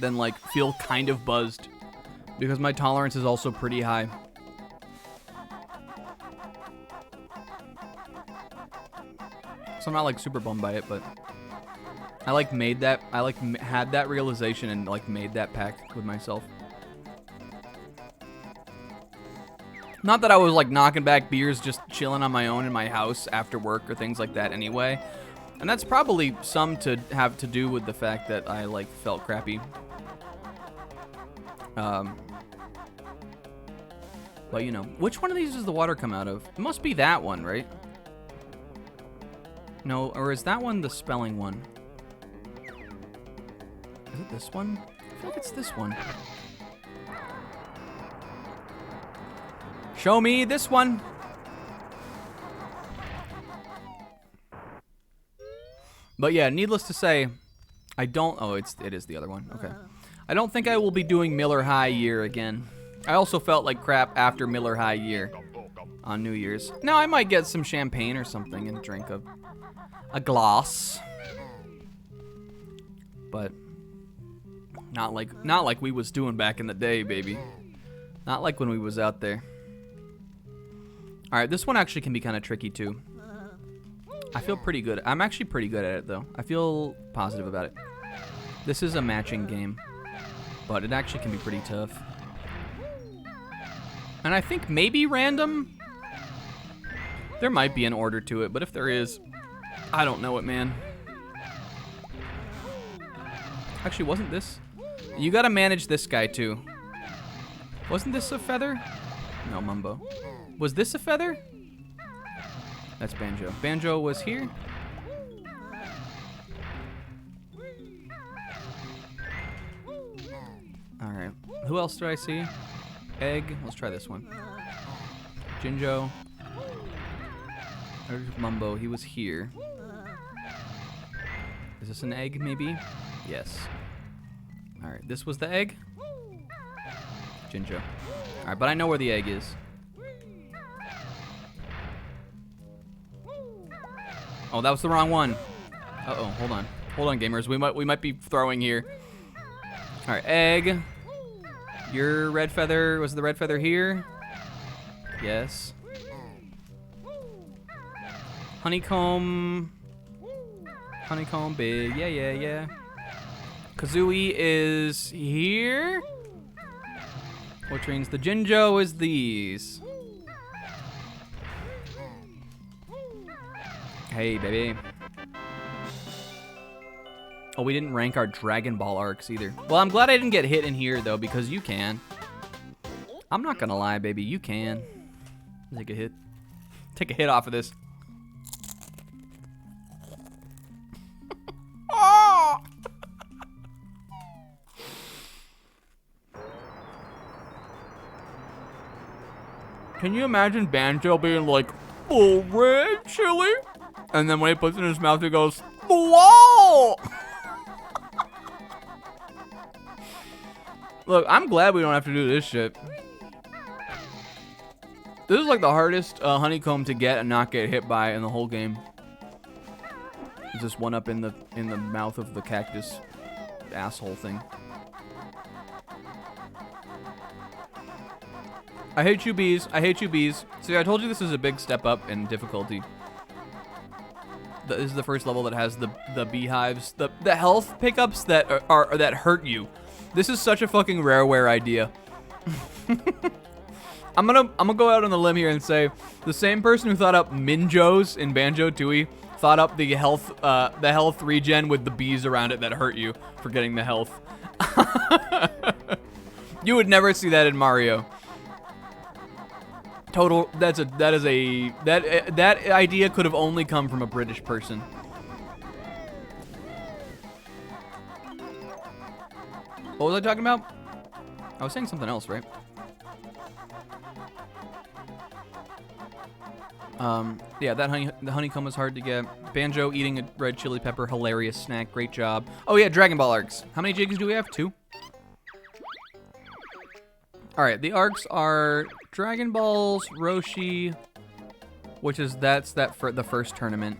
than, like, feel kind of buzzed. Because my tolerance is also pretty high. So I'm not, like, super bummed by it, but I, like, made that, I, like, had that realization and, like, made that pact with myself. Not that I was, like, knocking back beers just chilling on my own in my house after work or things like that anyway. And that's probably some to have to do with the fact that I, like, felt crappy. But, you know, which one of these does the water come out of? It must be that one, right? No, or is that one the spelling one? Is it this one? I feel like it's this one. Show me this one. But yeah, needless to say, I don't... Oh, it is the other one. Okay. I don't think I will be doing Miller High Year again. I also felt like crap after Miller High Year on New Year's. Now, I might get some champagne or something and drink a glass. But not like we was doing back in the day, baby. Not like when we was out there. All right, this one actually can be kind of tricky too. I feel pretty good. I'm actually pretty good at it though. I feel positive about it. This is a matching game, but it actually can be pretty tough. And I think maybe random. There might be an order to it, but if there is, I don't know it, man. Actually, wasn't this? You gotta manage this guy too. Wasn't this a feather? No, Mumbo. Was this a feather? That's Banjo. Banjo was here. Alright. Who else did I see? Egg. Let's try this one. Jinjo. There's Mumbo. He was here. Is this an egg, maybe? Yes. Alright. This was the egg? Jinjo. Alright, but I know where the egg is. Oh, that was the wrong one. Uh-oh, hold on. Hold on, gamers. We might be throwing here. All right, egg. Your red feather, was the red feather here? Yes. Honeycomb. Honeycomb big. Yeah. Kazooie is here. Which means the Jinjo is these. Hey, baby. Oh, we didn't rank our Dragon Ball arcs either. Well, I'm glad I didn't get hit in here, though, because you can. I'm not gonna lie, baby. You can. Take a hit. Take a hit off of this. Oh! Can you imagine Banjo being like, oh, red chili? And then when he puts it in his mouth, he goes, whoa! Look, I'm glad we don't have to do this shit. This is like the hardest honeycomb to get and not get hit by in the whole game. There's this one up in the mouth of the cactus asshole thing. I hate you, bees. I hate you, bees. See, I told you this is a big step up in difficulty. This is the first level that has the beehives, the health pickups that are that hurt you. This is such a fucking rareware idea. I'm gonna go out on the limb here and say the same person who thought up Minjos in Banjo-Tooie thought up the health regen with the bees around it that hurt you for getting the health. You would never see that in Mario. That idea could have only come from a British person. What was I talking about? I was saying something else, right? Yeah, the honeycomb was hard to get. Banjo eating a red chili pepper, hilarious snack, great job. Oh yeah, Dragon Ball arcs. How many jigs do we have? 2? All right, the arcs are Dragon Balls, Roshi, which is for the first tournament.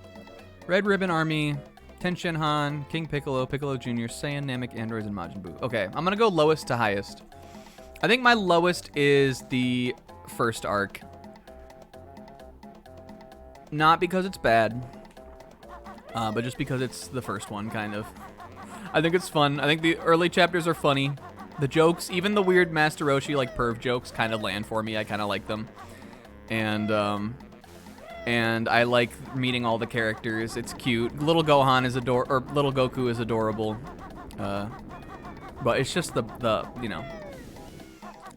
Red Ribbon Army, Tenshin Han, King Piccolo, Piccolo Jr., Saiyan, Namek, Androids, and Majin Buu. Okay, I'm gonna go lowest to highest. I think my lowest is the first arc. Not because it's bad, but just because it's the first one, kind of. I think it's fun. I think the early chapters are funny. The jokes, even the weird Master Roshi, like, perv jokes, kind of land for me. I kind of like them. And I like meeting all the characters. It's cute. Little Gohan is Little Goku is adorable. But it's just the you know,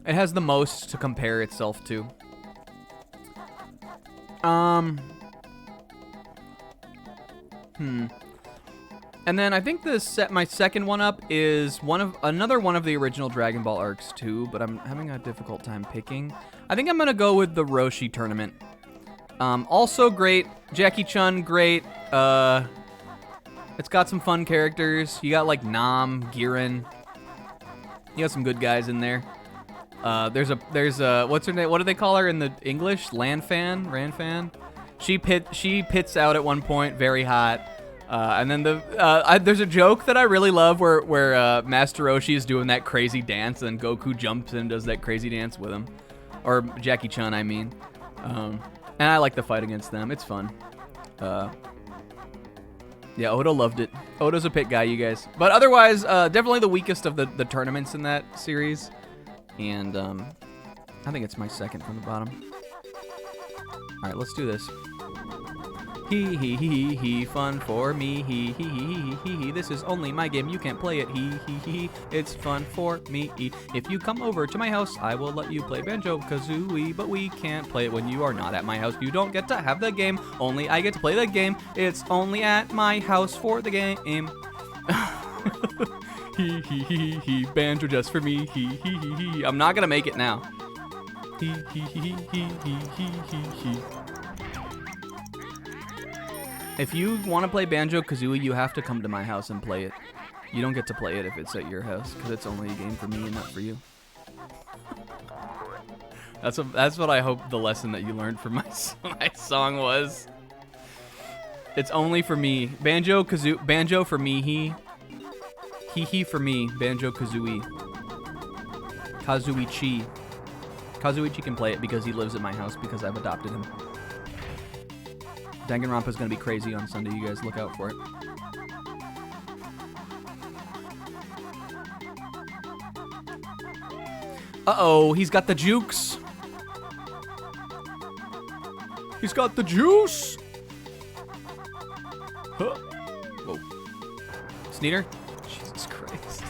it has the most to compare itself to. And then I think my second one up is another one of the original Dragon Ball arcs too, but I'm having a difficult time picking. I think I'm gonna go with the Roshi tournament. Also great. Jackie Chun, great. It's got some fun characters. You got like Nam, Giran. You got some good guys in there. There's a what's her name? What do they call her in the English? Ranfan. She pits out at one point, very hot. And then there's a joke that I really love where Master Roshi is doing that crazy dance, and Goku jumps in and does that crazy dance with him, or Jackie Chun, I mean. And I like the fight against them. It's fun. Yeah, Odo loved it. Odo's a pit guy, you guys. But otherwise, definitely the weakest of the tournaments in that series. And I think it's my second from the bottom. All right, let's do this. He, fun for me. He. This is only my game. You can't play it. He. It's fun for me. If you come over to my house, I will let you play Banjo-Kazooie, but we can't play it when you are not at my house. You don't get to have the game. Only I get to play the game. It's only at my house for the game. He. Banjo just for me. He. I'm not gonna make it now. He. If you want to play Banjo-Kazooie, you have to come to my house and play it. You don't get to play it if it's at your house, because it's only a game for me and not for you. That's what I hope the lesson that you learned from my song was. It's only for me. Banjo for me, he for me. Banjo-Kazooie. Kazuichi. Kazuichi can play it because he lives at my house because I've adopted him. Danganronpa's gonna be crazy on Sunday. You guys look out for it. Uh-oh, he's got the jukes. He's got the juice. Huh. Whoa. Sneeder? Jesus Christ.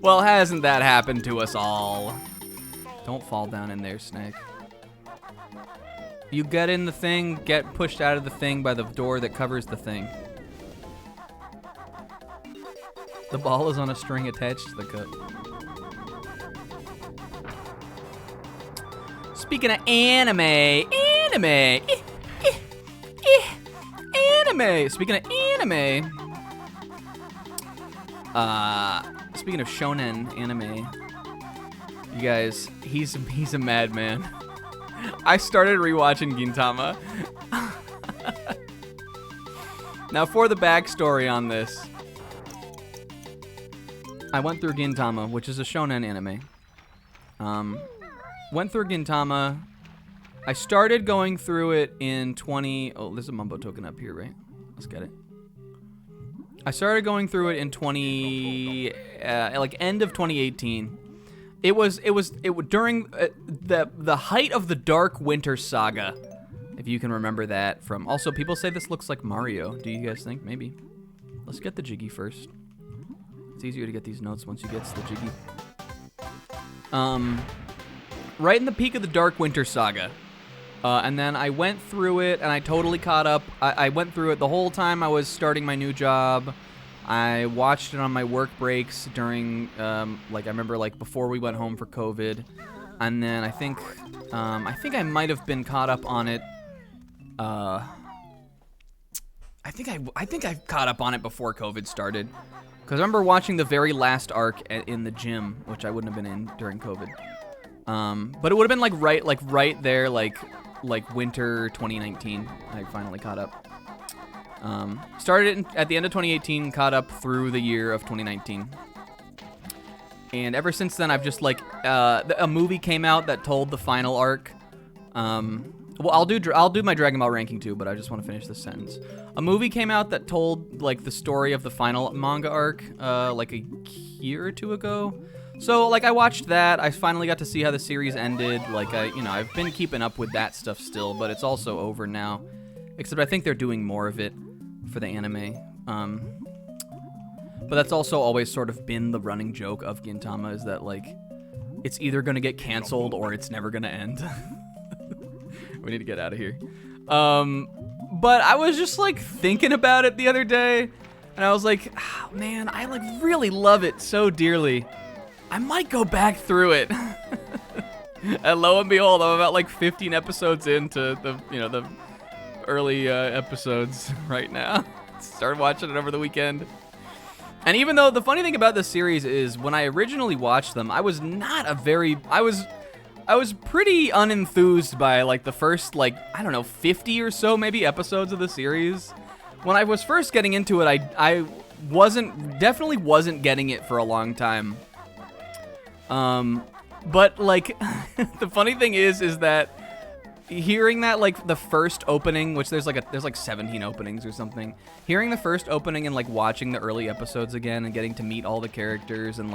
Well, hasn't that happened to us all? Don't fall down in there, Snake. You get in the thing, get pushed out of the thing by the door that covers the thing. The ball is on a string attached to the cup. Speaking of anime. Speaking of anime. Speaking of shonen anime. You guys, he's a madman. I started rewatching Gintama. Now for the backstory on this. I went through Gintama, which is a shonen anime. Went through Gintama. I started going through it in there's a Mumbo token up here, right? Let's get it. I started going through it in end of 2018. It was during the height of the Dark Winter Saga, if you can remember that from. Also, people say this looks like Mario. Do you guys think? Maybe. Let's get the Jiggy first. It's easier to get these notes once you get to the Jiggy. Right in the peak of the Dark Winter Saga. And then I went through it, and I totally caught up. I went through it the whole time I was starting my new job. I watched it on my work breaks during, I remember, before we went home for COVID. And then I think I might have been caught up on it. I think I caught up on it before COVID started. Because I remember watching the very last arc in the gym, which I wouldn't have been in during COVID. But it would have been right there, winter 2019. I finally caught up. Started it at the end of 2018, caught up through the year of 2019. And ever since then, I've just a movie came out that told the final arc. Well, I'll do my Dragon Ball ranking too, but I just want to finish this sentence. A movie came out that told the story of the final manga arc a year or two ago. So I watched that. I finally got to see how the series ended. I've been keeping up with that stuff still, but it's also over now. Except I think they're doing more of it for the anime. But that's also always sort of been the running joke of Gintama, is that it's either gonna get canceled or it's never gonna end. We need to get out of here. But I was just thinking about it the other day, and I was like, oh, man, I really love it so dearly. I might go back through it. And lo and behold, I'm about 15 episodes into the early episodes right now. Started watching it over the weekend. And even though the funny thing about this series is when I originally watched them, I was pretty unenthused by the first 50 or so maybe episodes of the series. When I was first getting into it, I definitely wasn't getting it for a long time. But the funny thing is that hearing that the first opening, which there's 17 openings or something, hearing the first opening and watching the early episodes again and getting to meet all the characters and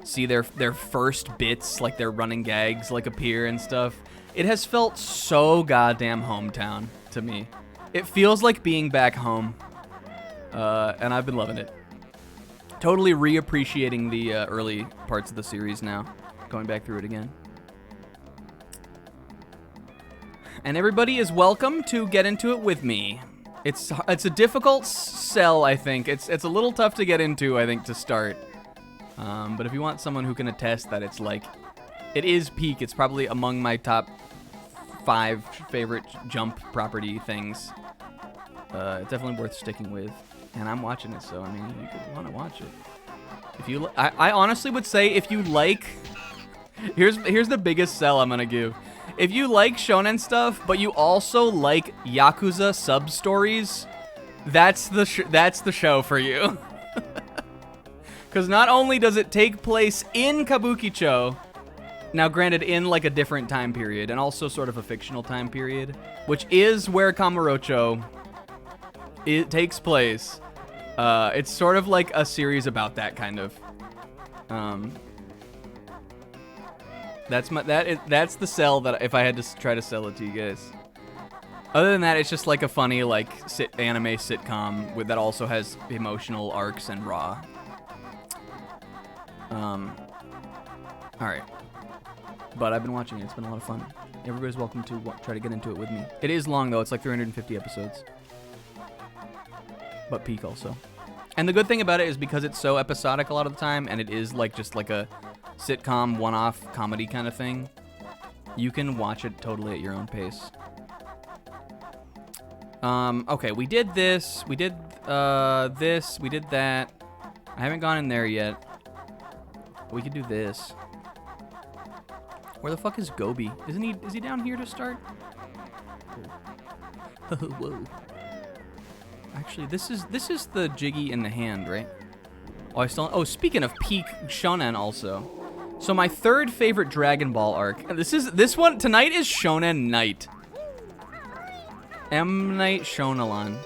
see their first bits, their running gags appear and stuff, it has felt so goddamn hometown to me. It feels like being back home, and I've been loving it. Totally reappreciating the early parts of the series now, going back through it again. And everybody is welcome to get into it with me. It's a difficult sell, I think. It's a little tough to get into, I think, to start. But if you want someone who can attest that it's it is peak, it's probably among my top 5 favorite Jump property things. It's definitely worth sticking with. And I'm watching it, so I mean, you could want to watch it. I honestly would say if you here's the biggest sell I'm gonna give. If you like shonen stuff, but you also like Yakuza sub-stories, that's the show for you. Because not only does it take place in Kabukicho, now granted in a different time period, and also sort of a fictional time period, which is where Kamurocho takes place. It's sort of a series about that kind of. That's the sell that if I had to try to sell it to you guys. Other than that, it's just a funny anime sitcom that also has emotional arcs and raw. All right. But I've been watching it. It's been a lot of fun. Everybody's welcome to try to get into it with me. It is long though. It's 350 episodes. But peak also. And the good thing about it is because it's so episodic a lot of the time, and it is just a sitcom, one-off comedy kind of thing, you can watch it totally at your own pace. Okay, we did this. We did this. We did that. I haven't gone in there yet. We could do this. Where the fuck is Gobi? Is he down here to start? Whoa. Actually, this is the Jiggy in the hand, right? Oh, oh, speaking of peak shonen also. So my third favorite Dragon Ball arc. This one tonight is Shonen Night. M Night Shyamalan.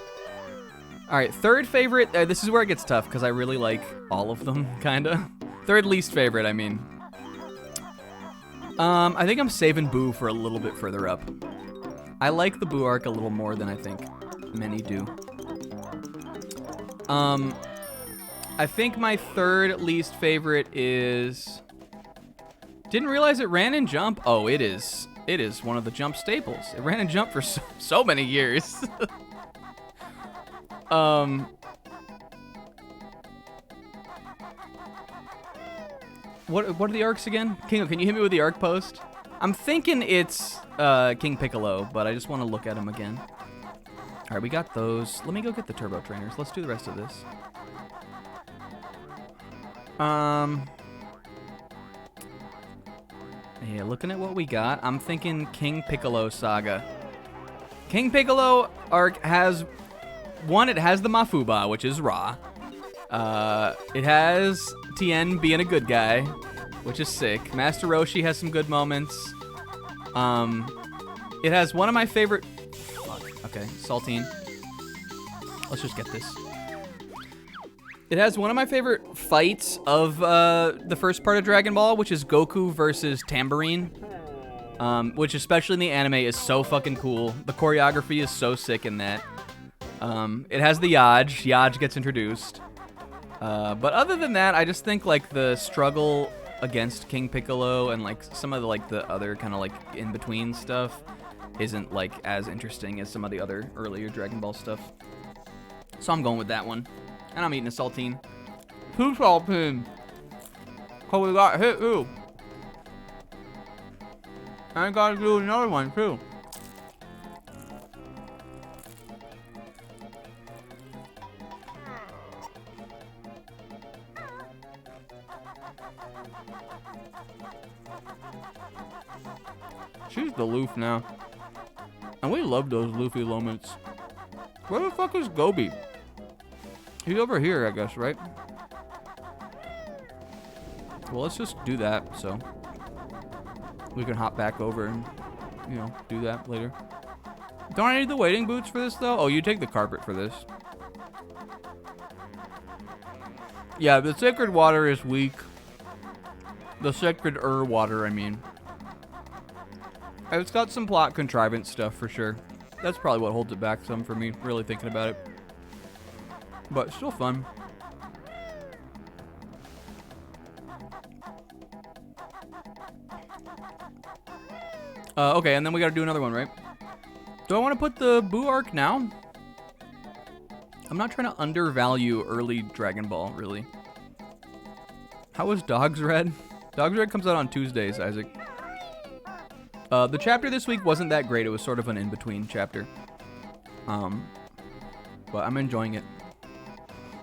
All right, third favorite. This is where it gets tough because I really like all of them, kinda. Third least favorite, I mean. I think I'm saving Boo for a little bit further up. I like the Boo arc a little more than I think many do. I think my third least favorite is... Didn't realize it ran and jump. Oh, it is. It is one of the Jump staples. It ran and jump for so many years. What are the arcs again? Kingo, can you hit me with the arc post? I'm thinking it's King Piccolo, but I just want to look at him again. All right, we got those. Let me go get the turbo trainers. Let's do the rest of this. Yeah, looking at what we got, I'm thinking King Piccolo Saga. King Piccolo arc has one. It has the Mafuba, which is Ra. It has Tien being a good guy, which is sick. Master Roshi has some good moments. It has one of my favorite... Okay, Saltine. Let's just get this. It has one of my favorite fights of the first part of Dragon Ball, which is Goku versus Tambourine. Which, especially in the anime, is so fucking cool. The choreography is so sick in that. It has the Yaj. Yaj gets introduced. But other than that, I just think like the struggle against King Piccolo and like some of the like the other kind of like in between stuff isn't like as interesting as some of the other earlier Dragon Ball stuff. So I'm going with that one, and I'm eating a saltine. Two saltine. Cause we got hit too. I gotta do another one too. She's aloof now. And we love those Luffy moments. Where the fuck is Gobi? He's over here, I guess, right? Well, let's just do that, so we can hop back over and, you know, do that later. Don't I need the wading boots for this, though? Oh, you take the carpet for this. Yeah, the sacred water is weak. The sacred water, I mean. It's got some plot contrivance stuff for sure. That's probably what holds it back some for me, really thinking about it. But still fun. Okay, and then we gotta do another one, right? Do I want to put the Boo arc now? I'm not trying to undervalue early Dragon Ball, really. How was Dogs Red? Dogs Red comes out on Tuesdays, Isaac. The chapter this week wasn't that great. It was sort of an in-between chapter. But I'm enjoying it.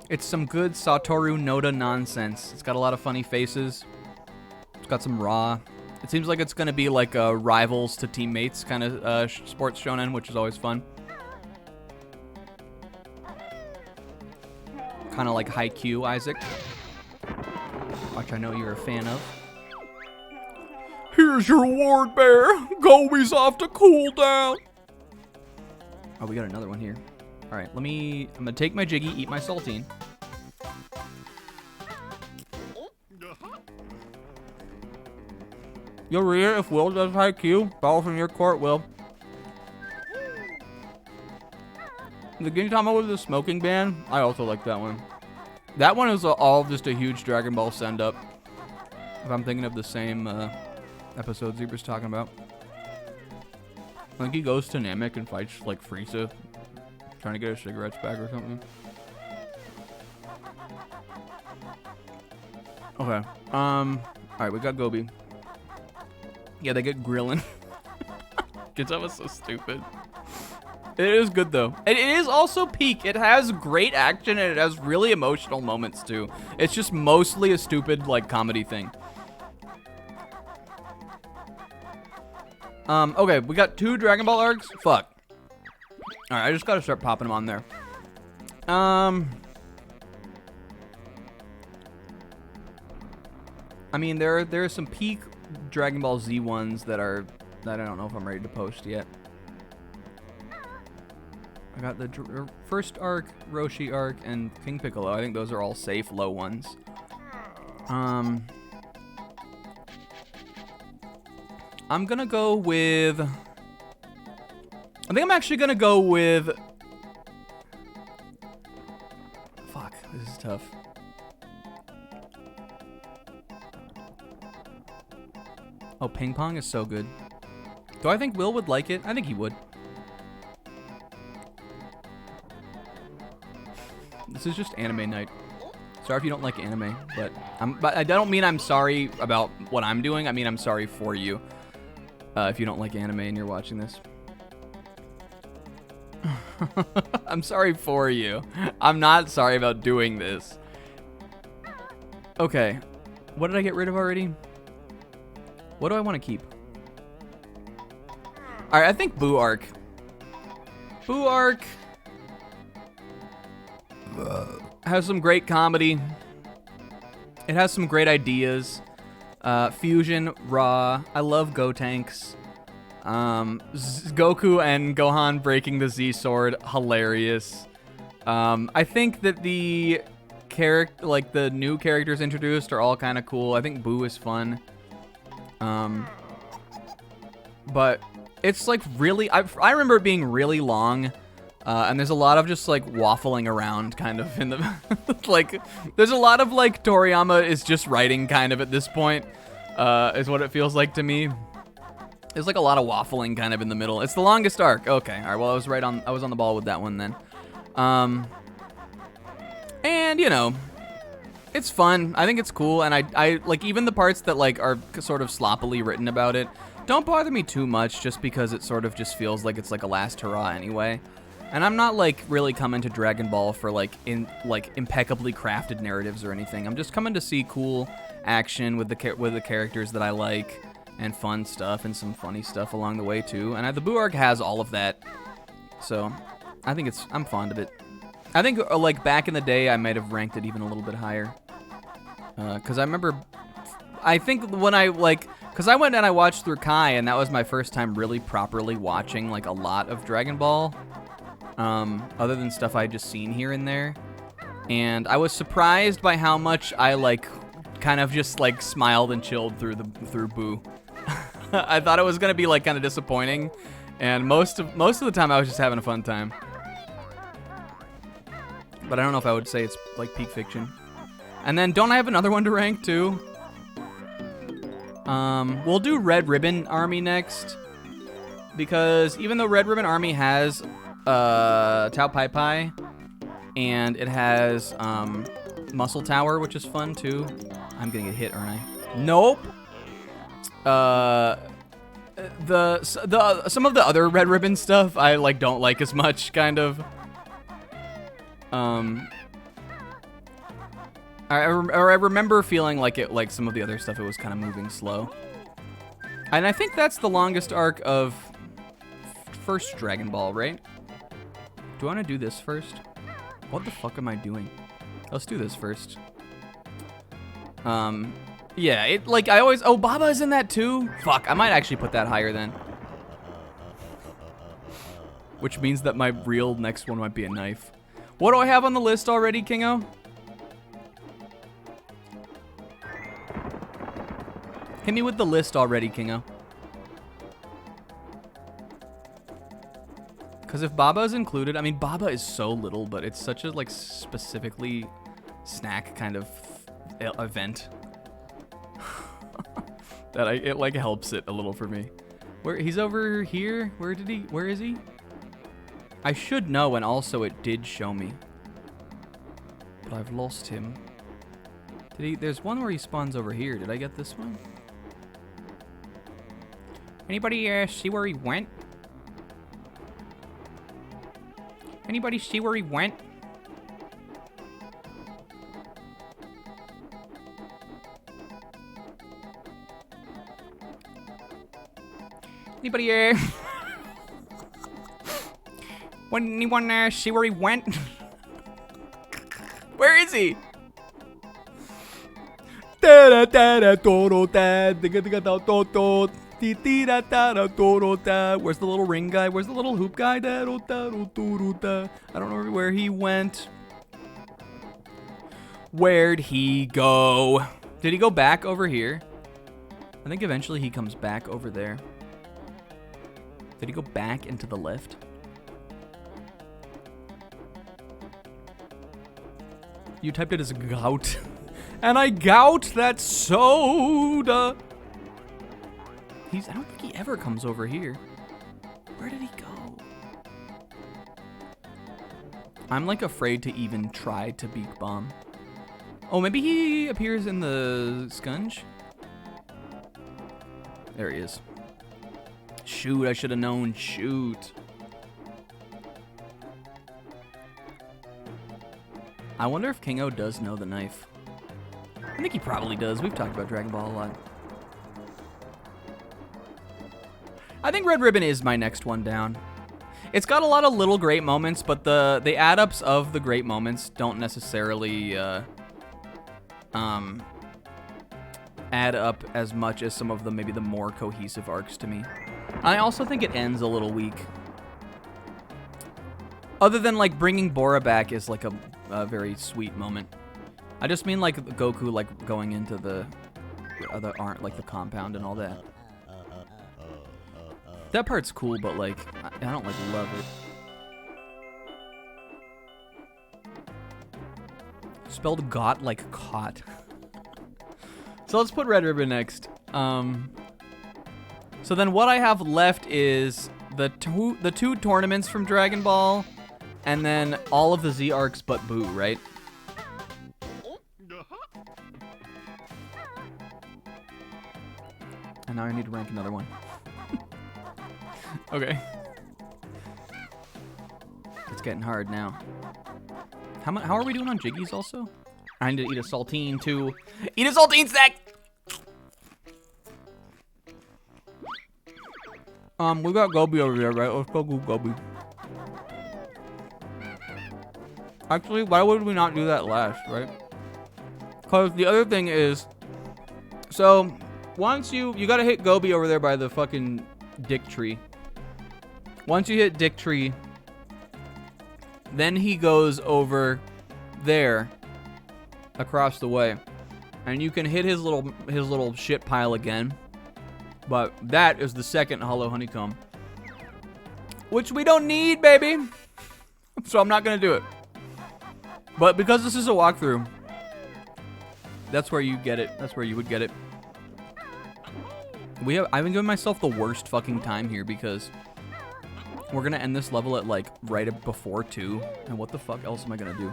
It's some good Satoru Noda nonsense. It's got a lot of funny faces. It's got some raw. It seems like it's going to be like a rivals to teammates kind of sports shonen, which is always fun. Kind of like Haikyuu, Isaac. Which I know you're a fan of. Here's your reward, Bear. Gobi's off to cool down. Oh, we got another one here. All right, I'm gonna take my Jiggy, eat my saltine. You'll read it if Will does Haikyuu. Ball from your court, Will. The Gintama with the smoking ban, I also like that one. That one is all just a huge Dragon Ball send-up. If I'm thinking of the same episode Zebra's talking about. I think he goes to Namek and fights like Frieza, trying to get his cigarettes back or something. Okay. Alright, we got Gobi. Yeah, they get grilling. Gintama's so stupid. It is good though. And it is also peak. It has great action and it has really emotional moments too. It's just mostly a stupid like comedy thing. Okay, we got 2 Dragon Ball arcs. Fuck. Alright, I just gotta start popping them on there. I mean, there are some peak Dragon Ball Z ones that I don't know if I'm ready to post yet. I got the first arc, Roshi arc, and King Piccolo. I think those are all safe low ones. I'm gonna go with. I think I'm actually gonna go with. Fuck, this is tough. Oh, ping pong is so good. Do I think Will would like it? I think he would. This is just anime night. Sorry if you don't like anime, but I don't mean I'm sorry about what I'm doing. I mean I'm sorry for you if you don't like anime and you're watching this. I'm sorry for you. I'm not sorry about doing this. Okay. What did I get rid of already? What do I want to keep? Alright, I think Boo Arc. Boo Arc has some great comedy. It has some great ideas. Fusion, Raw. I love Gotenks. Goku and Gohan breaking the Z sword, hilarious. I think that the the new characters introduced are all kind of cool. I think Boo is fun. But it's like really, I remember it being really long, and there's a lot of just like waffling around kind of in the, like, there's a lot of like Toriyama is just writing kind of at this point, is what it feels like to me. There's like a lot of waffling kind of in the middle. It's the longest arc. Okay, all right, well I was on the ball with that one then. And you know, it's fun. I think it's cool, and I like even the parts that like are sort of sloppily written about it don't bother me too much, just because it sort of just feels like it's like a last hurrah anyway. And I'm not like really coming to Dragon Ball for like impeccably crafted narratives or anything. I'm just coming to see cool action with the characters that I like, and fun stuff and some funny stuff along the way too. And the Boo Arc has all of that, so I think I'm fond of it. I think like back in the day I might have ranked it even a little bit higher, because I think when because I went and I watched through Kai, and that was my first time really properly watching like a lot of Dragon Ball, other than stuff I'd just seen here and there. And I was surprised by how much I like kind of just like smiled and chilled through Boo. I thought it was gonna be like kind of disappointing, and most of the time I was just having a fun time. But I don't know if I would say it's like peak fiction. And then don't I have another one to rank too? We'll do Red Ribbon Army next, because even though Red Ribbon Army has Tao Pai Pai, and it has Muscle Tower, which is fun too. I'm gonna get hit, aren't I? Nope. Some of the other Red Ribbon stuff I like don't like as much, kind of. I remember feeling like some of the other stuff, it was kind of moving slow. And I think that's the longest arc of first Dragon Ball, right? Do I want to do this first? What the fuck am I doing? Let's do this first. Yeah, it like I always. Oh, Baba is in that too. Fuck, I might actually put that higher then. Which means that my real next one might be a knife. What do I have on the list already, Kingo? Hit me with the list already, Kingo. Because if Baba is included, I mean, Baba is so little, but it's such a like specifically snack kind of event that it like helps it a little for me. He's over here? Where is he? I should know, and also it did show me. But I've lost him. There's one where he spawns over here. Did I get this one? Anybody see where he went? Anybody see where he went? Anybody anyone see where he went? Where is he? Where's the little ring guy? Where's the little hoop guy? I don't know where he went. Where'd he go? Did he go back over here? I think eventually he comes back over there. Did he go back into the lift? You typed it as gout. And I gout that soda. I don't think he ever comes over here. Where did he go? I'm like afraid to even try to beak bomb. Oh, maybe he appears in the scunge? There he is. Shoot, I should have known. Shoot. I wonder if King O does know the knife. I think he probably does. We've talked about Dragon Ball a lot. I think Red Ribbon is my next one down. It's got a lot of little great moments, but the add-ups of the great moments don't necessarily add up as much as some of the maybe the more cohesive arcs to me. I also think it ends a little weak. Other than like bringing Bora back is like a very sweet moment. I just mean like Goku like going into the like the compound and all that. That part's cool, but like I don't like love it. Spelled got like caught. So let's put Red Ribbon next. So then what I have left is the two tournaments from Dragon Ball, and then all of the Z arcs but Boo, right? And now I need to rank another one. Okay. It's getting hard now. How are we doing on Jiggies also? I need to eat a saltine too. Eat a saltine snack! We got Gobi over there, right? Let's go Gobi. Actually, why would we not do that last, right? Because the other thing is, so once you gotta hit Gobi over there by the fucking dick tree. Once you hit Dick Tree, then he goes over there across the way, and you can hit his little shit pile again. But that is the second hollow honeycomb, which we don't need, baby. So I'm not gonna do it. But because this is a walkthrough, that's where you get it. That's where you would get it. I've been giving myself the worst fucking time here because we're gonna end this level at like right before 2, and what the fuck else am I gonna do?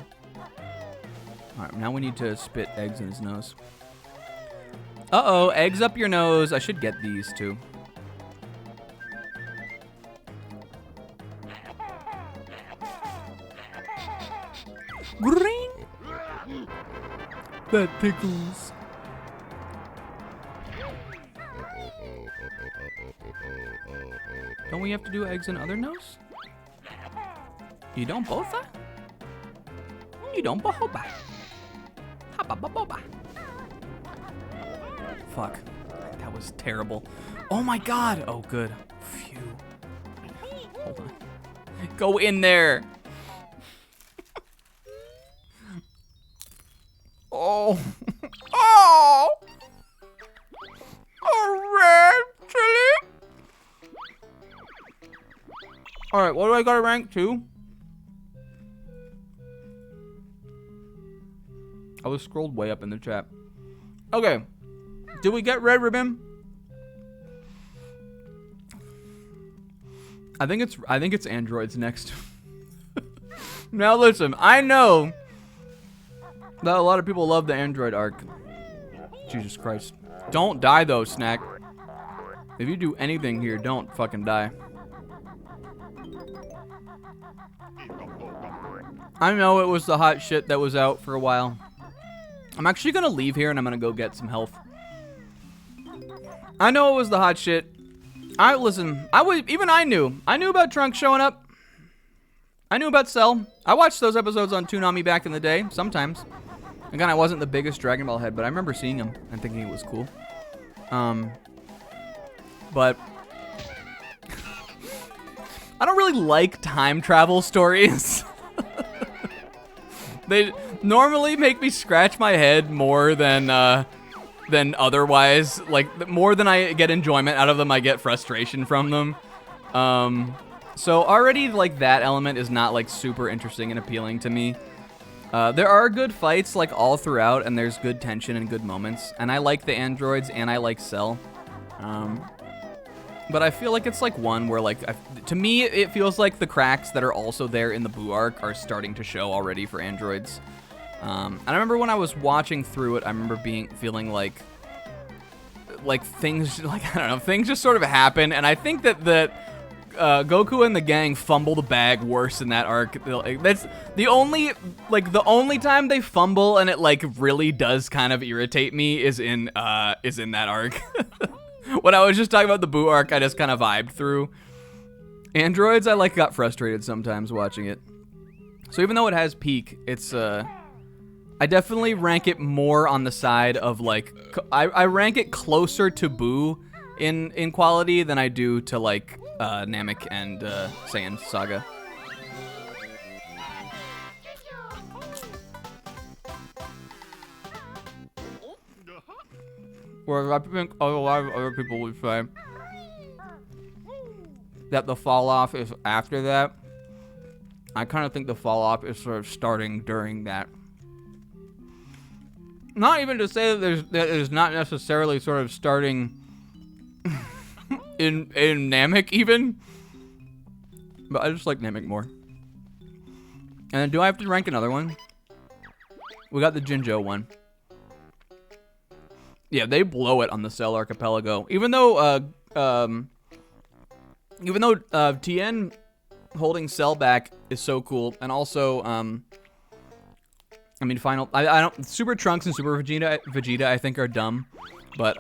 All right, now we need to spit eggs in his nose. Uh-oh, eggs up your nose. I should get these too. Green. That tickles. Don't we have to do eggs in other nose? You don't both? You don't both? Fuck. That was terrible. Oh my god. Oh, good. Phew. Hold on. Go in there. Oh. Oh. Oh, red chili. All right, what do I got to rank 2? I was scrolled way up in the chat. Okay. Did we get Red Ribbon? I think it's androids next. Now listen, I know that a lot of people love the android arc. Jesus Christ. Don't die though, Snack. If you do anything here, don't fucking die. I know it was the hot shit that was out for a while. I'm actually gonna leave here and I'm gonna go get some health. I know it was the hot shit. I knew about Trunks showing up. I knew about Cell. I watched those episodes on Toonami back in the day, sometimes. Again, I wasn't the biggest Dragon Ball head, but I remember seeing him and thinking it was cool. But I don't really like time travel stories. They normally make me scratch my head more than otherwise. Like, more than I get enjoyment out of them, I get frustration from them. So already, like, that element is not, like, super interesting and appealing to me. There are good fights, like, all throughout, and there's good tension and good moments. And I like the androids, and I like Cell. But I feel like it's, like, one where, like, to me, it feels like the cracks that are also there in the Boo arc are starting to show already for androids. And I remember when I was watching through it, I remember feeling like things, like, I don't know, things just sort of happen. And I think that Goku and the gang fumble the bag worse in that arc. That's the only time they fumble and it, like, really does kind of irritate me is in that arc. When I was just talking about the Boo arc, I just kind of vibed through. Androids, I, like, got frustrated sometimes watching it. So even though it has peak, it's, I definitely rank it more on the side of, like, I rank it closer to Boo in quality than I do to, like, Namek and Saiyan Saga. Whereas I think a lot of other people would say that the fall off is after that. I kind of think the fall off is sort of starting during that. Not even to say that is not necessarily sort of starting in Namek even, but I just like Namek more. And then do I have to rank another one? We got the Jinjo one. Yeah, they blow it on the Cell Archipelago. Even though Tien holding Cell back is so cool, and also I mean, I don't, Super Trunks and Super Vegeta I think are dumb, but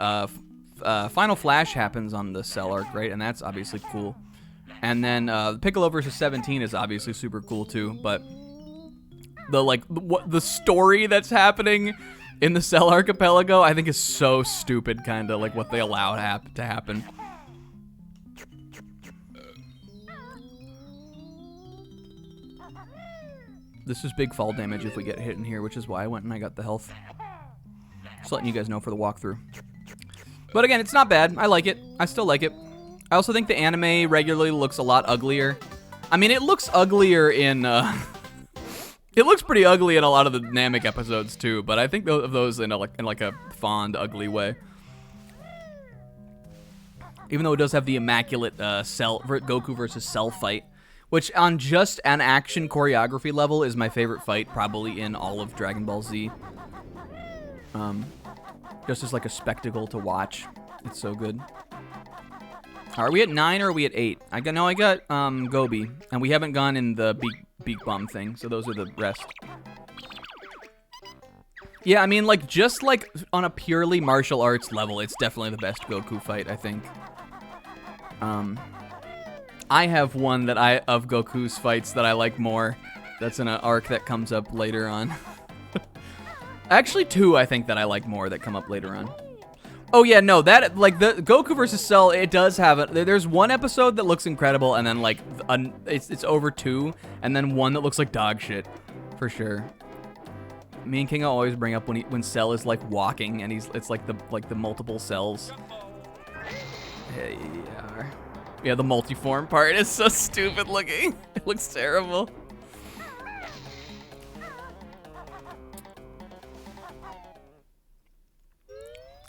Final Flash happens on the Cell arc, right? And that's obviously cool. And then Piccolo versus 17 is obviously super cool too, but the story that's happening in the Cell Archipelago I think is so stupid, kind of like what they allow to happen. This is big fall damage if we get hit in here, which is why I went and I got the health. Just letting you guys know for the walkthrough. But again, it's not bad. I like it. I still like it. I also think the anime regularly looks a lot uglier. I mean, it looks uglier in... it looks pretty ugly in a lot of the Namek episodes too, but I think of those in like a fond, ugly way. Even though it does have the immaculate Goku versus Cell fight, which on just an action choreography level is my favorite fight probably in all of Dragon Ball Z. Just as like a spectacle to watch. It's so good. Are we at 9 or are we at 8? I got Gobi, and we haven't gone in the beak bomb thing, so those are the rest. Yeah, I mean, like, just like on a purely martial arts level, it's definitely the best Goku fight, I think. I have one of Goku's fights that I like more. That's in an arc that comes up later on. Actually, 2 I think that I like more that come up later on. Oh yeah, no, that, like, the Goku versus Cell, it does have it. There's one episode that looks incredible, and then, like, it's over 2, and then one that looks like dog shit, for sure. Me and King always bring up when Cell is, like, walking, and it's like the multiple cells. Yeah, the multiform part is so stupid looking. It looks terrible.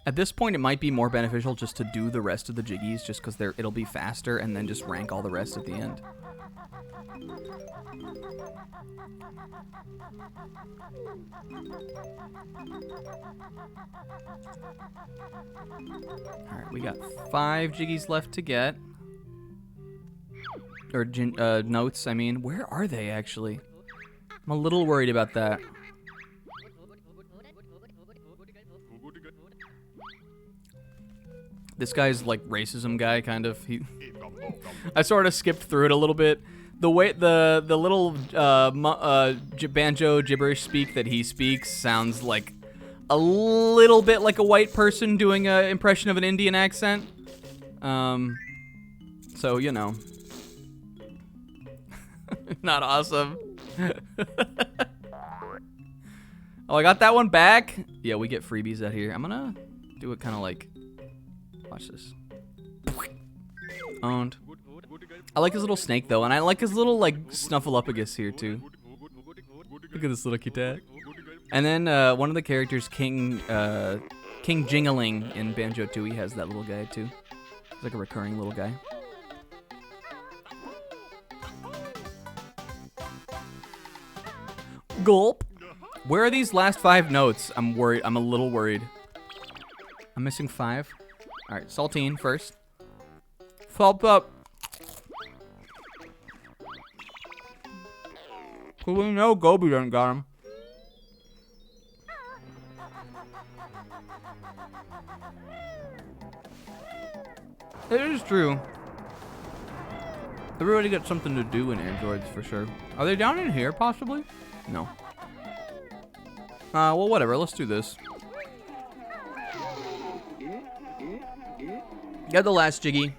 At this point, it might be more beneficial just to do the rest of the Jiggies, just because it'll be faster, and then just rank all the rest at the end. Alright, we got 5 Jiggies left to get. Or notes, I mean. Where are they, actually? I'm a little worried about that. This guy's like racism guy, kind of. I sort of skipped through it a little bit. the way the little banjo gibberish speak that he speaks sounds like a little bit like a white person doing an impression of an Indian accent. So you know, not awesome. Oh, I got that one back. Yeah, we get freebies out here. I'm gonna do it kind of like, watch this. Owned. I like his little snake though, and I like his little like snuffleupagus here too. Look at this little kitty. And then one of the characters, King Jingling in Banjo-Tooie, has that little guy too. He's like a recurring little guy. Gulp. Where are these last 5 notes? I'm worried. I'm a little worried. I'm missing 5. All right, saltine first. Flop up. We know Gobi done got him. It is true. Everybody got something to do in androids for sure. Are they down in here possibly? No. Well, whatever. Let's do this. Get the last Jiggy.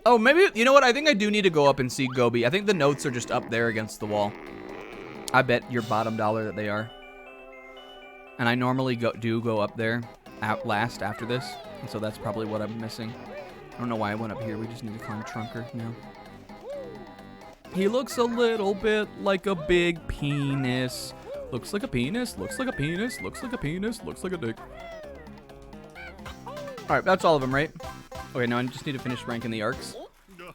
Oh, maybe, you know what? I think I do need to go up and see Gobi. I think the notes are just up there against the wall. I bet your bottom dollar that they are. And I normally do go up there last after this. And so that's probably what I'm missing. I don't know why I went up here. We just need to climb Trunker now. He looks a little bit like a big penis. Looks like a penis, looks like a penis, looks like a penis, looks like a dick. Alright, that's all of them, right? Okay, now I just need to finish ranking the arcs.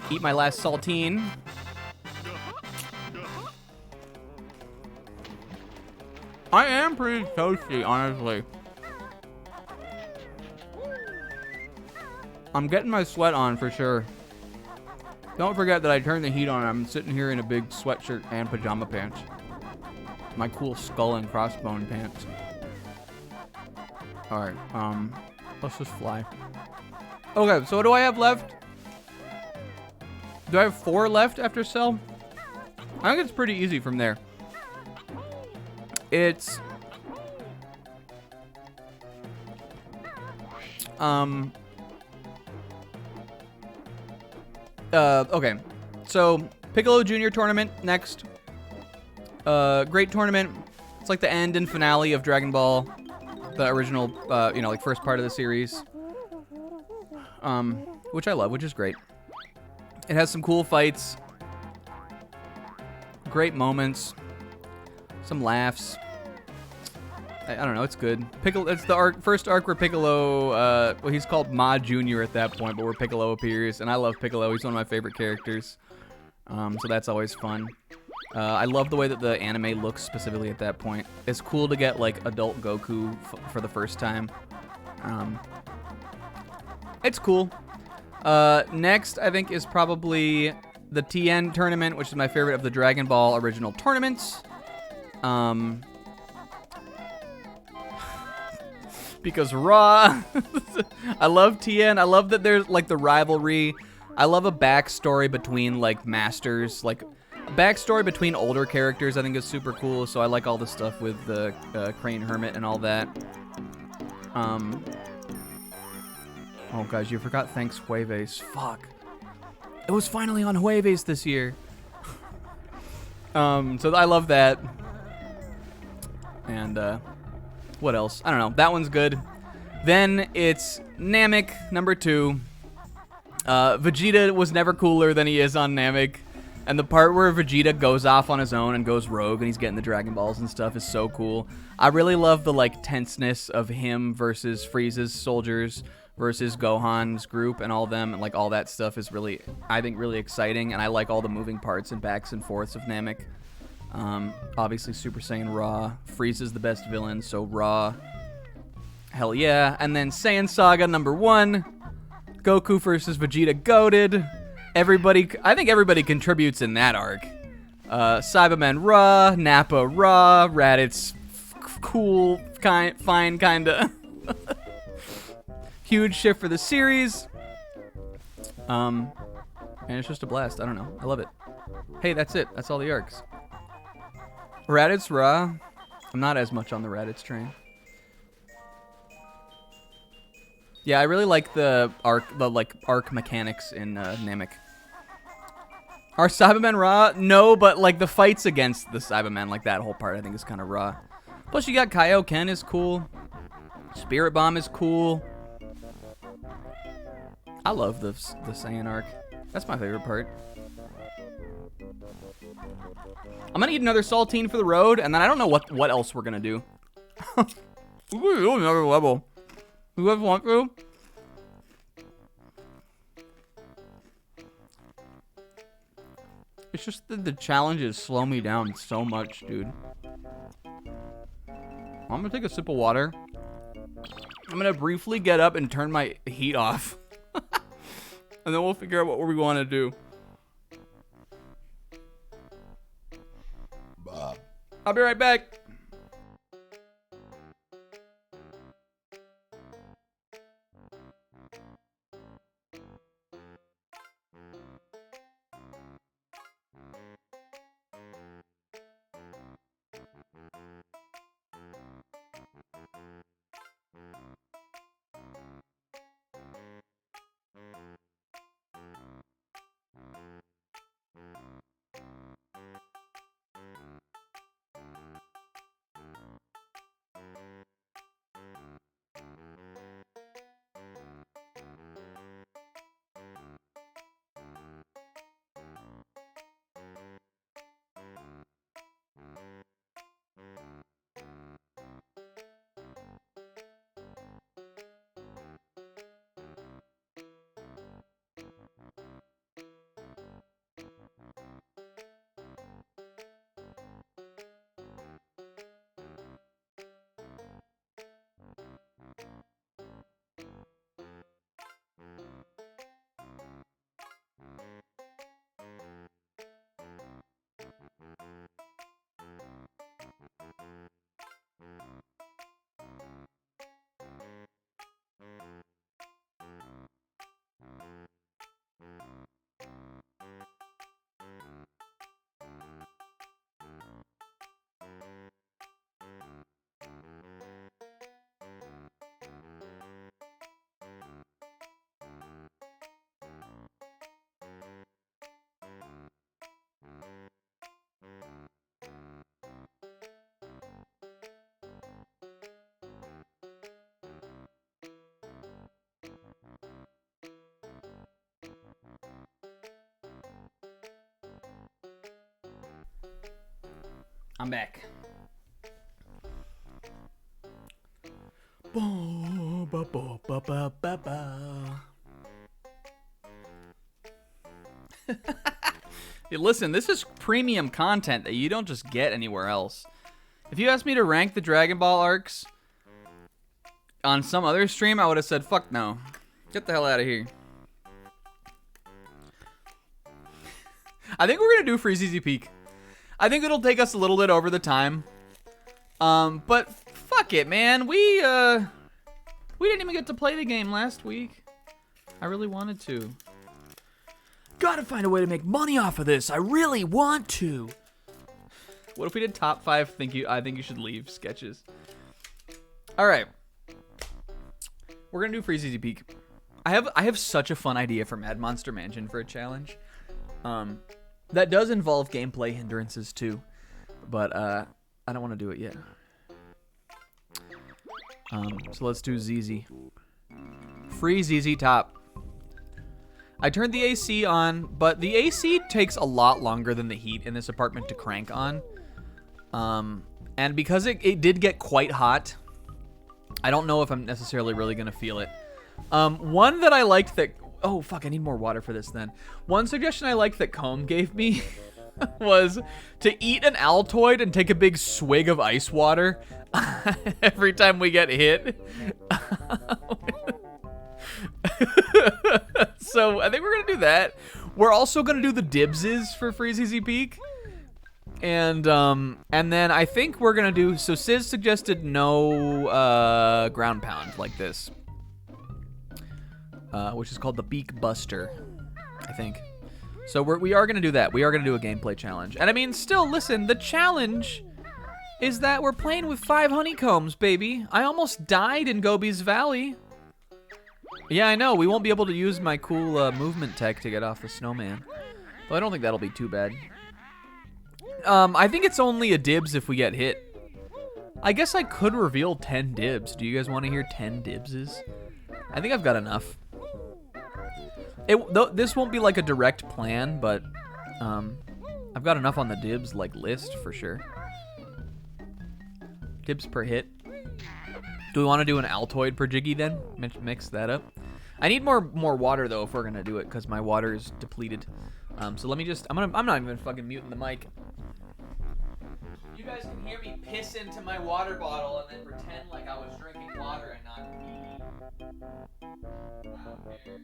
Eat my last saltine. I am pretty toasty, honestly. I'm getting my sweat on for sure. Don't forget that I turned the heat on and I'm sitting here in a big sweatshirt and pajama pants. My cool skull and crossbone pants. Alright, let's just fly. Okay, so what do I have left? Do I have 4 left after Cell? I think it's pretty easy from there. It's... okay. So, Piccolo Jr. tournament next. Great tournament. It's like the end and finale of Dragon Ball. The original, you know, like first part of the series. Which I love, which is great. It has some cool fights. Great moments. Some laughs. I don't know, it's good. Piccolo, it's the first arc where Piccolo, well, he's called Ma Jr. at that point, but where Piccolo appears, and I love Piccolo. He's one of my favorite characters. So that's always fun. I love the way that the anime looks specifically at that point. It's cool to get, like, adult Goku for the first time. It's cool. Next, I think, is probably the TN tournament, which is my favorite of the Dragon Ball original tournaments. Because Raw, I love TN. I love that there's like the rivalry. I love a backstory between like masters, like a backstory between older characters. I think is super cool. So I like all the stuff with the Crane Hermit and all that. Oh guys, you forgot Thanks Jueves. Fuck. It was finally on Jueves this year. So I love that. And what else? I don't know. That one's good. Then it's Namek, number 2. Vegeta was never cooler than he is on Namek. And the part where Vegeta goes off on his own and goes rogue and he's getting the Dragon Balls and stuff is so cool. I really love the like tenseness of him versus Frieza's soldiers versus Gohan's group and all them, and like all that stuff is really, I think, really exciting. And I like all the moving parts and backs and forths of Namek. Obviously Super Saiyan Ra. Frieza's the best villain, so Ra. Hell yeah. And then Saiyan Saga number 1. Goku versus Vegeta goated. Everybody, I think everybody contributes in that arc. Cyberman Ra, Nappa Ra, Raditz cool, fine kinda. Huge shift for the series. And it's just a blast. I don't know. I love it. Hey, that's it. That's all the arcs. Raditz Ra. I'm not as much on the Raditz train. Yeah, I really like the arc mechanics in Namek. Are Cybermen raw? No, but like the fights against the Cybermen, like that whole part, I think is kind of raw. Plus, you got Kaioken is cool. Spirit Bomb is cool. I love the Saiyan arc. That's my favorite part. I'm gonna eat another saltine for the road, and then I don't know what else we're gonna do. We're gonna do another level. You guys want to? It's just that the challenges slow me down so much, dude. I'm gonna take a sip of water. I'm gonna briefly get up and turn my heat off. And then we'll figure out what we want to do. I'll be right back. I'm back. Hey, listen, this is premium content that you don't just get anywhere else. If you asked me to rank the Dragon Ball arcs on some other stream, I would have said, fuck no. Get the hell out of here. I think we're going to do Free ZZ Peak. I think it'll take us a little bit over the time. But fuck it, man. We didn't even get to play the game last week. I really wanted to. Gotta find a way to make money off of this. I really want to. What if we did top 5 I think you should leave sketches? Alright. We're gonna do Free ZZ Peak. I have such a fun idea for Mad Monster Mansion for a challenge. That does involve gameplay hindrances too. But I don't want to do it yet. So let's do ZZ. Free ZZ Top. I turned the AC on, but the AC takes a lot longer than the heat in this apartment to crank on. And because it did get quite hot, I don't know if I'm necessarily really going to feel it. One that I liked that... Oh, fuck, I need more water for this then. One suggestion I liked that Comb gave me was to eat an Altoid and take a big swig of ice water every time we get hit. So I think we're gonna do that. We're also gonna do the dibses for Free ZZ Peak, and then I think we're gonna do. So Sis suggested no ground pound like this, which is called the Beak Buster, I think. So we are going to do that. We are going to do a gameplay challenge. And I mean, still, listen, the challenge is that we're playing with 5 honeycombs, baby. I almost died in Gobi's Valley. Yeah, I know. We won't be able to use my cool movement tech to get off the snowman. But I don't think that'll be too bad. I think it's only a dibs if we get hit. I guess I could reveal 10 dibs. Do you guys want to hear 10 dibses? I think I've got enough. This won't be like a direct plan, but I've got enough on the dibs like list for sure. Dibs per hit. Do we want to do an Altoid per Jiggy then? Mix that up. I need more water though if we're gonna do it because my water is depleted. So let me just. I'm not even fucking muting the mic. You guys can hear me piss into my water bottle and then pretend like I was drinking water and not pee. I don't care.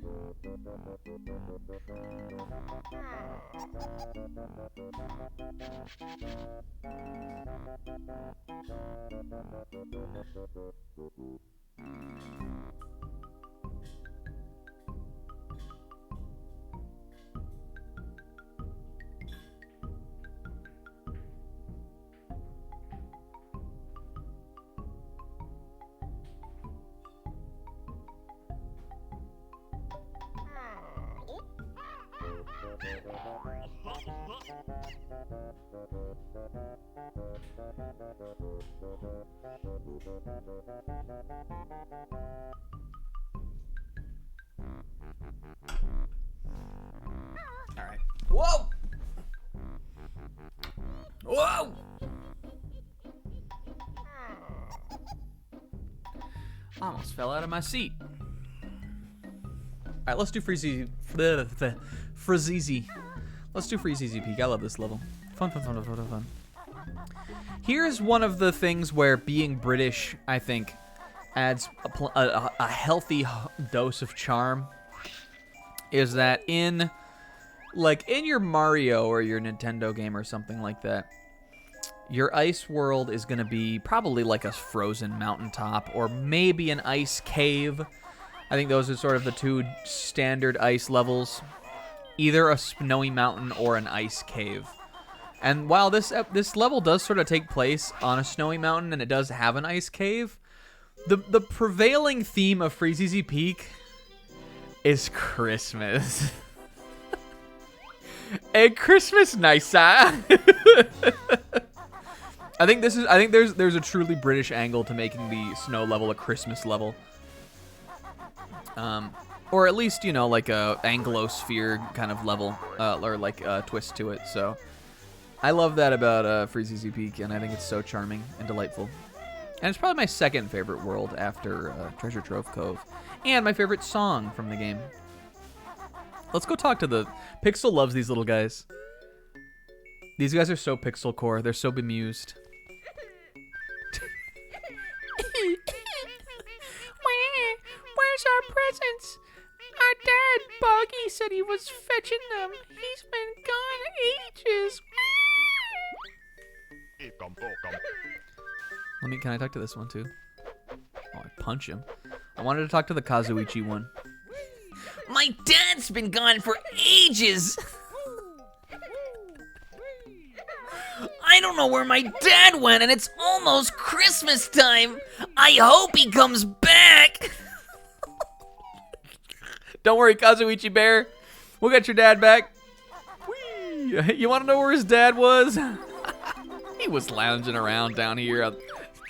All right. Whoa! Whoa! Almost fell out of my seat. All right, let's do Freezy. Freezy. Let's do Freezy Peak. I love this level. Fun. Here's one of the things where being British, I think, adds a healthy dose of charm. Is that in your Mario or your Nintendo game or something like that, your ice world is going to be probably like a frozen mountaintop or maybe an ice cave. I think those are sort of the two standard ice levels. Either a snowy mountain or an ice cave. And while this level does sort of take place on a snowy mountain and it does have an ice cave, the prevailing theme of Freezy Peak is Christmas. A Christmas nice. I think there's a truly British angle to making the snow level a Christmas level. Or at least, you know, like a Anglosphere kind of level, or like a twist to it. So I love that about Freezy Peak, and I think it's so charming and delightful. And it's probably my second favorite world after Treasure Trove Cove, and my favorite song from the game. Let's go talk to the... Pixel loves these little guys. These guys are so Pixel core. They're so bemused. Where's our presents? Our dad, Boggy, said he was fetching them. He's been gone ages. Can I talk to this one too? Oh, I punch him. I wanted to talk to the Kazuichi one. My dad's been gone for ages. I don't know where my dad went, and it's almost Christmas time. I hope he comes back. Don't worry, Kazuichi Bear. We'll get your dad back. Whee! You want to know where his dad was? He was lounging around down here,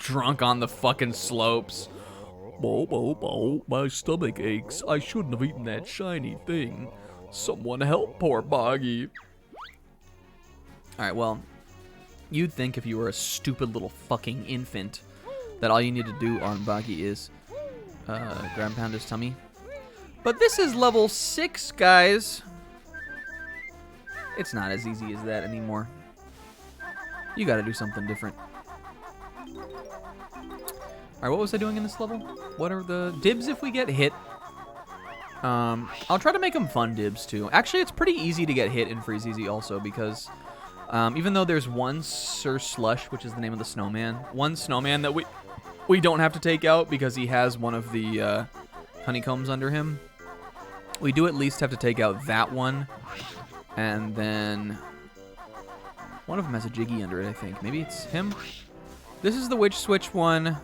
drunk on the fucking slopes. My stomach aches. I shouldn't have eaten that shiny thing. Someone help poor Boggy. Alright, well, you'd think if you were a stupid little fucking infant that all you need to do on Boggy is grab and pound his tummy. But this is level 6, guys. It's not as easy as that anymore. You gotta do something different. Alright, what was I doing in this level? What are the dibs if we get hit? I'll try to make them fun dibs, too. Actually, it's pretty easy to get hit in Freezy also, because even though there's one Sir Slush, which is the name of the snowman, one snowman that we don't have to take out because he has one of the honeycombs under him, we do at least have to take out that one And then one of them has a Jiggy under it, I think. Maybe it's him? This is the Witch Switch one.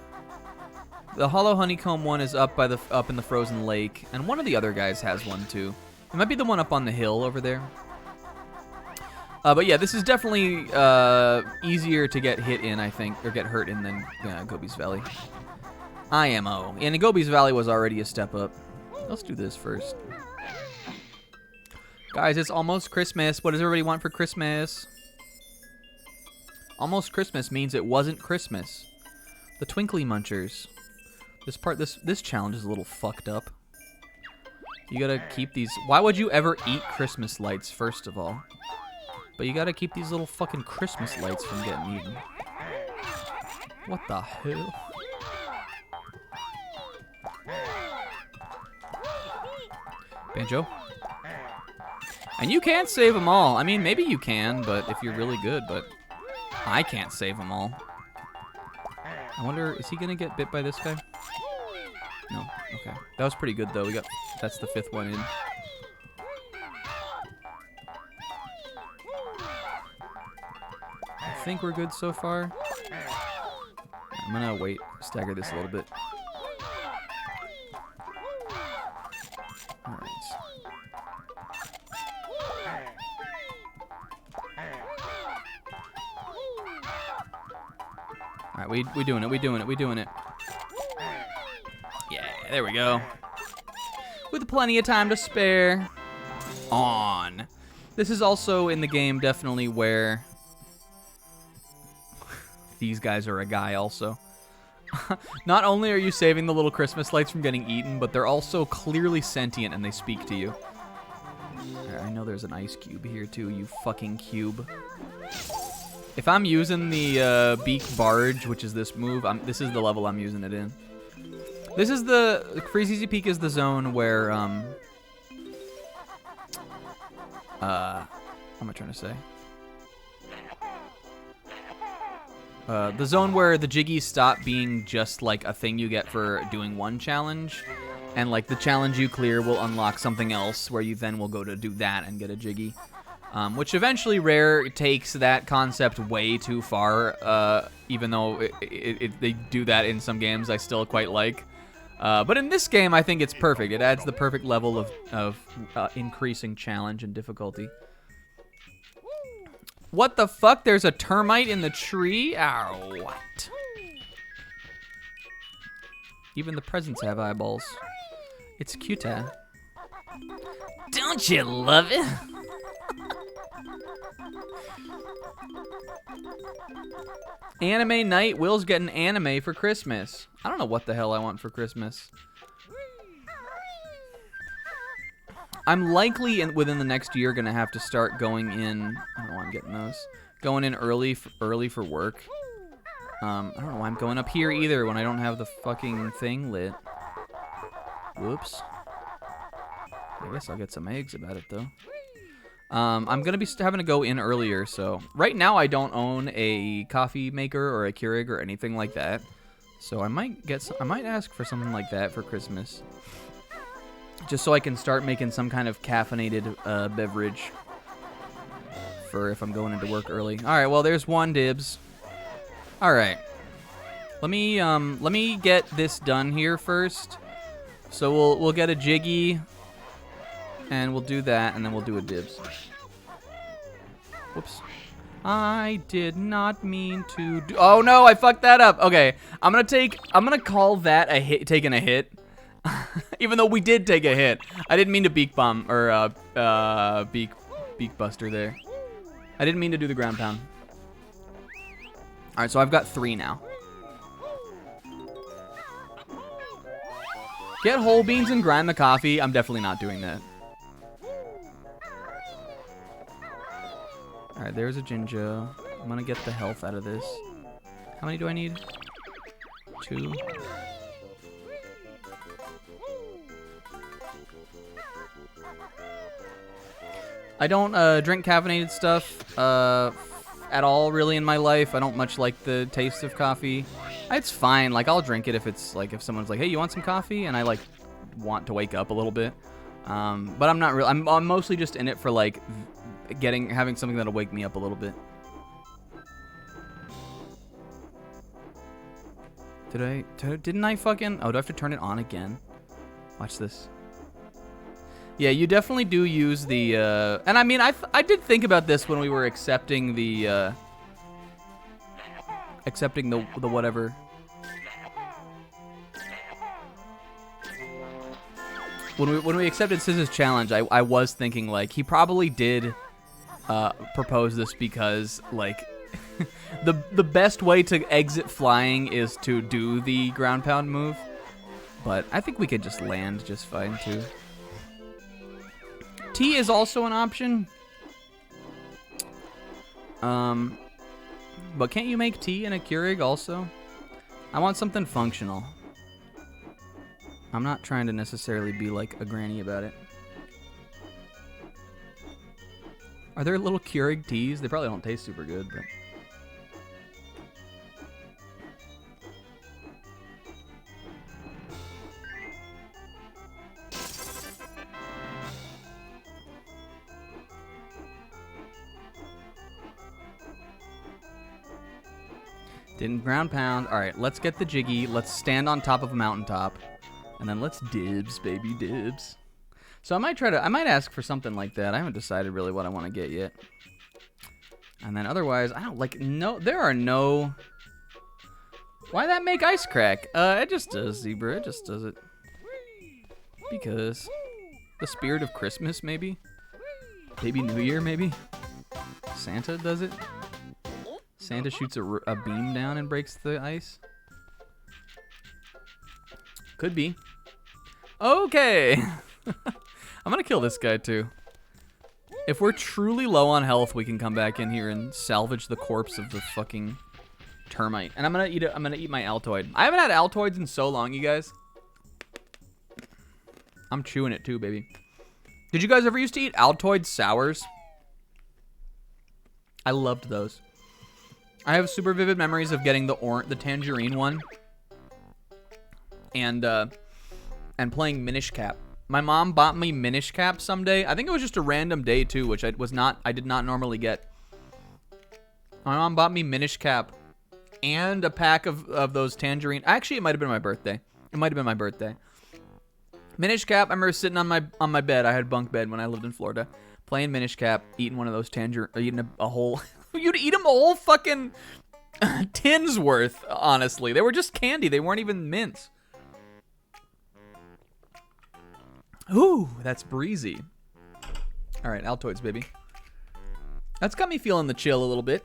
The Hollow Honeycomb one is up in the frozen lake, and one of the other guys has one too. It might be the one up on the hill over there. But yeah, this is definitely easier to get hit in, I think, or get hurt in than Gobi's Valley. IMO. And Gobi's Valley was already a step up. Let's do this first. Guys, it's almost Christmas. What does everybody want for Christmas? Almost Christmas means it wasn't Christmas. The Twinkly Munchers. This challenge is a little fucked up. You gotta keep these. Why would you ever eat Christmas lights, first of all? But you gotta keep these little fucking Christmas lights from getting eaten. What the hell? Banjo? And you can't save them all. I mean, maybe you can, but if you're really good, but I can't save them all. I wonder, is he gonna get bit by this guy? No. Okay. That was pretty good, though. That's the 5th one in. I think we're good so far. I'm gonna stagger this a little bit. Alright. Alright, we doing it. Yeah, there we go. With plenty of time to spare. On. This is also in the game definitely where these guys are a guy also. Not only are you saving the little Christmas lights from getting eaten, but they're also clearly sentient and they speak to you. I know there's an ice cube here too, you fucking cube. If I'm using the Beak Barge, which is this move, this is the level I'm using it in. This is the Freeze Easy Peak is the zone where what am I trying to say? The zone where the Jiggies stop being just like a thing you get for doing one challenge, and like the challenge you clear will unlock something else where you then will go to do that and get a Jiggy. Which eventually Rare takes that concept way too far, even though they do that in some games I still quite like. But in this game, I think it's perfect. It adds the perfect level of increasing challenge and difficulty. What the fuck? There's a termite in the tree? Oh, what? Even the presents have eyeballs. It's cute, huh? Don't you love it? Anime night. Will's getting anime for Christmas. I don't know what the hell I want for Christmas. I'm likely within the next year gonna have to start going in. I don't know why I'm getting those. Going in early for work. I don't know why I'm going up here either when I don't have the fucking thing lit. Whoops. I guess I'll get some eggs about it though. I'm gonna be having to go in earlier, so right now I don't own a coffee maker or a Keurig or anything like that. So I might ask for something like that for Christmas. Just so I can start making some kind of caffeinated beverage for if I'm going into work early. All right, well there's one dibs. All right, let me get this done here first. So we'll get a Jiggy, and we'll do that, and then we'll do a dibs. Whoops. I did not mean to do. Oh no, I fucked that up. Okay, I'm gonna call that a hit, taking a hit. Even though we did take a hit. I didn't mean to beak bomb or beak buster there. I didn't mean to do the ground pound. All right, so I've got 3 now. Get whole beans and grind the coffee. I'm definitely not doing that. All right, there's a Jinjo. I'm gonna get the health out of this. How many do I need? 2. I don't drink caffeinated stuff at all, really, in my life. I don't much like the taste of coffee. It's fine. Like, I'll drink it if it's like if someone's like, "Hey, you want some coffee?" and I like want to wake up a little bit. But I'm not really. I'm mostly just in it for like having something that'll wake me up a little bit. Didn't I fucking... Oh, do I have to turn it on again? Watch this. Yeah, you definitely do use the... And I mean, I did think about this when we were accepting the... Accepting the whatever. When we accepted Scissors Challenge, I was thinking, like, he probably did propose this because, like... the best way to exit flying is to do the ground pound move, but I think we could just land just fine too. T is also an option. But can't you make T in a Keurig also? I want something functional. I'm not trying to necessarily be like a granny about it. Are there little Keurig teas? They probably don't taste super good, but... Didn't ground pound. All right, let's get the jiggy. Let's stand on top of a mountaintop. And then let's dibs, baby, dibs. So I might ask for something like that. I haven't decided really what I want to get yet. And then otherwise, I don't like, no, there are no... Why that make ice crack? It just does, Zebra. It just does it. Because the spirit of Christmas, maybe? Maybe New Year, maybe? Santa does it? Santa shoots a beam down and breaks the ice? Could be. Okay. I'm gonna kill this guy too. If we're truly low on health, we can come back in here and salvage the corpse of the fucking termite. And I'm gonna eat my Altoid. I haven't had Altoids in so long, you guys. I'm chewing it too, baby. Did you guys ever used to eat Altoid sours? I loved those. I have super vivid memories of getting the tangerine one, and playing Minish Cap. My mom bought me Minish Cap someday. I think it was just a random day too, which I did not normally get. My mom bought me Minish Cap and a pack of those tangerine. Actually, it might have been my birthday. It might have been my birthday. Minish Cap. I remember sitting on my bed. I had bunk bed when I lived in Florida, playing Minish Cap, eating one of those eating a whole. You'd eat them a whole fucking tin's worth, honestly. They were just candy. They weren't even mints. Ooh, that's breezy. All right, Altoids, baby. That's got me feeling the chill a little bit.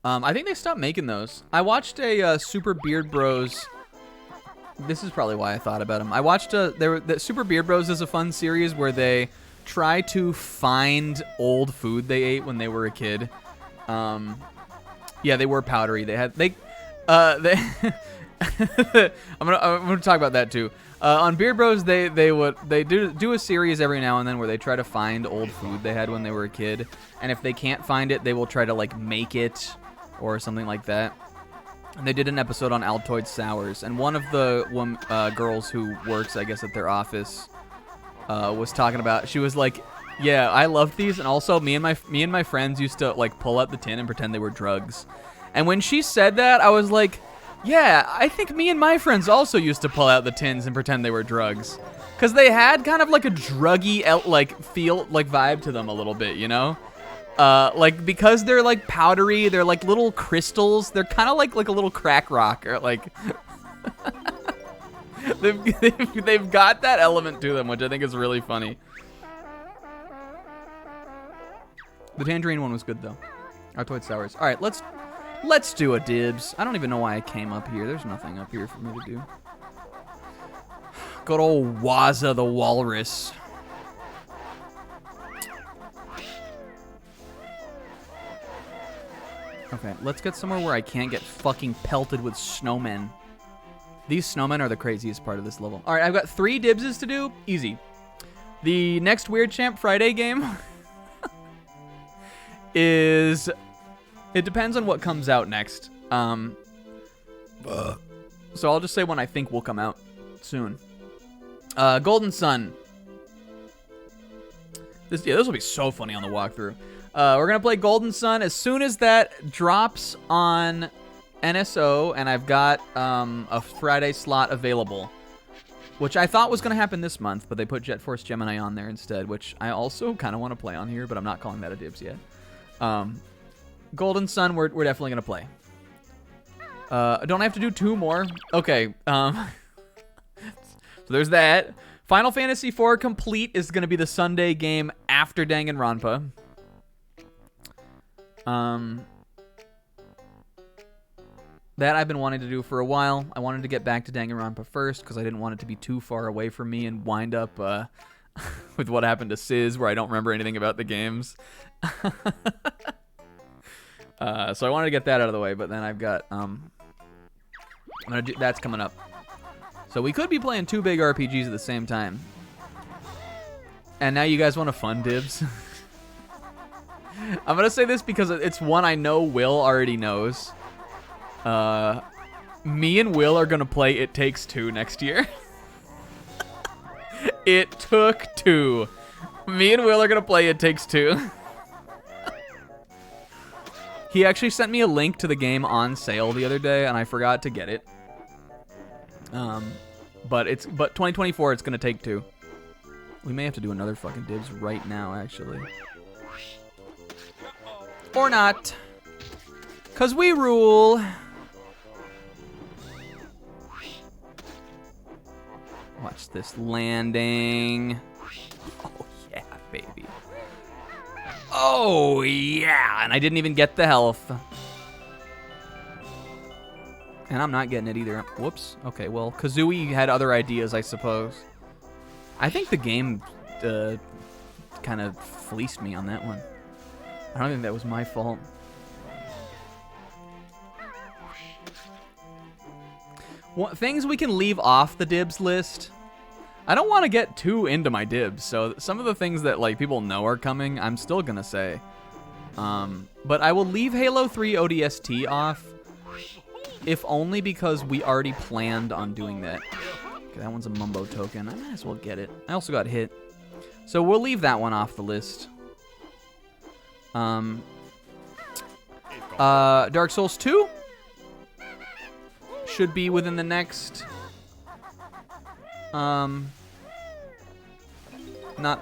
I think they stopped making those. I watched a Super Beard Bros. This is probably why I thought about them. I watched the Super Beard Bros is a fun series where they try to find old food they ate when they were a kid. Yeah, they were powdery. I'm gonna talk about that too. On Beard Bros, they do a series every now and then where they try to find old food they had when they were a kid, and if they can't find it, they will try to like make it or something like that. And they did an episode on Altoid sours, and one of the girls who works, I guess, at their office was talking about. She was like, "Yeah, I loved these, and also me and my friends used to like pull out the tin and pretend they were drugs." And when she said that, I was like, yeah, I think me and my friends also used to pull out the tins and pretend they were drugs. Because they had kind of like a druggy, like, feel, like, vibe to them a little bit, you know? Like, because they're, like, powdery, they're, like, little crystals. They're kind of like a little crack rock, or, like... they've got that element to them, which I think is really funny. The tangerine one was good, though. Altoid sours. All right, let's do a dibs. I don't even know why I came up here. There's nothing up here for me to do. Good old Waza the Walrus. Okay, let's get somewhere where I can't get fucking pelted with snowmen. These snowmen are the craziest part of this level. All right, I've got 3 dibses to do. Easy. The next Weird Champ Friday game is... It depends on what comes out next. So I'll just say when I think will come out soon. Golden Sun. This will be so funny on the walkthrough. We're gonna play Golden Sun as soon as that drops on NSO, and I've got a Friday slot available, which I thought was gonna happen this month, but they put Jet Force Gemini on there instead, which I also kind of want to play on here, but I'm not calling that a dibs yet. Golden Sun, we're definitely gonna play. Don't I have to do 2 more? Okay. So there's that. Final Fantasy IV Complete is gonna be the Sunday game after Danganronpa. That I've been wanting to do for a while. I wanted to get back to Danganronpa first because I didn't want it to be too far away from me and wind up with what happened to Sizz, where I don't remember anything about the games. So I wanted to get that out of the way, but then I've got that's coming up. So we could be playing 2 big RPGs at the same time. And now you guys want to fun dibs? I'm gonna say this because it's one I know Will already knows. Me and Will are gonna play It Takes Two next year. It took 2. Me and Will are gonna play It Takes Two. He actually sent me a link to the game on sale the other day, and I forgot to get it. But 2024, it's gonna take 2. We may have to do another fucking dibs right now, actually. Or not. 'Cause we rule. Watch this landing. Oh, yeah, baby. Oh, yeah. And I didn't even get the health. And I'm not getting it either. Whoops. Okay, well, Kazooie had other ideas, I suppose. I think the game kind of fleeced me on that one. I don't think that was my fault. Things we can leave off the dibs list. I don't want to get too into my dibs, so some of the things that like people know are coming, I'm still gonna say. But I will leave Halo 3 ODST off, if only because we already planned on doing that. Okay, that one's a Mumbo token. I might as well get it. I also got hit. So we'll leave that one off the list. Dark Souls 2 should be within the next not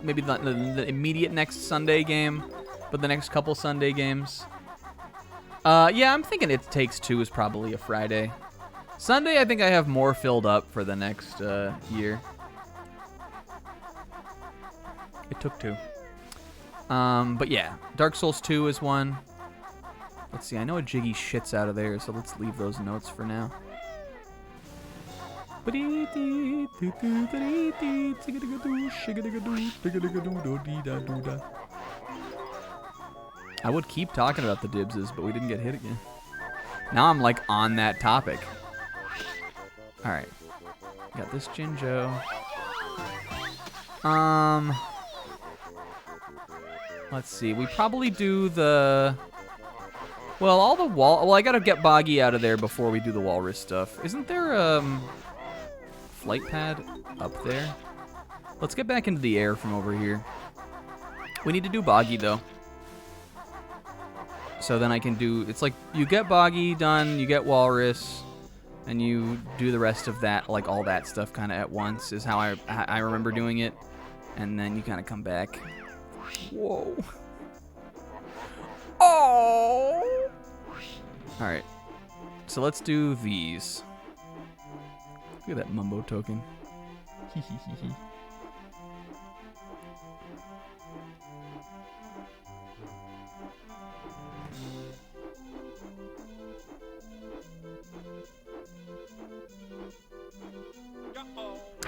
maybe the immediate next Sunday game, but the next couple Sunday games. Yeah, I'm thinking It Takes Two is probably a Friday. Sunday, I think I have more filled up for the next year. It took 2. But yeah, Dark Souls 2 is one. Let's see, I know a Jiggy shits out of there, so let's leave those notes for now. I would keep talking about the dibses, but we didn't get hit again. Now I'm like on that topic. Alright. Got this Jinjo. Let's see. We probably do the... Well, all the Well, I gotta get Boggy out of there before we do the walrus stuff. Isn't there, flight pad up there? Let's get back into the air from over here. We need to do Boggy, though. So then I can do... It's like, you get Boggy done, you get walrus, and you do the rest of that, like all that stuff kind of at once, is how I remember doing it. And then you kind of come back. Whoa. Oh! Alright. So let's do these. Look at that Mumbo token. Hehehehe.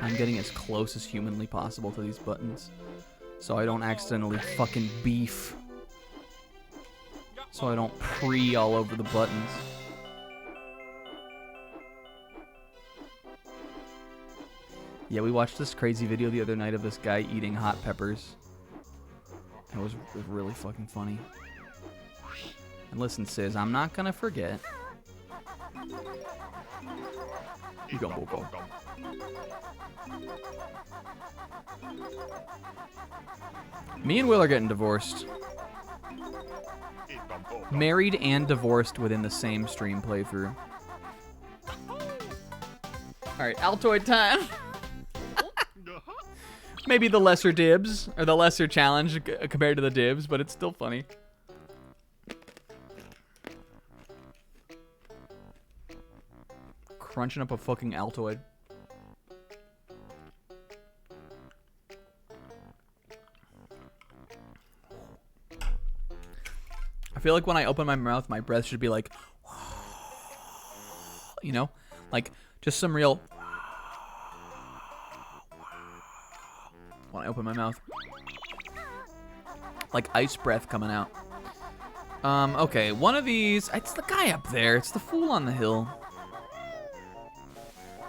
I'm getting as close as humanly possible to these buttons, so I don't accidentally fucking beef. So I don't pre all over the buttons. Yeah, we watched this crazy video the other night of this guy eating hot peppers. It was really fucking funny. And listen, Sis, I'm not gonna forget. Me and Will are getting divorced. Married and divorced within the same stream playthrough. Alright, Altoid time. Maybe the lesser dibs, or the lesser challenge compared to the dibs, but it's still funny. Crunching up a fucking Altoid. I feel like when I open my mouth, my breath should be like, you know, like just some real. When I open my mouth, like ice breath coming out. Okay, one of these. It's the guy up there. It's the fool on the hill.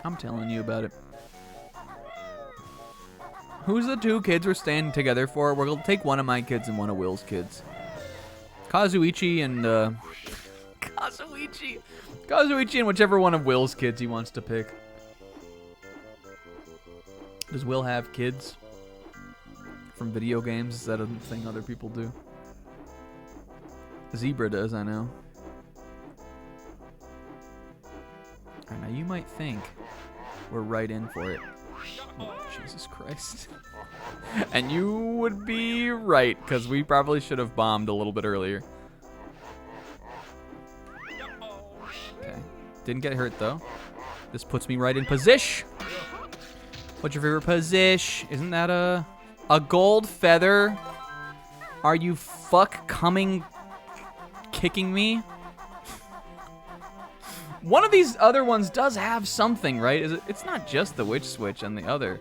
I'm telling you about it. Who's the two kids we're staying together for? We're gonna take one of my kids and one of Will's kids. Kazuichi and Kazuichi and whichever one of Will's kids he wants to pick. Does Will have kids from video games? Is that a thing other people do? Zebra does, I know. Alright, now you might think we're right in for it. Oh, Jesus Christ. And you would be right, because we probably should have bombed a little bit earlier. Okay. Didn't get hurt, though. This puts me right in position. What's your favorite position? Isn't that a gold feather? Are you kicking me? One of these other ones does have something, right? It's not just the witch switch and the other.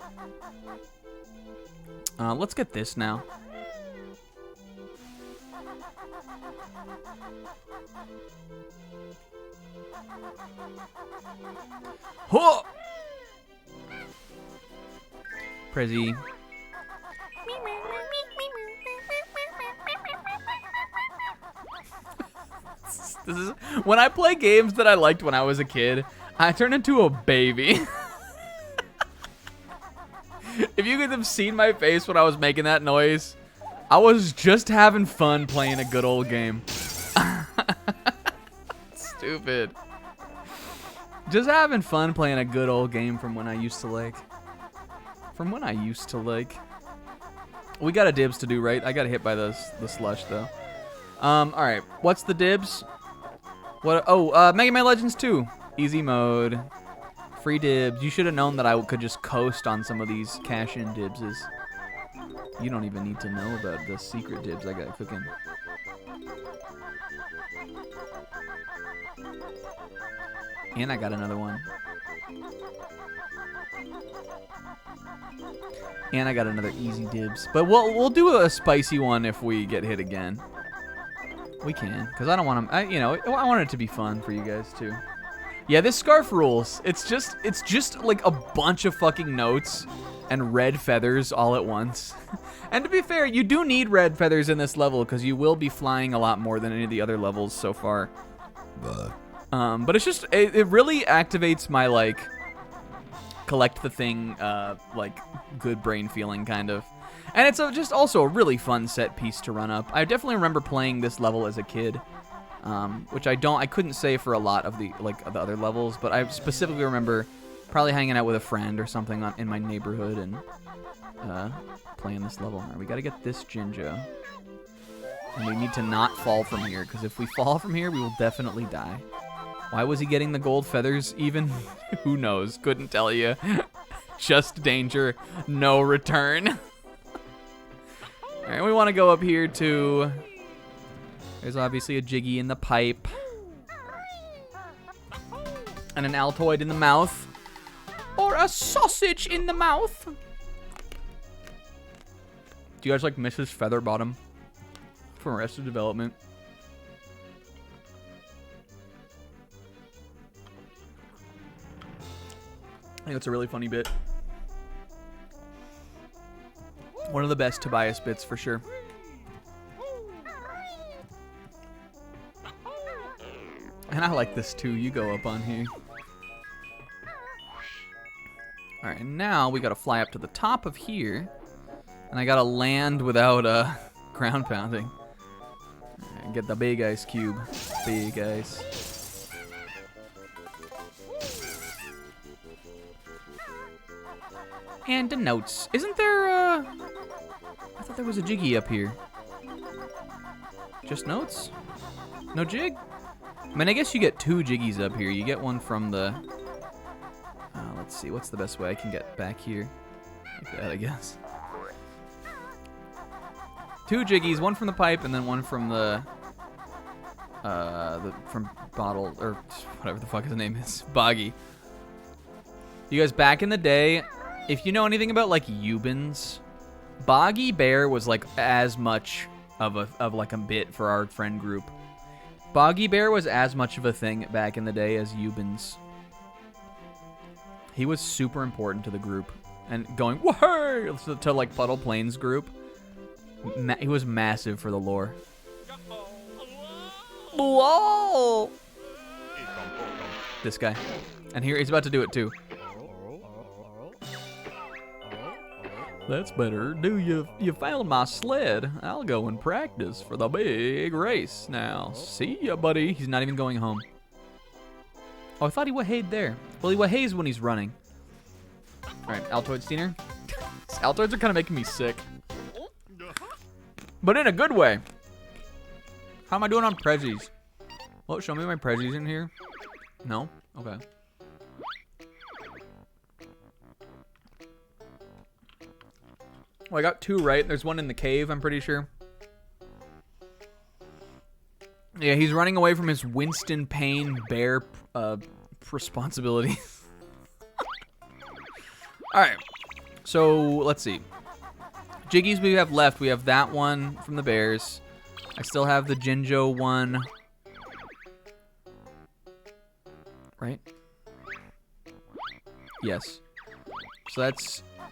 Let's get this now. Huh! Prezi. This is when I play games that I liked when I was a kid, I turn into a baby. If you could have seen my face when I was making that noise, I was just having fun playing a good old game. Stupid. Just having fun playing a good old game from when I used to like. We got a dibs to do, right? I got hit by the slush though. All right. What's the dibs? What? Oh, Mega Man Legends 2. Easy mode. Free dibs. You should have known that I could just coast on some of these cash-in dibses. You don't even need to know about the secret dibs I got cooking. And I got another one. And I got another easy dibs. But we'll do a spicy one if we get hit again. We can, because I don't want them. I want it to be fun for you guys too. Yeah, this scarf rules. It's just like a bunch of fucking notes and red feathers all at once. And to be fair, you do need red feathers in this level because you will be flying a lot more than any of the other levels so far. But it's just it really activates my like collect the thing like good brain feeling kind of. And it's just also a really fun set piece to run up. I definitely remember playing this level as a kid, which I couldn't say for a lot of the other levels, but I specifically remember probably hanging out with a friend or something in my neighborhood and playing this level. All right, we got to get this Jinjo, and we need to not fall from here because if we fall from here, we will definitely die. Why was he getting the gold feathers even? Who knows? Couldn't tell you. Just danger, no return. All right, we want to go up here to... There's obviously a Jiggy in the pipe. And an Altoid in the mouth. Or a sausage in the mouth. Do you guys like Mrs. Featherbottom from Arrested Development? I think it's a really funny bit. One of the best Tobias bits for sure. And I like this too. You go up on here. All right, and now we gotta fly up to the top of here, and I gotta land without ground pounding. All right, get the big ice cube. Big ice. And the notes. Isn't there I thought there was a jiggy up here. Just notes? No jig? I mean, I guess you get 2 jiggies up here. You get one from the... let's see, what's the best way I can get back here? Like that, I guess. 2 jiggies, one from the pipe, and then one from from Bottle, or whatever the fuck his name is, Boggy. You guys, back in the day, if you know anything about, like, Eubins, Boggy Bear was, like, as much of a bit for our friend group. Boggy Bear was as much of a thing back in the day as Eubins. He was super important to the group. And going, whoa, to like Puddle Plains group. He was massive for the lore. Whoa! This guy. And here, he's about to do it too. That's better. You found my sled. I'll go and practice for the big race now. See ya, buddy. He's not even going home. Oh, I thought he waheyed there. Well, he waheys when he's running. All right, Altoid Steiner. Altoids are kind of making me sick. But in a good way. How am I doing on prezzies? Well, show me my prezzies in here. No? Okay. Well, I got 2 right. There's one in the cave, I'm pretty sure. Yeah, he's running away from his Winston Payne bear responsibility. All right. So, let's see. Jiggies we have left. We have that one from the bears. I still have the Jinjo one. Right? Yes. So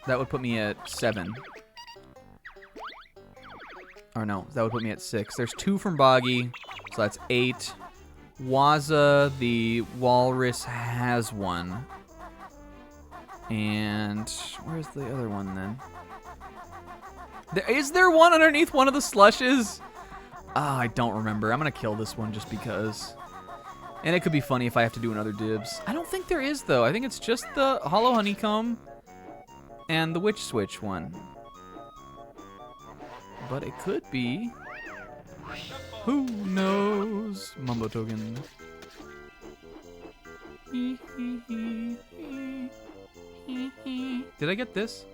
that would put me at 7. Or no, that would put me at 6. There's 2 from Boggy, so that's 8. Waza, the walrus, has 1. And where's the other one then? Is there one underneath one of the slushes? Ah, I don't remember. I'm gonna kill this one just because. And it could be funny if I have to do another dibs. I don't think there is though. I think it's just the hollow honeycomb and the witch switch one. But it could be. Who knows? Mumbo token. Did I get this?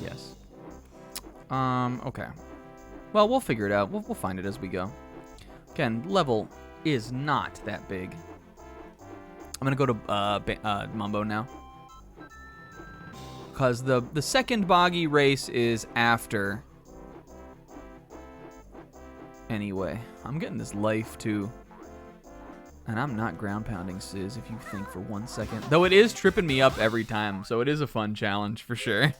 Yes. Okay. Well, we'll figure it out. We'll find it as we go. Again, level is not that big. I'm gonna go to Mumbo now. Because the second Boggy race is after. Anyway, I'm getting this life too. And I'm not ground pounding Sizz if you think for 1 second. Though it is tripping me up every time, so it is a fun challenge for sure.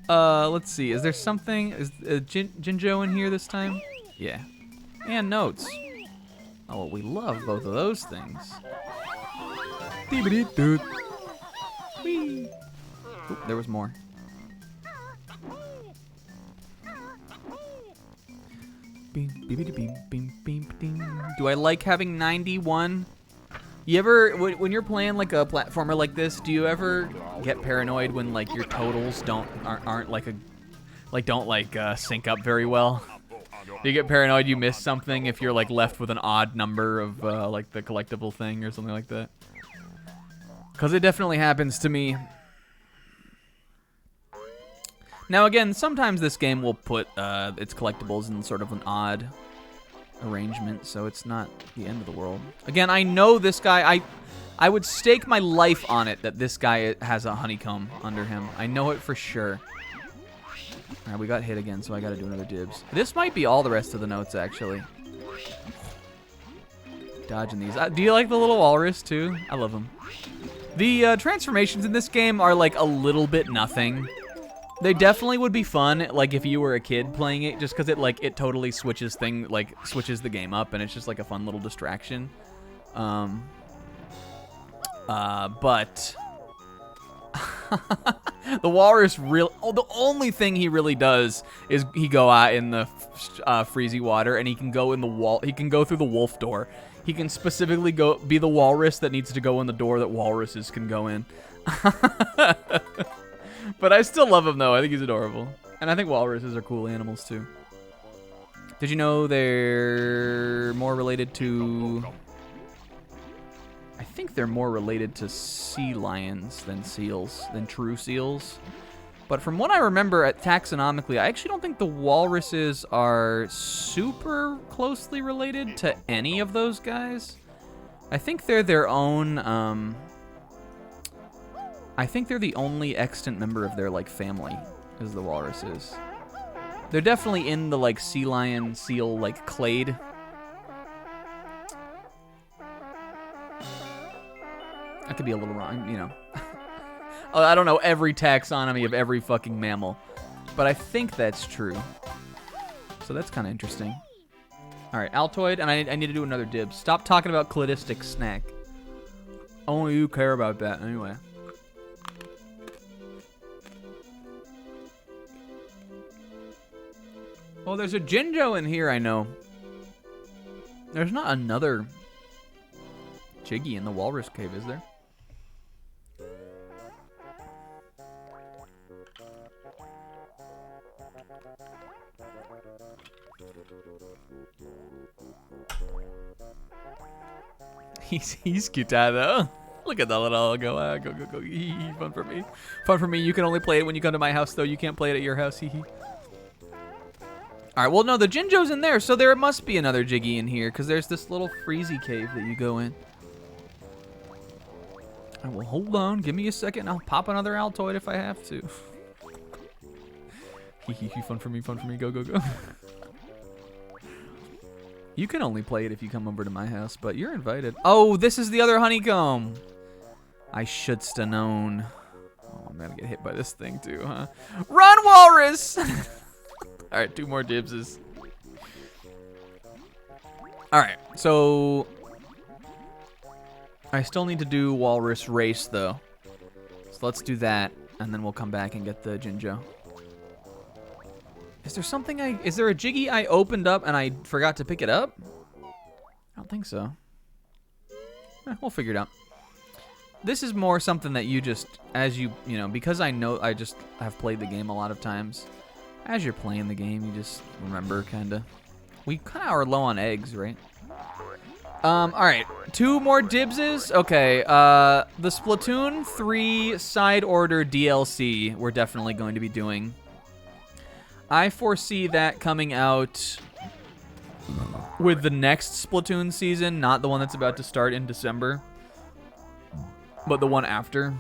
Let's see. Is there something? Is Jinjo in here this time? Yeah. And notes. Oh, well, we love both of those things. Whee. Oop, there was more. Do I like having 91? You ever, when you're playing like a platformer like this, do you ever get paranoid when like your totals aren't don't sync up very well? Do you get paranoid you miss something if you're like left with an odd number of like the collectible thing or something like that? Because it definitely happens to me. Now again, sometimes this game will put its collectibles in sort of an odd arrangement, so it's not the end of the world. Again, I know this guy, I would stake my life on it that this guy has a honeycomb under him. I know it for sure. Alright, we got hit again, so I gotta do another dibs. This might be all the rest of the notes, actually. Dodging these. Do you like the little walrus, too? I love him. The transformations in this game are, like, a little bit nothing. They definitely would be fun, like if you were a kid playing it, just because it totally switches the game up, and it's just like a fun little distraction. But the walrus the only thing he really does is he go out in the freezy water, and he can go in the wall. He can go through the wolf door. He can specifically be the walrus that needs to go in the door that walruses can go in. But I still love him, though. I think he's adorable. And I think walruses are cool animals, too. Did you know they're more related to... I think they're more related to sea lions than seals, than true seals. But from what I remember taxonomically, I actually don't think the walruses are super closely related to any of those guys. I think they're their own... I think they're the only extant member of their, like, family, is the walruses. They're definitely in the, like, sea lion, seal, like, clade. I could be a little wrong, you know. I don't know every taxonomy of every fucking mammal, but I think that's true. So that's kind of interesting. All right, Altoid, and I need to do another dibs. Stop talking about cladistic snack. Only you care about that, anyway. Oh, there's a Jinjo in here, I know. There's not another Jiggy in the Walrus Cave, is there? He's cute, though. Look at that little go, go. Hee hee, fun for me. Fun for me. You can only play it when you come to my house, though. You can't play it at your house, hee hee. All right, well, no, the Jinjo's in there, so there must be another Jiggy in here, because there's this little freezy cave that you go in. All right, well, hold on. Give me a second. I'll pop another Altoid if I have to. Hee hee, fun for me, go, go, go. You can only play it if you come over to my house, but you're invited. Oh, this is the other honeycomb. I should've known. Oh, I'm gonna get hit by this thing too, huh? Run, walrus! All right, 2 more dibses. All right, so I still need to do walrus race though. So let's do that, and then we'll come back and get the Jinjo. Is there something is there a Jiggy I opened up and I forgot to pick it up? I don't think so. We'll figure it out. This is more something that you just, as you know, because I know I just have played the game a lot of times. As you're playing the game, you just remember, kind of. We kind of are low on eggs, right? All right, 2 more dibses. Okay, the Splatoon 3 side order DLC we're definitely going to be doing. I foresee that coming out with the next Splatoon season, not the one that's about to start in December, but the one after.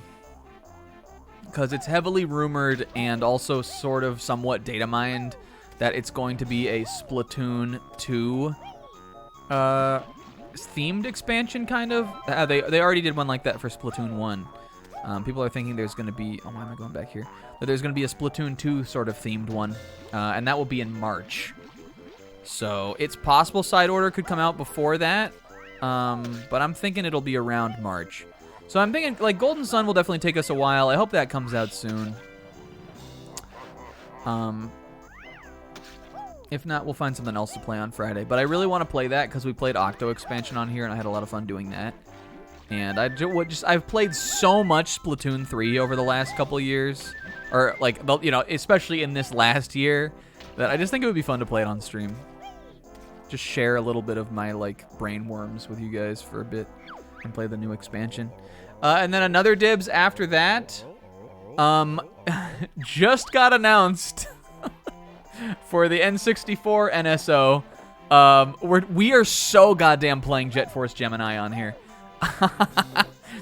Because it's heavily rumored and also sort of somewhat data mined that it's going to be a Splatoon 2 themed expansion, kind of. They already did one like that for Splatoon 1. People are thinking there's going to be... Oh, why am I going back here? That there's going to be a Splatoon 2 sort of themed one, and that will be in March. So it's possible side order could come out before that, but I'm thinking it'll be around March. So I'm thinking, like, Golden Sun will definitely take us a while. I hope that comes out soon. If not, we'll find something else to play on Friday. But I really want to play that because we played Octo expansion on here, and I had a lot of fun doing that. And I've played so much Splatoon 3 over the last couple of years, or like, you know, especially in this last year, that I just think it would be fun to play it on stream. Just share a little bit of my, like, brain worms with you guys for a bit and play the new expansion. And then another dibs after that, just got announced for the N64 NSO. We are so goddamn playing Jet Force Gemini on here.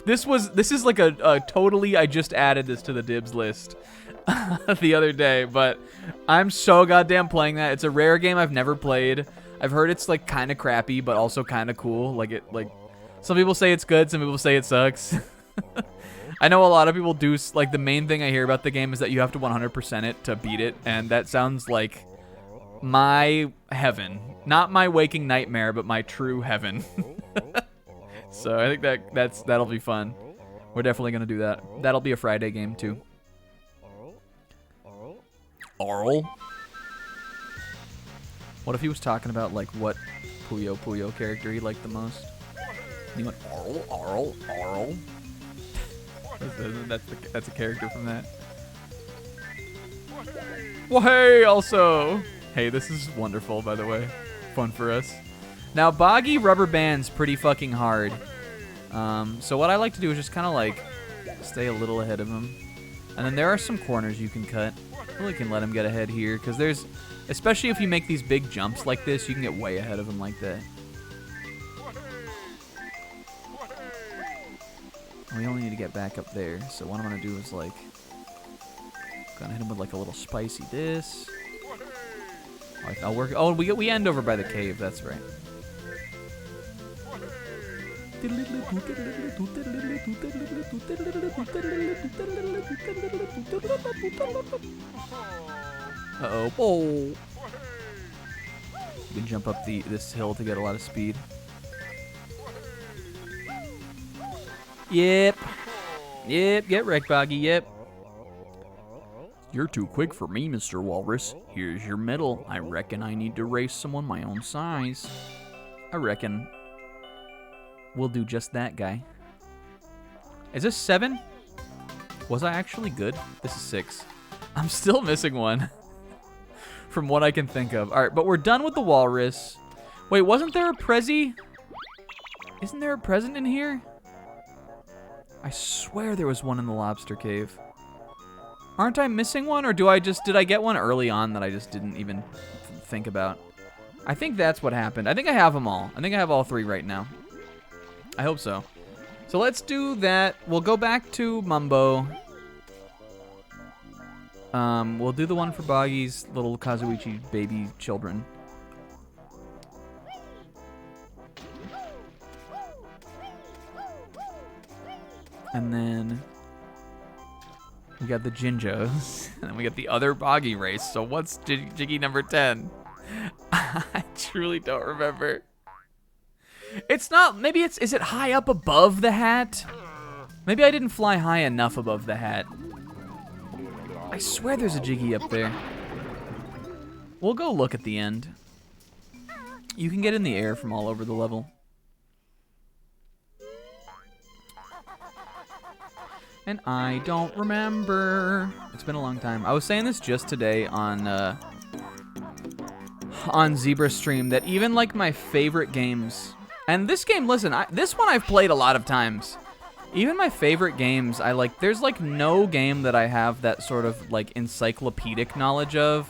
This is like a totally, I just added this to the dibs list the other day, but I'm so goddamn playing that. It's a rare game I've never played. I've heard it's like kind of crappy, but also kind of cool. Like some people say it's good, some people say it sucks. I know a lot of people do, like, the main thing I hear about the game is that you have to 100% it to beat it, and that sounds like my heaven. Not my waking nightmare, but my true heaven. So I think that'll be fun. We're definitely going to do that. That'll be a Friday game, too. Arl? What if he was talking about, like, what Puyo character he liked the most? And he went, Arl. That's a character from that. Well, hey, also. Hey, this is wonderful, by the way. Fun for us. Now, Boggy rubber bands pretty fucking hard. So what I like to do is just kind of like stay a little ahead of him. And then there are some corners you can cut. Really can let him get ahead here, because there's, especially if you make these big jumps like this, you can get way ahead of him like that. We only need to get back up there, so what I'm gonna do is like, gonna hit him with like a little spicy this. I'll work. Oh, we end over by the cave. That's right. Uh-oh. Oh. You can jump up this hill to get a lot of speed. Yep. Get wrecked, Boggy. Yep. You're too quick for me, Mr. Walrus. Here's your medal. I reckon I need to race someone my own size. I reckon we'll do just that, guy. Is this 7? Was I actually good? This is 6. I'm still missing one. From what I can think of. Alright, but we're done with the walrus. Wait, wasn't there a Prezi? Isn't there a present in here? I swear there was one in the lobster cave. Aren't I missing one, or did I get one early on that I just didn't even think about? I think that's what happened. I think I have them all. I think I have all 3 right now. I hope so. So let's do that. We'll go back to Mumbo. We'll do the one for Boggy's little Kazuichi baby children. And then we got the Jinjos. And then we got the other Boggy race. So what's Jiggy number 10? I truly don't remember. It's not, maybe is it high up above the hat? Maybe I didn't fly high enough above the hat. I swear there's a Jiggy up there. We'll go look at the end. You can get in the air from all over the level. And I don't remember. It's been a long time. I was saying this just today on Zebra Stream, that even like my favorite games, and this game, listen, this one I've played a lot of times. Even my favorite games, there's like no game that I have that sort of like encyclopedic knowledge of,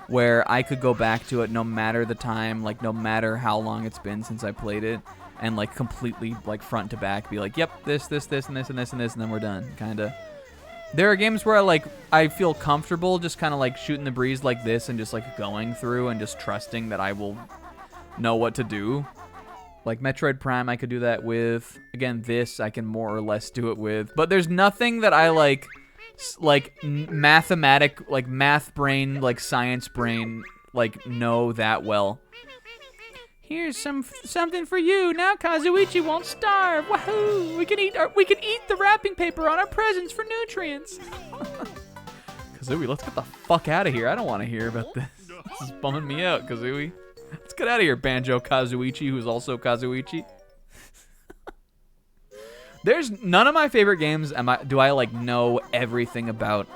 where I could go back to it no matter the time, like no matter how long it's been since I played it, and like completely like front to back be like, yep, this, and this, and this, and this, and then we're done, kinda. There are games where I feel comfortable just kind of like shooting the breeze like this and just like going through and just trusting that I will know what to do. Like Metroid Prime, I could do that with. Again, this I can more or less do it with. But there's nothing that I like math brain, like science brain, like know that well. Here's something for you. Now Kazuichi won't starve. Wahoo! We can eat the wrapping paper on our presents for nutrients. Kazooie, let's get the fuck out of here. I don't want to hear about this. This is bumming me out, Kazooie. Let's get out of here, Banjo-Kazooie, who's also Kazuichi. There's none of my favorite games do I like know everything about.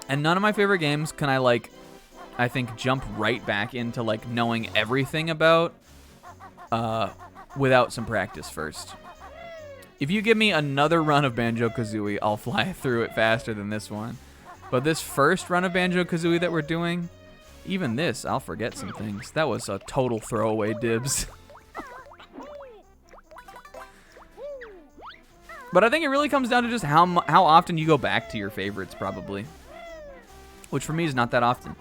And none of my favorite games can I think jump right back into like knowing everything about without some practice first. If you give me another run of Banjo-Kazooie, I'll fly through it faster than this one. But this first run of Banjo-Kazooie that we're doing, even this, I'll forget some things. That was a total throwaway dibs. But I think it really comes down to just how often you go back to your favorites, probably. Which for me is not that often.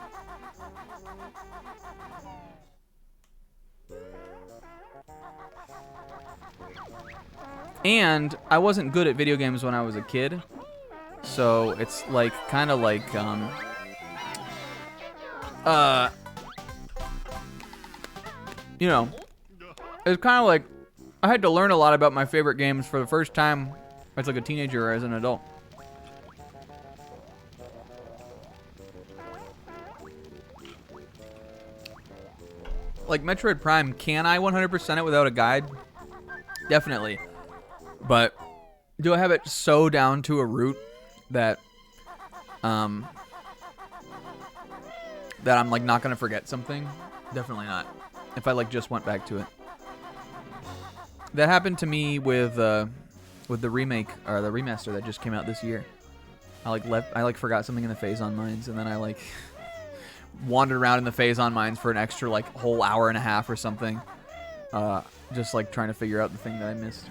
And I wasn't good at video games when I was a kid. So it's like kind of like you know, it's kind of like I had to learn a lot about my favorite games for the first time as like a teenager or as an adult. Like Metroid Prime, can I 100% it without a guide? Definitely. But do I have it so down to a root that that I'm like not gonna forget something? Definitely not. If I like just went back to it. That happened to me with the remake or the remaster that just came out this year. I forgot something in the Phazon Mines, and then I like wandered around in the Phazon Mines for an extra like whole hour and a half or something. Just like trying to figure out the thing that I missed.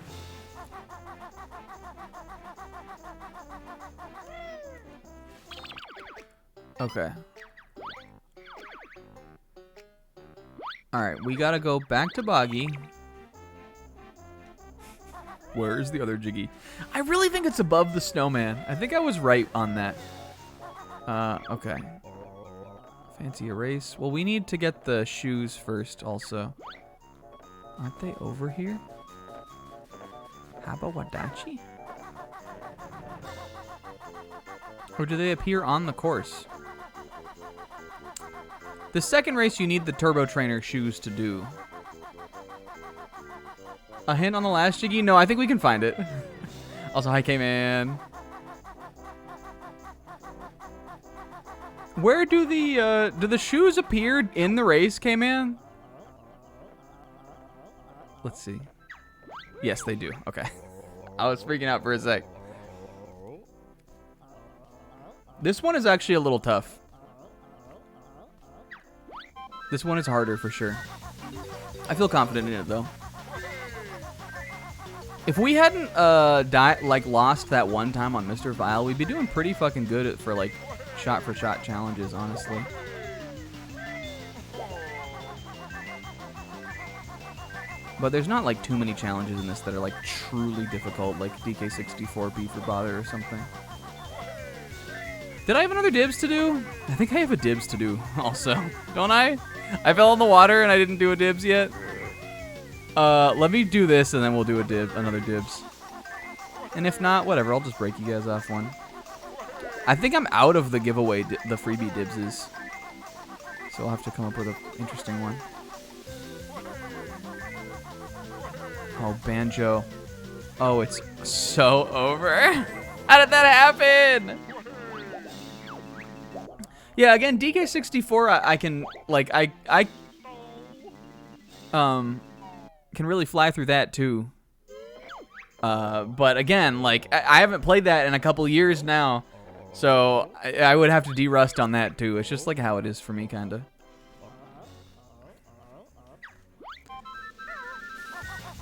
Okay. Alright, we gotta go back to Boggy. Where's the other Jiggy? I really think it's above the snowman. I think I was right on that. Okay. Fancy erase. Well, we need to get the shoes first also. Aren't they over here? Habawadachi? Or do they appear on the course? The second race you need the Turbo Trainer shoes to do. A hint on the last Jiggy? No, I think we can find it. Also, hi K-Man. Where do the shoes appear in the race, K-Man? Let's see. Yes, they do. Okay. I was freaking out for a sec. This one is actually a little tough. This one is harder for sure. I feel confident in it though. If we hadn't lost that one time on Mr. Vile, we'd be doing pretty fucking good for like shot for shot challenges, honestly. But there's not like too many challenges in this that are like truly difficult, like DK64B for Bother or something. Did I have another dibs to do? I think I have a dibs to do also. Don't I? I fell in the water and I didn't do a dibs yet. Let me do this and then we'll do another dibs. And if not, whatever, I'll just break you guys off one. I think I'm out of the giveaway, the freebie dibses. So I'll have to come up with an interesting one. Oh, Banjo. Oh, it's so over. How did that happen? Yeah, again, DK64, I can, like, I can really fly through that, too. But again, like, I haven't played that in a couple years now, so I would have to de-rust on that, too. It's just, like, how it is for me, kind of.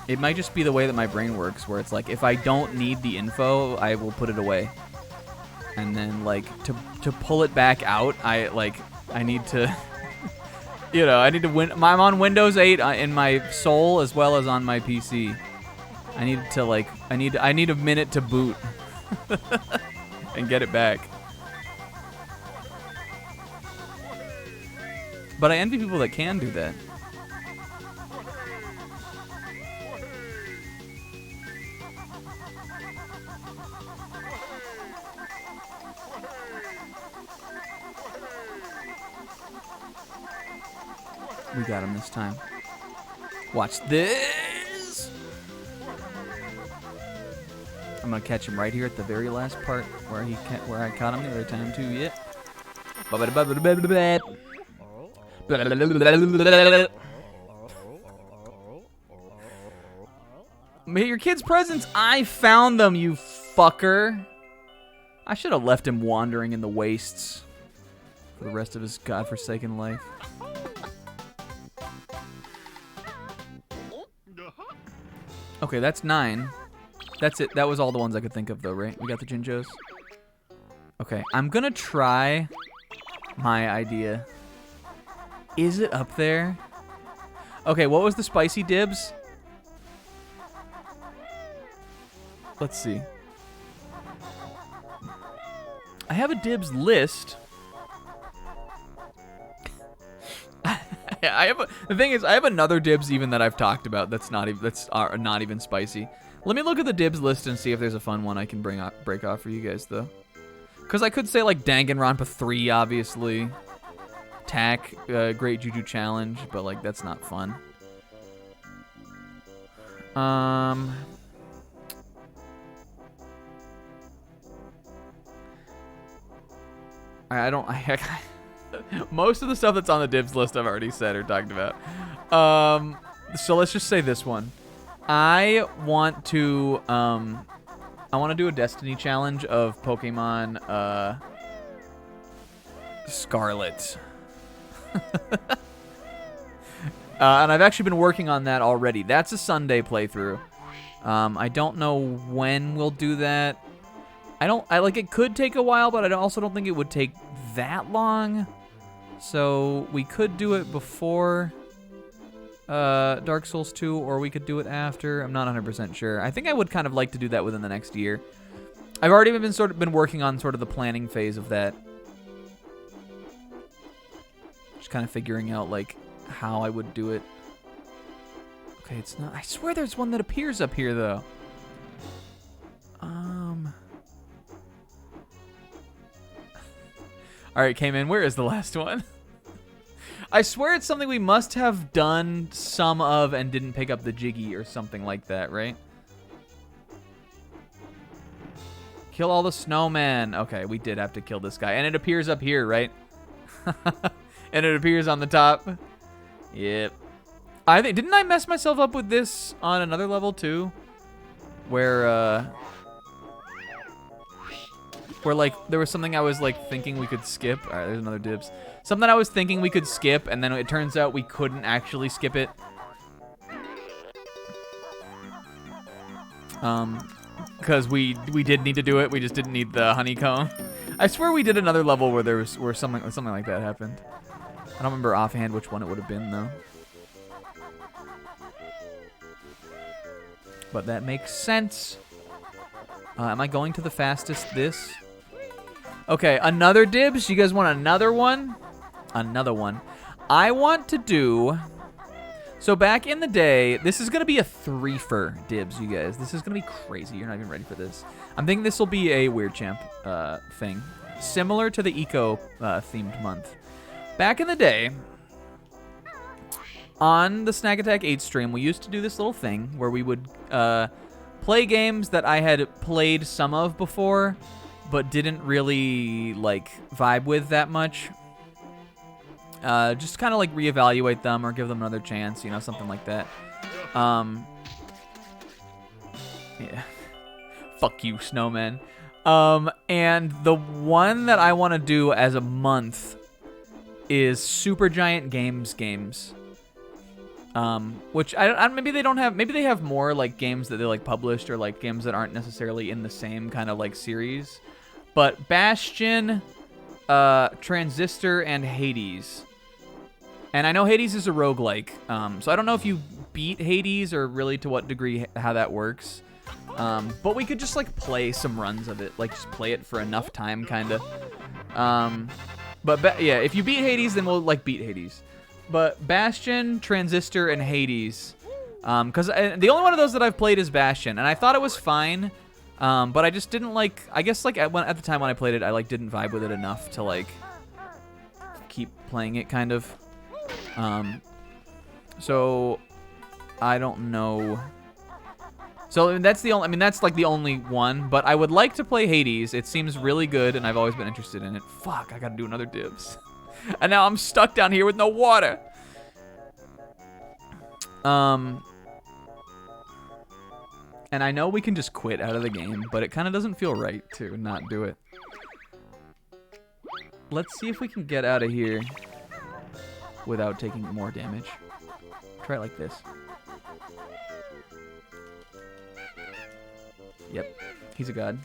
It might just be the way that my brain works, where it's like, if I don't need the info, I will put it away. And then, like, to pull it back out, I need to, you know, I need to win. I'm on Windows 8 in my soul as well as on my PC. I need to, like, I need a minute to boot and get it back. But I envy people that can do that. We got him this time. Watch this. I'm gonna catch him right here at the very last part where I caught him the other time too. Yep. Your kid's presents. I found them, you fucker. I should have left him wandering in the wastes for the rest of his godforsaken life. Okay, that's 9. That's it. That was all the ones I could think of, though, right? We got the Jinjos. Okay, I'm gonna try my idea. Is it up there? Okay, what was the spicy dibs? let's see. I have a dibs list. The thing is, I have another dibs even that I've talked about that's not even spicy. Let me look at the dibs list and see if there's a fun one I can break off for you guys though. Because I could say like Danganronpa 3, obviously. Tack, Great Juju Challenge, but like that's not fun. Most of the stuff that's on the dibs list I've already said or talked about. So let's just say this one. I want to do a Destiny challenge of Pokemon Scarlet. And I've actually been working on that already. That's a Sunday playthrough. I don't know when we'll do that. It could take a while, but I also don't think it would take that long. So we could do it before Dark Souls 2, or we could do it after. I'm not 100% sure. I think I would kind of like to do that within the next year. I've already been working on sort of the planning phase of that. Just kind of figuring out like how I would do it. Okay, it's not. I swear there's one that appears up here though. All right, Cayman, where is the last one? I swear it's something we must have done some of and didn't pick up the Jiggy or something like that, right? Kill all the snowmen. Okay, we did have to kill this guy. And it appears up here, right? And it appears on the top. Yep. Didn't I mess myself up with this on another level too? Where like there was something I was like thinking we could skip. All right, there's another dibs. Something I was thinking we could skip, and then it turns out we couldn't actually skip it. Because we did need to do it. We just didn't need the honeycomb. I swear we did another level where something like that happened. I don't remember offhand which one it would have been though. But that makes sense. Am I going to the fastest this? Okay, another dibs. You guys want another one? Another one. I want to do... So back in the day, this is going to be a threefer dibs, you guys. This is going to be crazy. You're not even ready for this. I'm thinking this will be a Weird Champ thing. Similar to the Eco themed month. Back in the day, on the Snack Attack 8 stream, we used to do this little thing where we would play games that I had played some of before, but didn't really like vibe with that much. Just kind of like reevaluate them or give them another chance, you know, something like that. Yeah. Fuck you, snowman. And the one that I want to do as a month is Super Giant games. Which maybe they don't have. Maybe they have more like games that they like published or like games that aren't necessarily in the same kind of like series. But Bastion, Transistor, and Hades. And I know Hades is a roguelike, so I don't know if you beat Hades or really to what degree how that works. But we could just like play some runs of it, like just play it for enough time, kind of. Yeah, if you beat Hades, then we'll like beat Hades. But Bastion, Transistor, and Hades, because the only one of those that I've played is Bastion, and I thought it was fine. But I just didn't like. I guess like at the time when I played it, I like didn't vibe with it enough to like keep playing it, kind of. So I don't know. So that's the only. I mean, that's like the only one. But I would like to play Hades. It seems really good, and I've always been interested in it. Fuck, I gotta do another dibs. And now I'm stuck down here with no water. And I know we can just quit out of the game, but it kind of doesn't feel right to not do it. Let's see if we can get out of here without taking more damage. Try it like this. Yep, he's a god.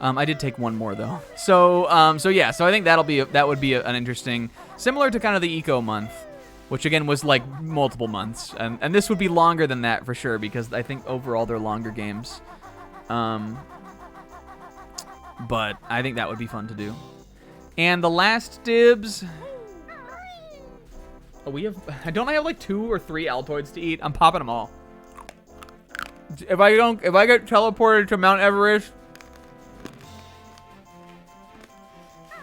I did take one more though. So yeah. So I think that would be an interesting, similar to kind of the Eco month, which again was like multiple months, and this would be longer than that for sure because I think overall they're longer games. But I think that would be fun to do. And the last dibs. Oh, don't I have like 2 or 3 Altoids to eat? I'm popping them all. If I get teleported to Mount Everest,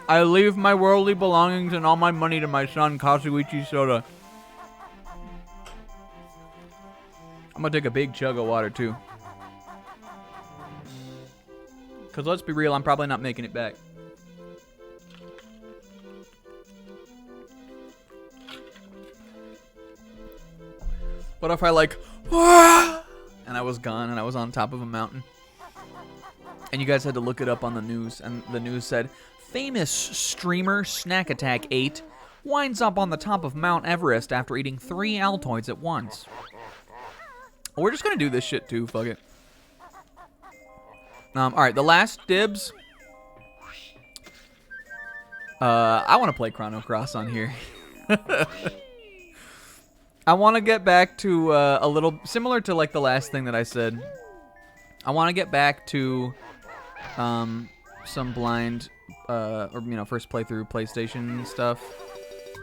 I leave my worldly belongings and all my money to my son, Kazooie Soda. I'm gonna take a big chug of water too. Cause let's be real, I'm probably not making it back. What if I like, and I was gone and I was on top of a mountain? And you guys had to look it up on the news, and the news said, famous streamer Snack Attack 8 winds up on the top of Mount Everest after eating 3 Altoids at once. We're just gonna do this shit too, fuck it. Alright, the last dibs. I want to play Chrono Cross on here. I want to get back to a little similar to like the last thing that I said. I want to get back to some blind or first playthrough PlayStation stuff.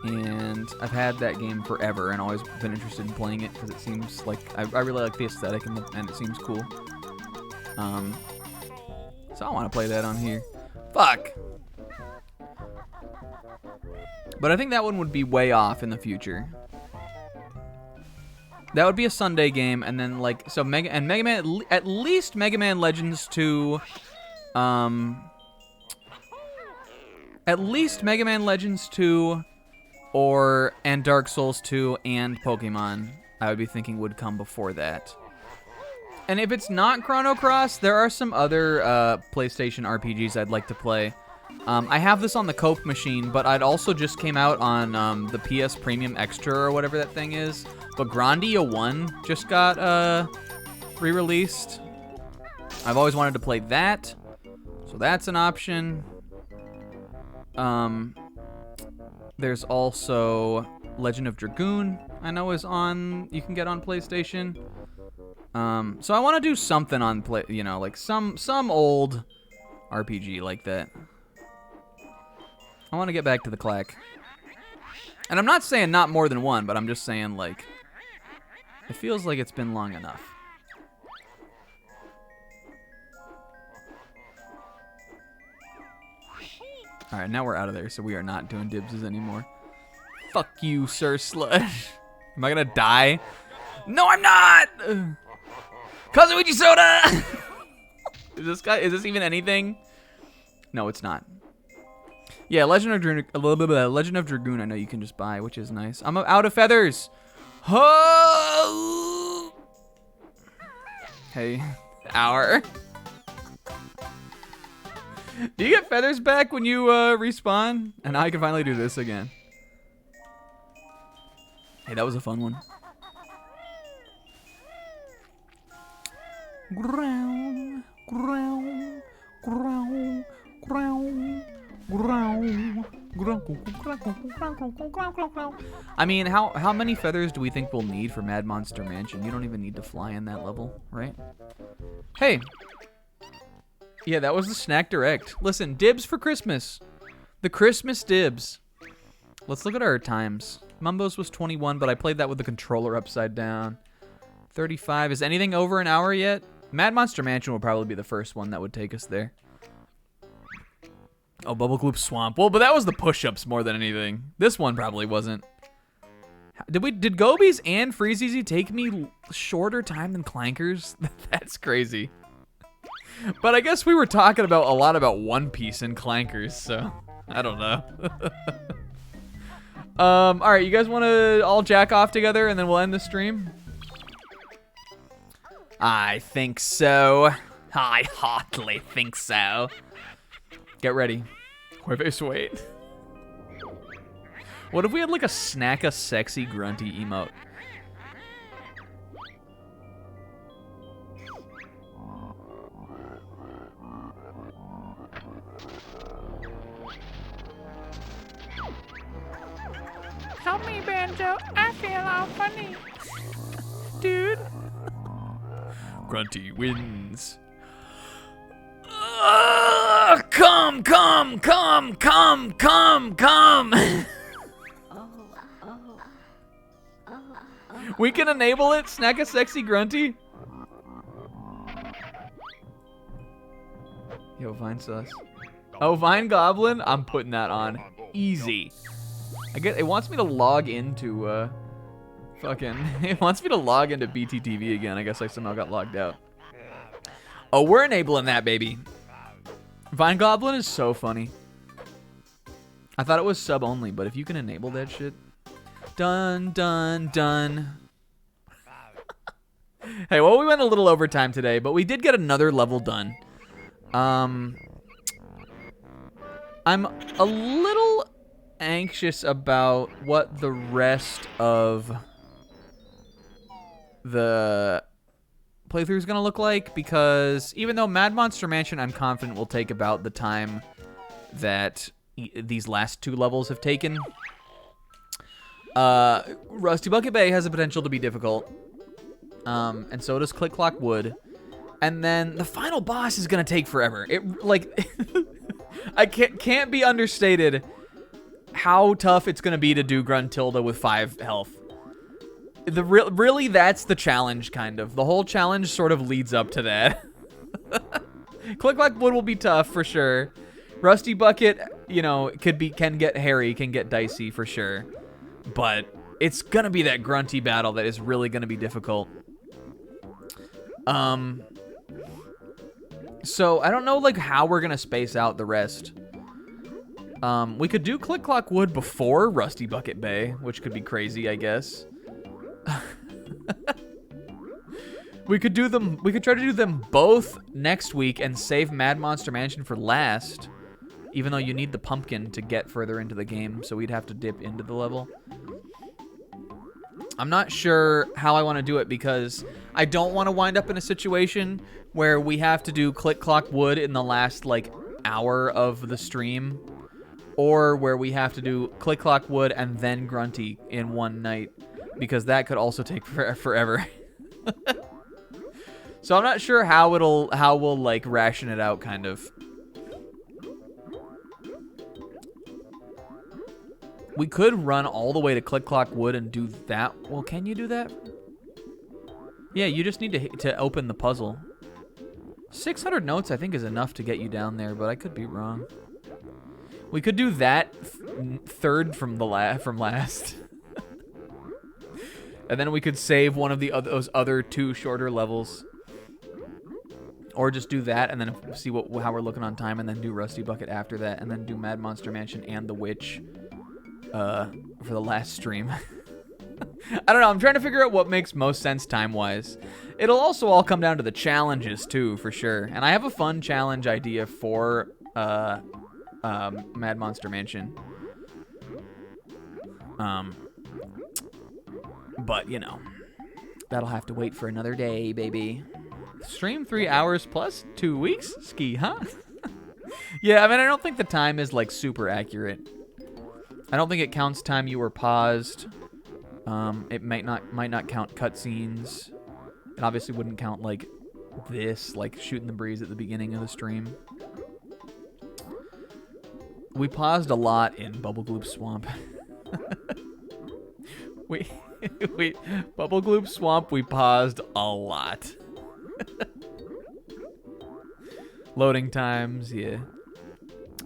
And I've had that game forever and always been interested in playing it because it seems like I really like the aesthetic and it seems cool. So I want to play that on here. Fuck. But I think that one would be way off in the future. That would be a Sunday game, and then like Mega Man, at least Mega Man Legends 2, at least Mega Man Legends 2, and Dark Souls 2 and Pokemon. I would be thinking would come before that. And if it's not Chrono Cross, there are some other PlayStation RPGs I'd like to play. I have this on the Cope machine, but it also just came out on the PS Premium Extra or whatever that thing is. But Grandia 1 just got re-released. I've always wanted to play that, so that's an option. There's also Legend of Dragoon, I know you can get on PlayStation. So I want to do something on like some old RPG like that. I want to get back to the clack. And I'm not saying not more than one, but I'm just saying like it feels like it's been long enough. All right, now we're out of there, so we are not doing dibses anymore. Fuck you, Sir Slush. Am I gonna die? No, I'm not. Kazooie Soda. Is this even anything? No, it's not. Yeah, Legend of Dragoon. I know you can just buy, which is nice. I'm out of feathers. Oh! Hey, hour. Do you get feathers back when you respawn? And now I can finally do this again. Hey, that was a fun one. Ground, ground, ground, ground, ground, ground. I mean, how many feathers do we think we'll need for Mad Monster Mansion? You don't even need to fly in that level, right? Hey. Yeah, that was the Snack Direct. Listen, dibs for Christmas. The Christmas dibs. Let's look at our times. Mumbo's was 21, but I played that with the controller upside down. 35. Is anything over an hour yet? Mad Monster Mansion will probably be the first one that would take us there. Oh, Bubble Gloop Swamp. Well, but that was the push-ups more than anything. This one probably wasn't. Did Gobies and Freezeezy take me shorter time than Clankers? That's crazy. But I guess we were talking a lot about One Piece and Clankers, so I don't know. All right, you guys want to all jack off together and then we'll end the stream? I think so. I hotly think so. Get ready. Wait. What if we had like a Snacka sexy grunty emote? Help me, Banjo. I feel all funny. Dude. Grunty wins. Come, come, come, come, come, come. We can enable it. Snack a sexy grunty. Yo, Vine sus. Oh, Vine Goblin? I'm putting that on. Easy. I guess it wants me to log into, it wants me to log into BTTV again. I guess I somehow got logged out. Oh, we're enabling that, baby. Vine Goblin is so funny. I thought it was sub only, but if you can enable that shit. Done, done, done. Hey, well, we went a little overtime today, but we did get another level done. I'm a little anxious about what the rest of the playthrough is going to look like, because even though Mad Monster Mansion, I'm confident will take about the time that these last 2 levels have taken, Rusty Bucket Bay has the potential to be difficult, and so does Click Clock Wood. And then the final boss is gonna take forever. It like I can't be understated how tough it's gonna be to do Gruntilda with 5 health. Really, that's the challenge, kind of. The whole challenge sort of leads up to that. Click Clock Wood will be tough for sure. Rusty Bucket, you know, can get hairy, can get dicey for sure. But it's gonna be that grunty battle that is really gonna be difficult. So I don't know like how we're gonna space out the rest. We could do Click Clock Wood before Rusty Bucket Bay, which could be crazy, I guess. We could try to do them both next week and save Mad Monster Mansion for last, even though you need the pumpkin to get further into the game, so we'd have to dip into the level. I'm not sure how I want to do it, because I don't want to wind up in a situation where we have to do Click Clock Wood in the last, like, hour of the stream, or where we have to do Click Clock Wood and then Grunty in one night, because that could also take forever. So I'm not sure how we'll, like, ration it out, kind of. We could run all the way to Click Clock Wood and do that. Well, can you do that? Yeah, you just need to open the puzzle. 600 notes, I think, is enough to get you down there, but I could be wrong. We could do that third from last. And then we could save one of those other 2 shorter levels. Or just do that and then see how we're looking on time, and then do Rusty Bucket after that, and then do Mad Monster Mansion and The Witch for the last stream. I don't know. I'm trying to figure out what makes most sense time-wise. It'll also all come down to the challenges, too, for sure. And I have a fun challenge idea for Mad Monster Mansion. But, you know, that'll have to wait for another day, baby. Stream 3 hours plus 2 weeks? Ski, huh? Yeah, I mean, I don't think the time is, like, super accurate. I don't think it counts time you were paused. It might not count cutscenes. It obviously wouldn't count like this, like shooting the breeze at the beginning of the stream. We paused a lot in Bubble Gloop Swamp. we Bubble Gloop Swamp, we paused a lot. Loading times, yeah.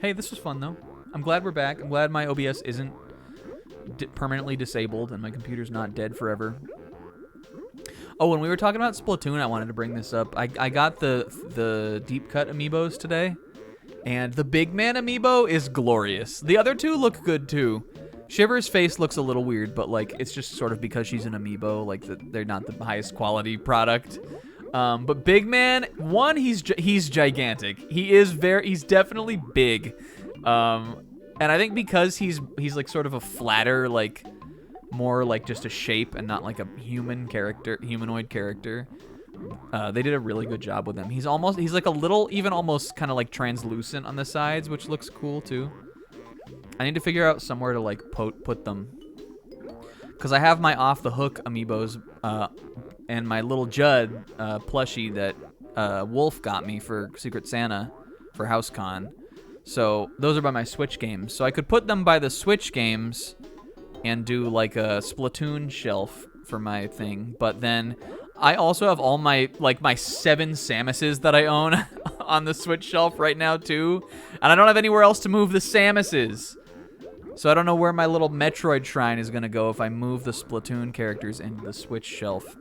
Hey, this was fun though. I'm glad we're back. I'm glad my OBS isn't permanently disabled and my computer's not dead forever. Oh, when we were talking about Splatoon, I wanted to bring this up. I got the deep cut amiibos today, and the big man amiibo is glorious. The other 2 look good too. Shiver's face looks a little weird, but like it's just sort of because she's an amiibo, like they're not the highest quality product. But big man, one, he's gigantic. He's definitely big. And I think because he's like sort of a flatter, like more like just a shape and not like a humanoid character. They did a really good job with him. He's like a little, even almost kind of like translucent on the sides, which looks cool too. I need to figure out somewhere to like put them. Cause I have my Off the Hook amiibos, and my little Judd plushie that Wolf got me for Secret Santa for HouseCon. So those are by my Switch games. So I could put them by the Switch games and do like a Splatoon shelf for my thing. But then I also have all my, like, my 7 Samuses that I own on the Switch shelf right now too. And I don't have anywhere else to move the Samuses. So I don't know where my little Metroid shrine is going to go if I move the Splatoon characters into the Switch shelf.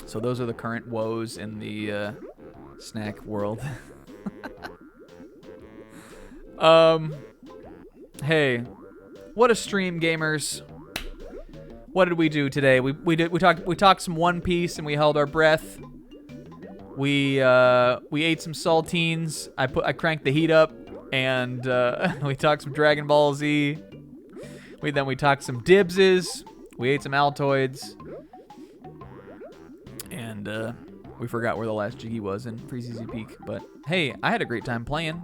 So those are the current woes in the snack world. Hey, what a stream, gamers. What did we do today? We talked some One Piece and we held our breath. We ate some saltines. I cranked the heat up and we talked some Dragon Ball Z. We talked some Dibses. We ate some Altoids. And we forgot where the last Jiggy was in Freezy Peak. But hey, I had a great time playing.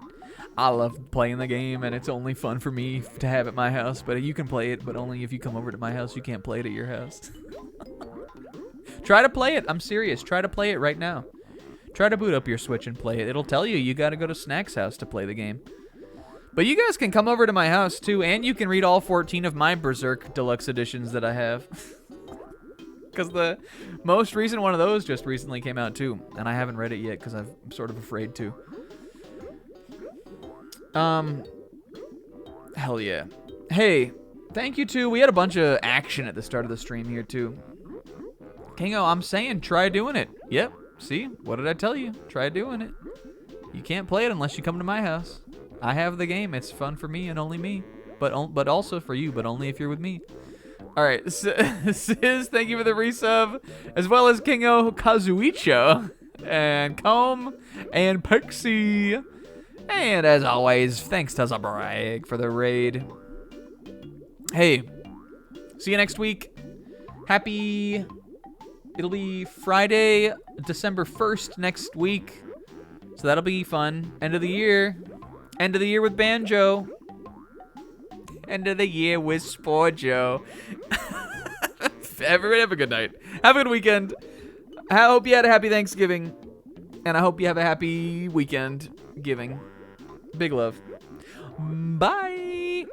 I love playing the game, and it's only fun for me to have at my house. But you can play it, but only if you come over to my house. You can't play it at your house. Try to play it. I'm serious. Try to play it right now. Try to boot up your Switch and play it. It'll tell you got to go to Snack's house to play the game. But you guys can come over to my house, too, and you can read all 14 of my Berserk Deluxe editions that I have. Because the most recent one of those just recently came out, too. And I haven't read it yet because I'm sort of afraid to. Hell yeah. Hey, thank you too. We had a bunch of action at the start of the stream here too. Kingo, I'm saying try doing it. Yep. See? What did I tell you? Try doing it. You can't play it unless you come to my house. I have the game. It's fun for me and only me. But also for you, but only if you're with me. All right. Sis, thank you for the resub, as well as Kingo Kazuicho and Comb and Pixie. And as always, thanks to Zabrag for the raid. Hey, see you next week. It'll be Friday, December 1st next week. So that'll be fun. End of the year. End of the year with Banjo. End of the year with Sporjo. Everybody have a good night. Have a good weekend. I hope you had a happy Thanksgiving. And I hope you have a happy weekend giving. Big love. Bye.